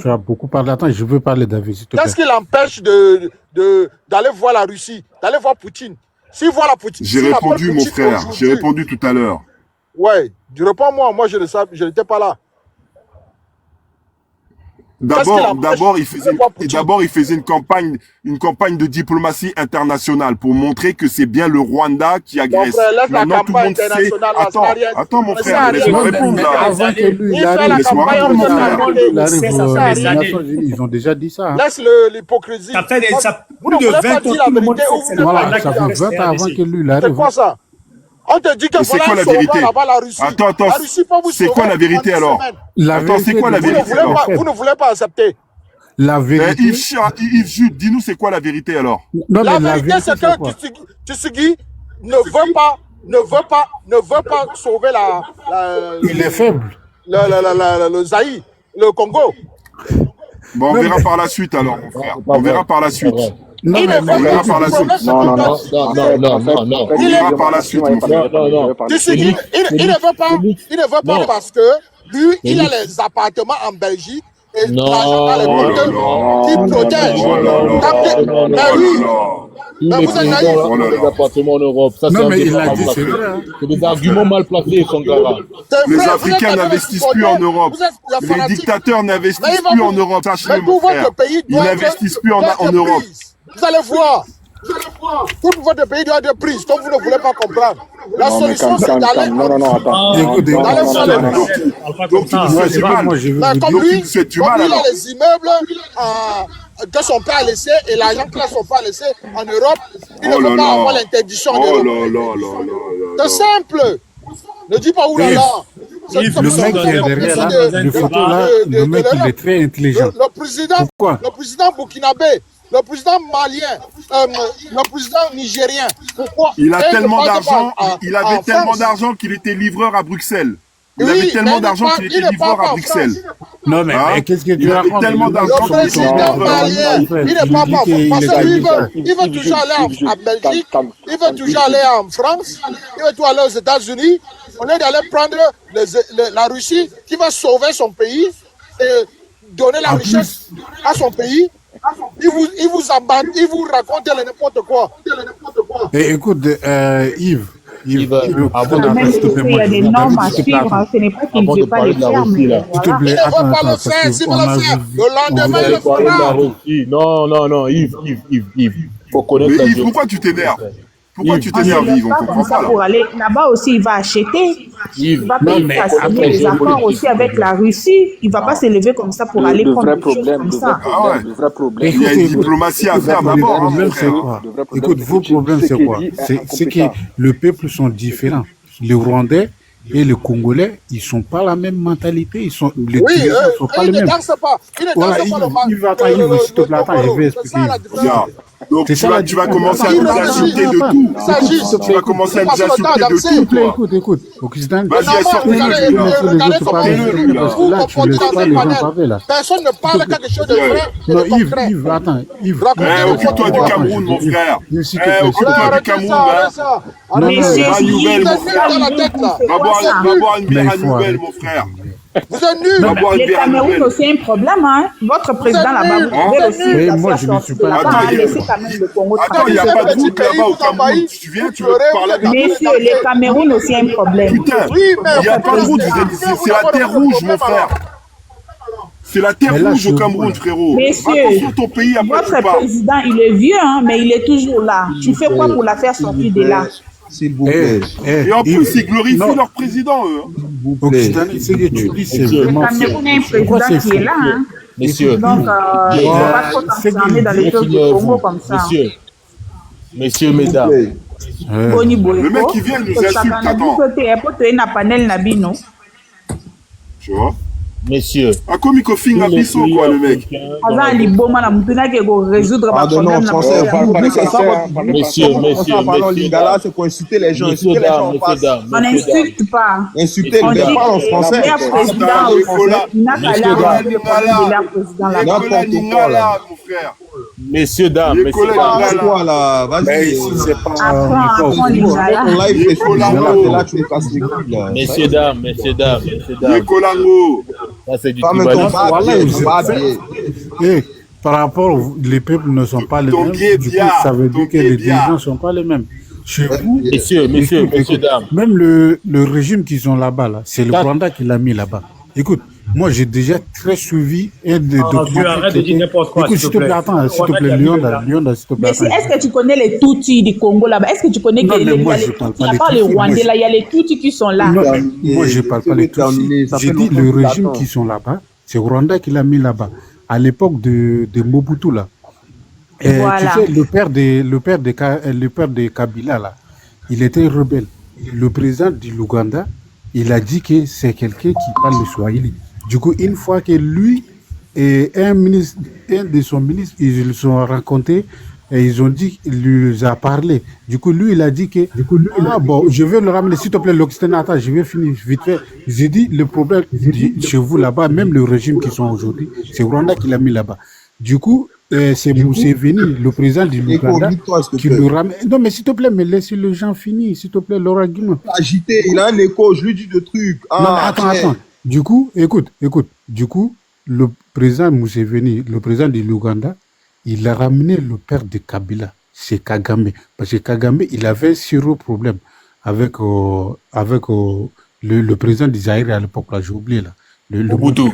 tu as beaucoup parlé. Attends, je veux parler David. Qu'est-ce qui l'empêche d'aller voir la Russie, d'aller voir Poutine? S'il voit la Poutine. J'ai répondu, mon frère. J'ai répondu tout à l'heure. Ouais, tu réponds moi. Moi, je n'étais pas là. D'abord, il faisait une campagne de diplomatie internationale pour montrer que c'est bien le Rwanda qui agresse. Maintenant, tout le monde sait. Attends, mon frère, laisse-moi répondre là. Avant que lui, ils ont déjà dit ça. Laisse l'hypocrisie. Ça fait plus de 20 ans, tout le monde sait. Voilà, ça fait 20 ans avant que lui arrive. C'est quoi ça? On te dit que c'est quoi la vérité? Attends, c'est quoi la vérité alors? Attends, c'est quoi la vérité alors? Vous ne voulez pas accepter. La vérité. Yves Jude, dis-nous c'est quoi la vérité alors? La vérité, c'est que Tshisekedi ne veut pas sauver il est faible. Le Zaïre, le Congo. Bon, on verra par la suite alors, mon frère. On verra par la suite. Non. On verra par la suite. Non. On verra par la suite, mon frère. Il ne veut pas parce que lui, il a les appartements en Belgique et l'argent dans les banques qui protègent. Mais vous êtes naïf. Les appartements en Europe. Ça, non, mais il a dit, c'est vrai. C'est des arguments mal placés, son gars. Les Africains n'investissent plus en Europe. Les dictateurs n'investissent plus en Europe. Sachez-le, mon frère. Ils n'investissent plus en Europe. Vous allez voir. Tout votre pays doit être pris, comme vous ne voulez pas comprendre. La solution, c'est d'aller. Non, attends. Écoutez, donc tu dis c'est mal. Comme lui, il a les immeubles que son père a laissé et l'argent que son père a laissé en Europe. Il ne veut pas avoir l'interdiction en Europe. C'est simple. Ne dis pas où là. Le mec qui est derrière là, le photo là, le mec il est très intelligent. Le président burkinabé, le président malien, le président nigérien. Pourquoi? Il a tellement d'argent, il avait tellement d'argent qu'il était livreur à Bruxelles. Il avait tellement d'argent qu'il était livreur à Bruxelles. Non mais qu'est-ce que tu racontes? Il avait tellement d'argent qu'il était livreur malien. Il n'est pas parce qu'il veut toujours aller en Belgique, il veut toujours aller en France, il veut toujours aller aux États-Unis. On est d'aller prendre la Russie qui va sauver son pays et donner la richesse à son pays. Il vous raconte n'importe quoi. Et écoute, Yves, il y a des normes à suivre, ce n'est pas qu'il ne veut pas les faire, mais s'il te plaît, le lendemain, il le fera. Non, Yves, il faut connaître la Yves, pourquoi tu t'énerves? Pourquoi tu t'énerves, Yves? On comprend pas là. Pour aller là-bas aussi, il va acheter. Il va signer des accords aussi avec la Russie. Il ne va pas se lever comme ça pour aller prendre des choses comme ça. Le vrai problème. Il y a une diplomatie à faire d'abord. Écoute, vos problèmes, c'est quoi? C'est que le peuple sont différents. Les Rwandais et les Congolais, ils ne sont pas la même mentalité. Ils sont, les Tunisiens ne sont pas les mêmes. Voilà, il va attendre, s'il te plaît, attends, je vais expliquer. Donc tu vas commencer à nous insulter de tout. Tu vas commencer à nous insulter de tout. Écoute. Occident, vas-y, sortez-le. Personne ne parle quelque chose de vrai. Non, Yves, attends. Yves. Occupe-toi du Cameroun, mon frère. Occupe-toi du Cameroun, là. Va boire une bière à Nouvelle, mon frère. Vous êtes nuls. Les Cameroun aussi un problème, hein. Votre président là-bas, vous pouvez aussi. Moi, je ne suis pas Attends, il n'y a pas de route là-bas au Cameroun. Tu viens, tu veux parler avec nous. Messieurs, les Cameroun aussi un problème. Putain, il n'y a pas de route. C'est la terre rouge, mon frère. C'est la terre rouge au Cameroun, frérot. Messieurs, votre président, il est vieux, hein, mais il est toujours là. Tu fais quoi pour la faire sortir de là? S'il vous plaît. Et en plus, ils glorifient leur président, eux. Occident, c'est que tu dis, c'est vraiment... Le Cameroun a un président qui est là, hein. Messieurs. Donc, il ne faut pas trop s'enfermer dans les choses du Congo comme ça. Messieurs, mesdames. Le mec qui vient nous insulte, attends. Tu vois? Messieurs. À quoi Mikofinga Bisso, quoi, le mec? Avant, les beaux man, résoudre ma problème. Messieurs, parlons lingala, c'est pour insulter les gens. Insulter les gens en face. On n'insulte pas. Insulter, mais parle en français. Messieurs, dames, messieurs, dames. Ça, c'est du par rapport, les peuples ne sont pas les mêmes. Du coup, ça veut dire que les dirigeants ne sont pas les mêmes. Chez vous, messieurs, dames. Même le régime qu'ils ont là-bas, là, c'est le Rwanda qui l'a mis là-bas. Écoute, moi, j'ai déjà très suivi un des documents. Arrête de dire n'importe quoi. Écoute, s'il te plaît, attends, s'il te plaît, Lionda, s'il te plaît. Mais est-ce que tu connais les Tutsis du Congo là-bas? Est-ce que tu connais que les Tutsis, à part les Rwandais là, il y a les Tutsis qui sont là? Non, moi, je ne parle pas des Tutsis. J'ai dit le régime qui sont là-bas, c'est Rwanda qui l'a mis là-bas. À l'époque de Mobutu là. Voilà. Tu sais, le père de Kabila là, il était rebelle. Le président de l'Ouganda, il a dit que c'est quelqu'un qui parle le Swahili. Du coup, une fois que lui et un de son ministre, ils se sont rencontrés et ils ont dit, il lui a parlé. Du coup, lui, il a dit que, bon, je vais le ramener, s'il te plaît, l'Occident, attends, je vais finir vite fait. J'ai dit, le problème chez vous là-bas, même le régime qui sont aujourd'hui, c'est Rwanda qui l'a mis là-bas. Du coup, c'est Museveni, le président du Ouganda, qui le ramène. Non, mais s'il te plaît, mais laissez les gens finir, s'il te plaît, leur argument. Agité, il a un écho, je lui dis des trucs. Non, mais attends. Du coup, écoute. Du coup, le président Museveni, le président de l'Ouganda, il a ramené le père de Kabila, c'est Kagame. Parce que Kagame, il avait un sérieux problème avec le président d'Israël à l'époque, là, j'ai oublié, là. Le Mobutu.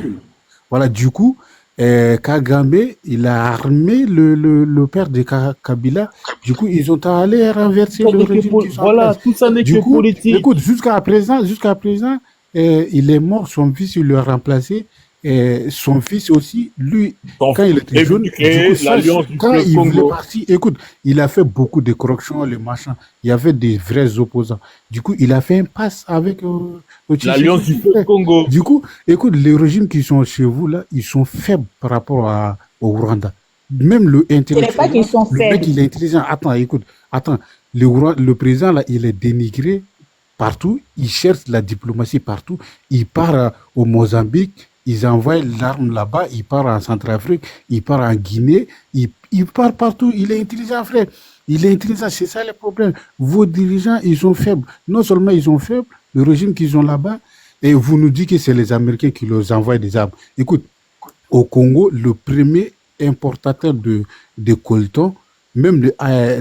Voilà, du coup, Kagame, il a armé le père de Kabila. Du coup, ils ont allé renverser le régime. Voilà, tout ça n'est que politique. Écoute, jusqu'à présent, il est mort, son fils, il l'a remplacé. Et son fils aussi, lui, quand il était jeune, quand il voulait partir, écoute, il a fait beaucoup de corrections, le machin. Il y avait des vrais opposants. Du coup, il a fait un passe avec l'Alliance du Congo. Du coup, écoute, les régimes qui sont chez vous, là, ils sont faibles par rapport au Rwanda. Même le intellectuel. Ce n'est pas qu'ils sont faibles. Le mec, il est intelligent. Attends. Le président, là, il est dénigré partout. Il cherche la diplomatie partout. Il part au Mozambique. Ils envoient l'arme là-bas, il part en Centrafrique, il part en Guinée, il part partout. Il est intelligent, frère. Il est intelligent, c'est ça le problème. Vos dirigeants, ils sont faibles. Non seulement ils sont faibles, le régime qu'ils ont là-bas, et vous nous dites que c'est les Américains qui leur envoient des armes. Écoute, au Congo, le premier importateur de coltan, même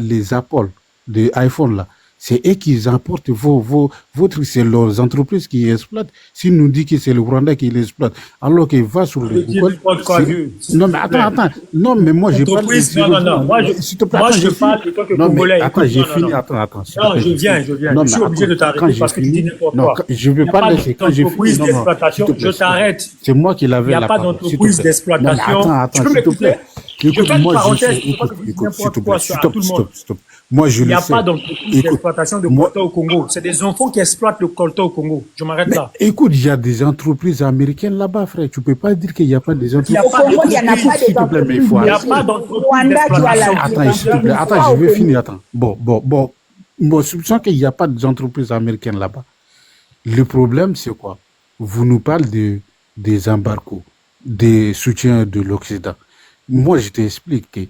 les Apple, des iPhone là, c'est eux qui importent vos trucs, c'est leurs entreprises qui exploitent. S'ils nous disent que c'est le Rwanda qui les exploite, alors qu'il va sur le Google. Non, mais attends. Non, mais moi, je parle. Non. Moi, je parle de toi que Congolais. Attends, j'ai fini. Attends. Non, je viens. Je suis obligé de t'arrêter parce que tu dis n'importe quoi. Je ne veux pas laisser. Quand j'ai fini. Je t'arrête. C'est moi qui l'avais là. Il n'y a pas d'entreprise d'exploitation. Attends, s'il te plaît. Écoute, moi, stop. Moi, il n'y a pas d'entreprise d'exploitation de coltan au Congo. C'est des enfants qui exploitent le coltan au Congo. Je m'arrête là. Écoute, il y a des entreprises américaines là-bas, frère. Tu ne peux pas dire qu'il n'y a pas des entreprises. Au Congo, il n'y en a pas des entreprises. Il n'y a pas d'entreprise d'exploitation. Attends, s'il te plaît. Attends, je vais finir. Attends. Bon. Je sens qu'il n'y a pas d'entreprise américaine là-bas. Le problème, c'est quoi? Vous nous parlez des embargos, des soutiens de l'Occident. Moi, je t'explique que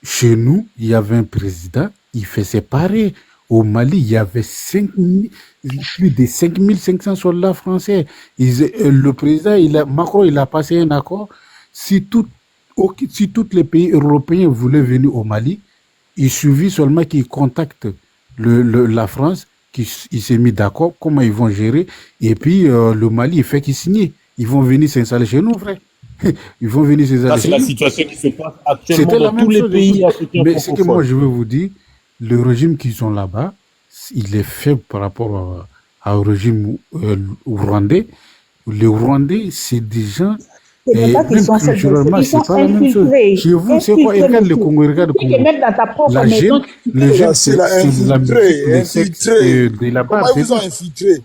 chez nous, il y avait un président, il fait séparer. Au Mali, il y avait plus de 5500 soldats français. Le président, Macron, il a passé un accord. Si tous les pays européens voulaient venir au Mali, il suffit seulement qu'ils contactent la France, il s'est mis d'accord, comment ils vont gérer. Et puis, le Mali, il fait qu'ils signent. Ils vont venir s'installer chez nous, frère. Ils vont venir s'installer chez nous. C'est la situation qui se passe actuellement dans tous les pays africains. Mais ce que moi, je veux vous dire, le régime qui sont là-bas, il est faible par rapport au régime rwandais. Les Rwandais, c'est des gens... Même culturellement, c'est pas la même chose. Chez vous, c'est quoi? Regarde le Congo, regarde le Congo. Même dans ta propre la maison, c'est la musique de là-bas. Comment ils vous ont infiltré?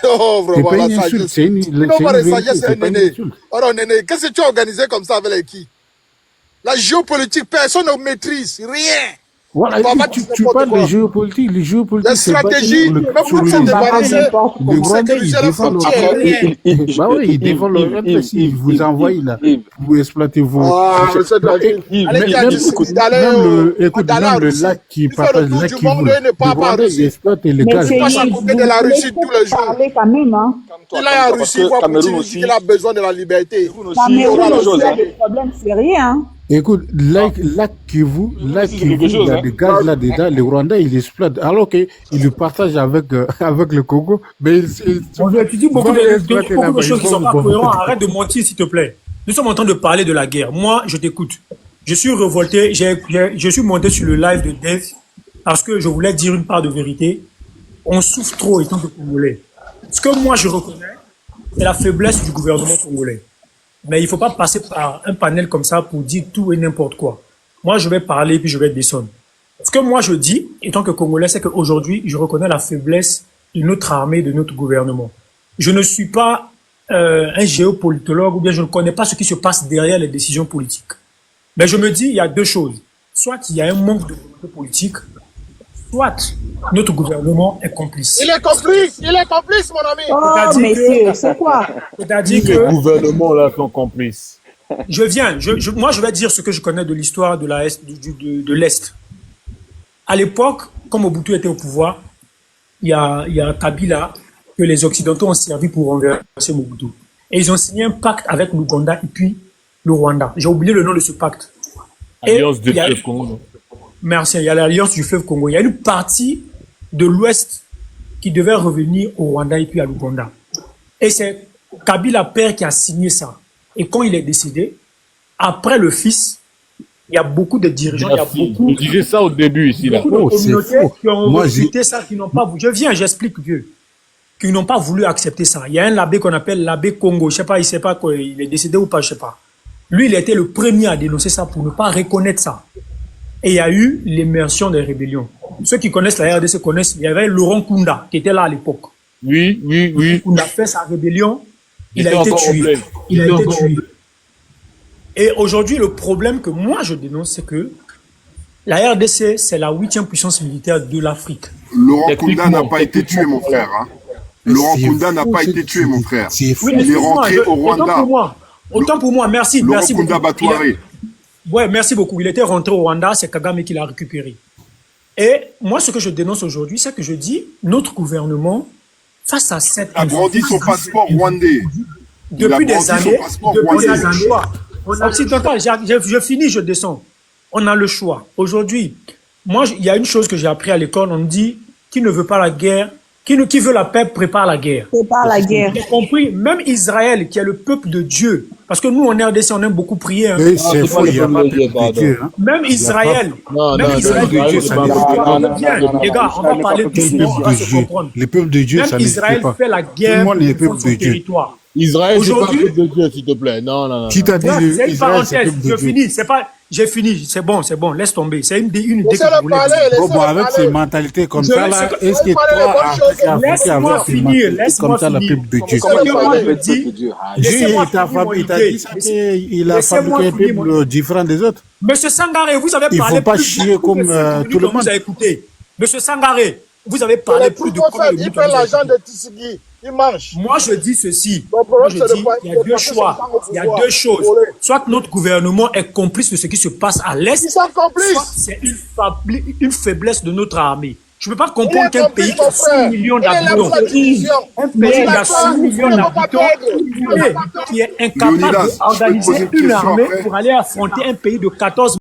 Oh, C'est vraiment, pas la une insulte, sagesse. c'est une Tu n'as pas de vérité, sagesse, c'est pas une Néné. insulte. Alors, Néné, qu'est-ce que tu as organisé comme ça avec qui? La géopolitique, personne ne maîtrise, rien. Voilà, tu parles de géopolitique. Les géopolitiques, la stratégie, même vous êtes débarrassé. Le Rwandais, il défend le Bah oui, il défend le Rwandais. Il vous envoie là. Vous exploitez vos. Écoute, même le lac qui partage le lac qui vous. Le Rwandais, il exploite le gaz. Il passe à côté de la Russie tous les jours. Quand même, hein. Il est en Russie, il voit Poutine, il dit qu'il a besoin de la liberté. Cameroun aussi a des problèmes sérieux, hein. Écoute, lac Kivu, il y a du gaz là-dedans, le Rwandais, il exploite, alors qu'il le partage avec le Congo, mais tu dis beaucoup de choses qui ne sont pas cohérentes. Arrête de mentir, s'il te plaît. Nous sommes en train de parler de la guerre. Moi, je t'écoute. Je suis révolté, je suis monté sur le live de Dev parce que je voulais dire une part de vérité. On souffre trop étant que Congolais. Ce que moi, je reconnais, c'est la faiblesse du gouvernement congolais. Mais il ne faut pas passer par un panel comme ça pour dire tout et n'importe quoi. Moi, je vais parler puis je vais descendre. Ce que moi, je dis, étant que Congolais, c'est qu'aujourd'hui, je reconnais la faiblesse de notre armée, de notre gouvernement. Je ne suis pas un géopolitologue ou bien je ne connais pas ce qui se passe derrière les décisions politiques. Mais je me dis, il y a deux choses. Soit il y a un manque de volonté politique, soit notre gouvernement est complice. Il est complice, mon ami. Oh, messieurs, c'est quoi? C'est-à-dire que les gouvernements là sont complices. Moi, je vais dire ce que je connais de l'histoire de l'Est. À l'époque, quand Mobutu était au pouvoir, il y a Kabila que les Occidentaux ont servi pour renverser Mobutu. Et ils ont signé un pacte avec l'Ouganda et puis le Rwanda. J'ai oublié le nom de ce pacte. Alliance du fleuve Congo. Merci, il y a l'Alliance du fleuve Congo. Il y a une partie de l'Ouest qui devait revenir au Rwanda et puis à l'Ouganda. Et c'est Kabila père qui a signé ça. Et quand il est décédé, après le fils, il y a beaucoup de dirigeants, il y a beaucoup... Vous disiez ça au début ici, là. Beaucoup de communautés qui ont refusé ça, qui n'ont pas voulu. J'explique, vieux. Qui n'ont pas voulu accepter ça. Il y a un l'abbé qu'on appelle l'abbé Congo. Je sais pas, il sait pas quoi, il est décédé ou pas, je sais pas. Lui, il était le premier à dénoncer ça pour ne pas reconnaître ça. Et il y a eu l'immersion des rébellions. Ceux qui connaissent la RDC connaissent, il y avait Laurent Kunda qui était là à l'époque. Oui. Kunda a fait sa rébellion, il a été tué. Il a été tué. Et aujourd'hui, le problème que moi je dénonce, c'est que la RDC, c'est la 8e puissance militaire de l'Afrique. Laurent Kunda n'a pas été tué, mon frère. Hein. Laurent Kunda n'a pas été tué, mon frère. Il est rentré au Rwanda. Autant pour moi, merci. Laurent merci Kunda Batouaré. Ouais, merci beaucoup. Il était rentré au Rwanda, c'est Kagame qui l'a récupéré. Et moi, ce que je dénonce aujourd'hui, c'est que je dis, notre gouvernement, face à cette... A brandi son passeport rwandais. Depuis des années, occidental, je finis, je descends. On a le choix. Aujourd'hui, moi, il y a une chose que j'ai appris à l'école, on dit, qui ne veut pas la guerre, qui veut la paix, prépare la guerre. Prépare la guerre. J'ai compris, même Israël, qui est le peuple de Dieu, parce que nous, en RDC, on aime beaucoup prier. Hein. C'est faux, il n'y a pas de Dieu. Hein. Même Israël. Les gars, on va parler doucement, on va se comprendre. Le peuple de Dieu, ça même Israël fait la guerre pour son territoire. Israël, c'est pas le peuple de Dieu, s'il te plaît. Non. Qui t'a dit c'est une parenthèse, je finis, j'ai fini, c'est bon, laisse tomber. C'est une idée que vous voulez. Bon, avec ces mentalités comme ça, là, est-ce que toi, laisse-moi finir, laisse-moi finir. Le peuple de Dieu. Il t'a dit qu'il a fabriqué un peuple différent des autres. Monsieur Sangaré, vous avez parlé. Il ne faut pas chier comme tout le monde. Vous avez écouté. Monsieur Sangaré, vous avez parlé plus de combien de minutes. Il fait l'argent de Tshisekedi. Il mange. Moi, je dis ceci. Moi, je dis, il y a deux choix. Il y a deux choses. Soit notre gouvernement est complice de ce qui se passe à l'Est. Soit c'est une faiblesse de notre armée. Je ne peux pas comprendre qu'un pays qui a 6 millions d'habitants, qui est incapable d'organiser une armée pour aller affronter un pays de 14 millions.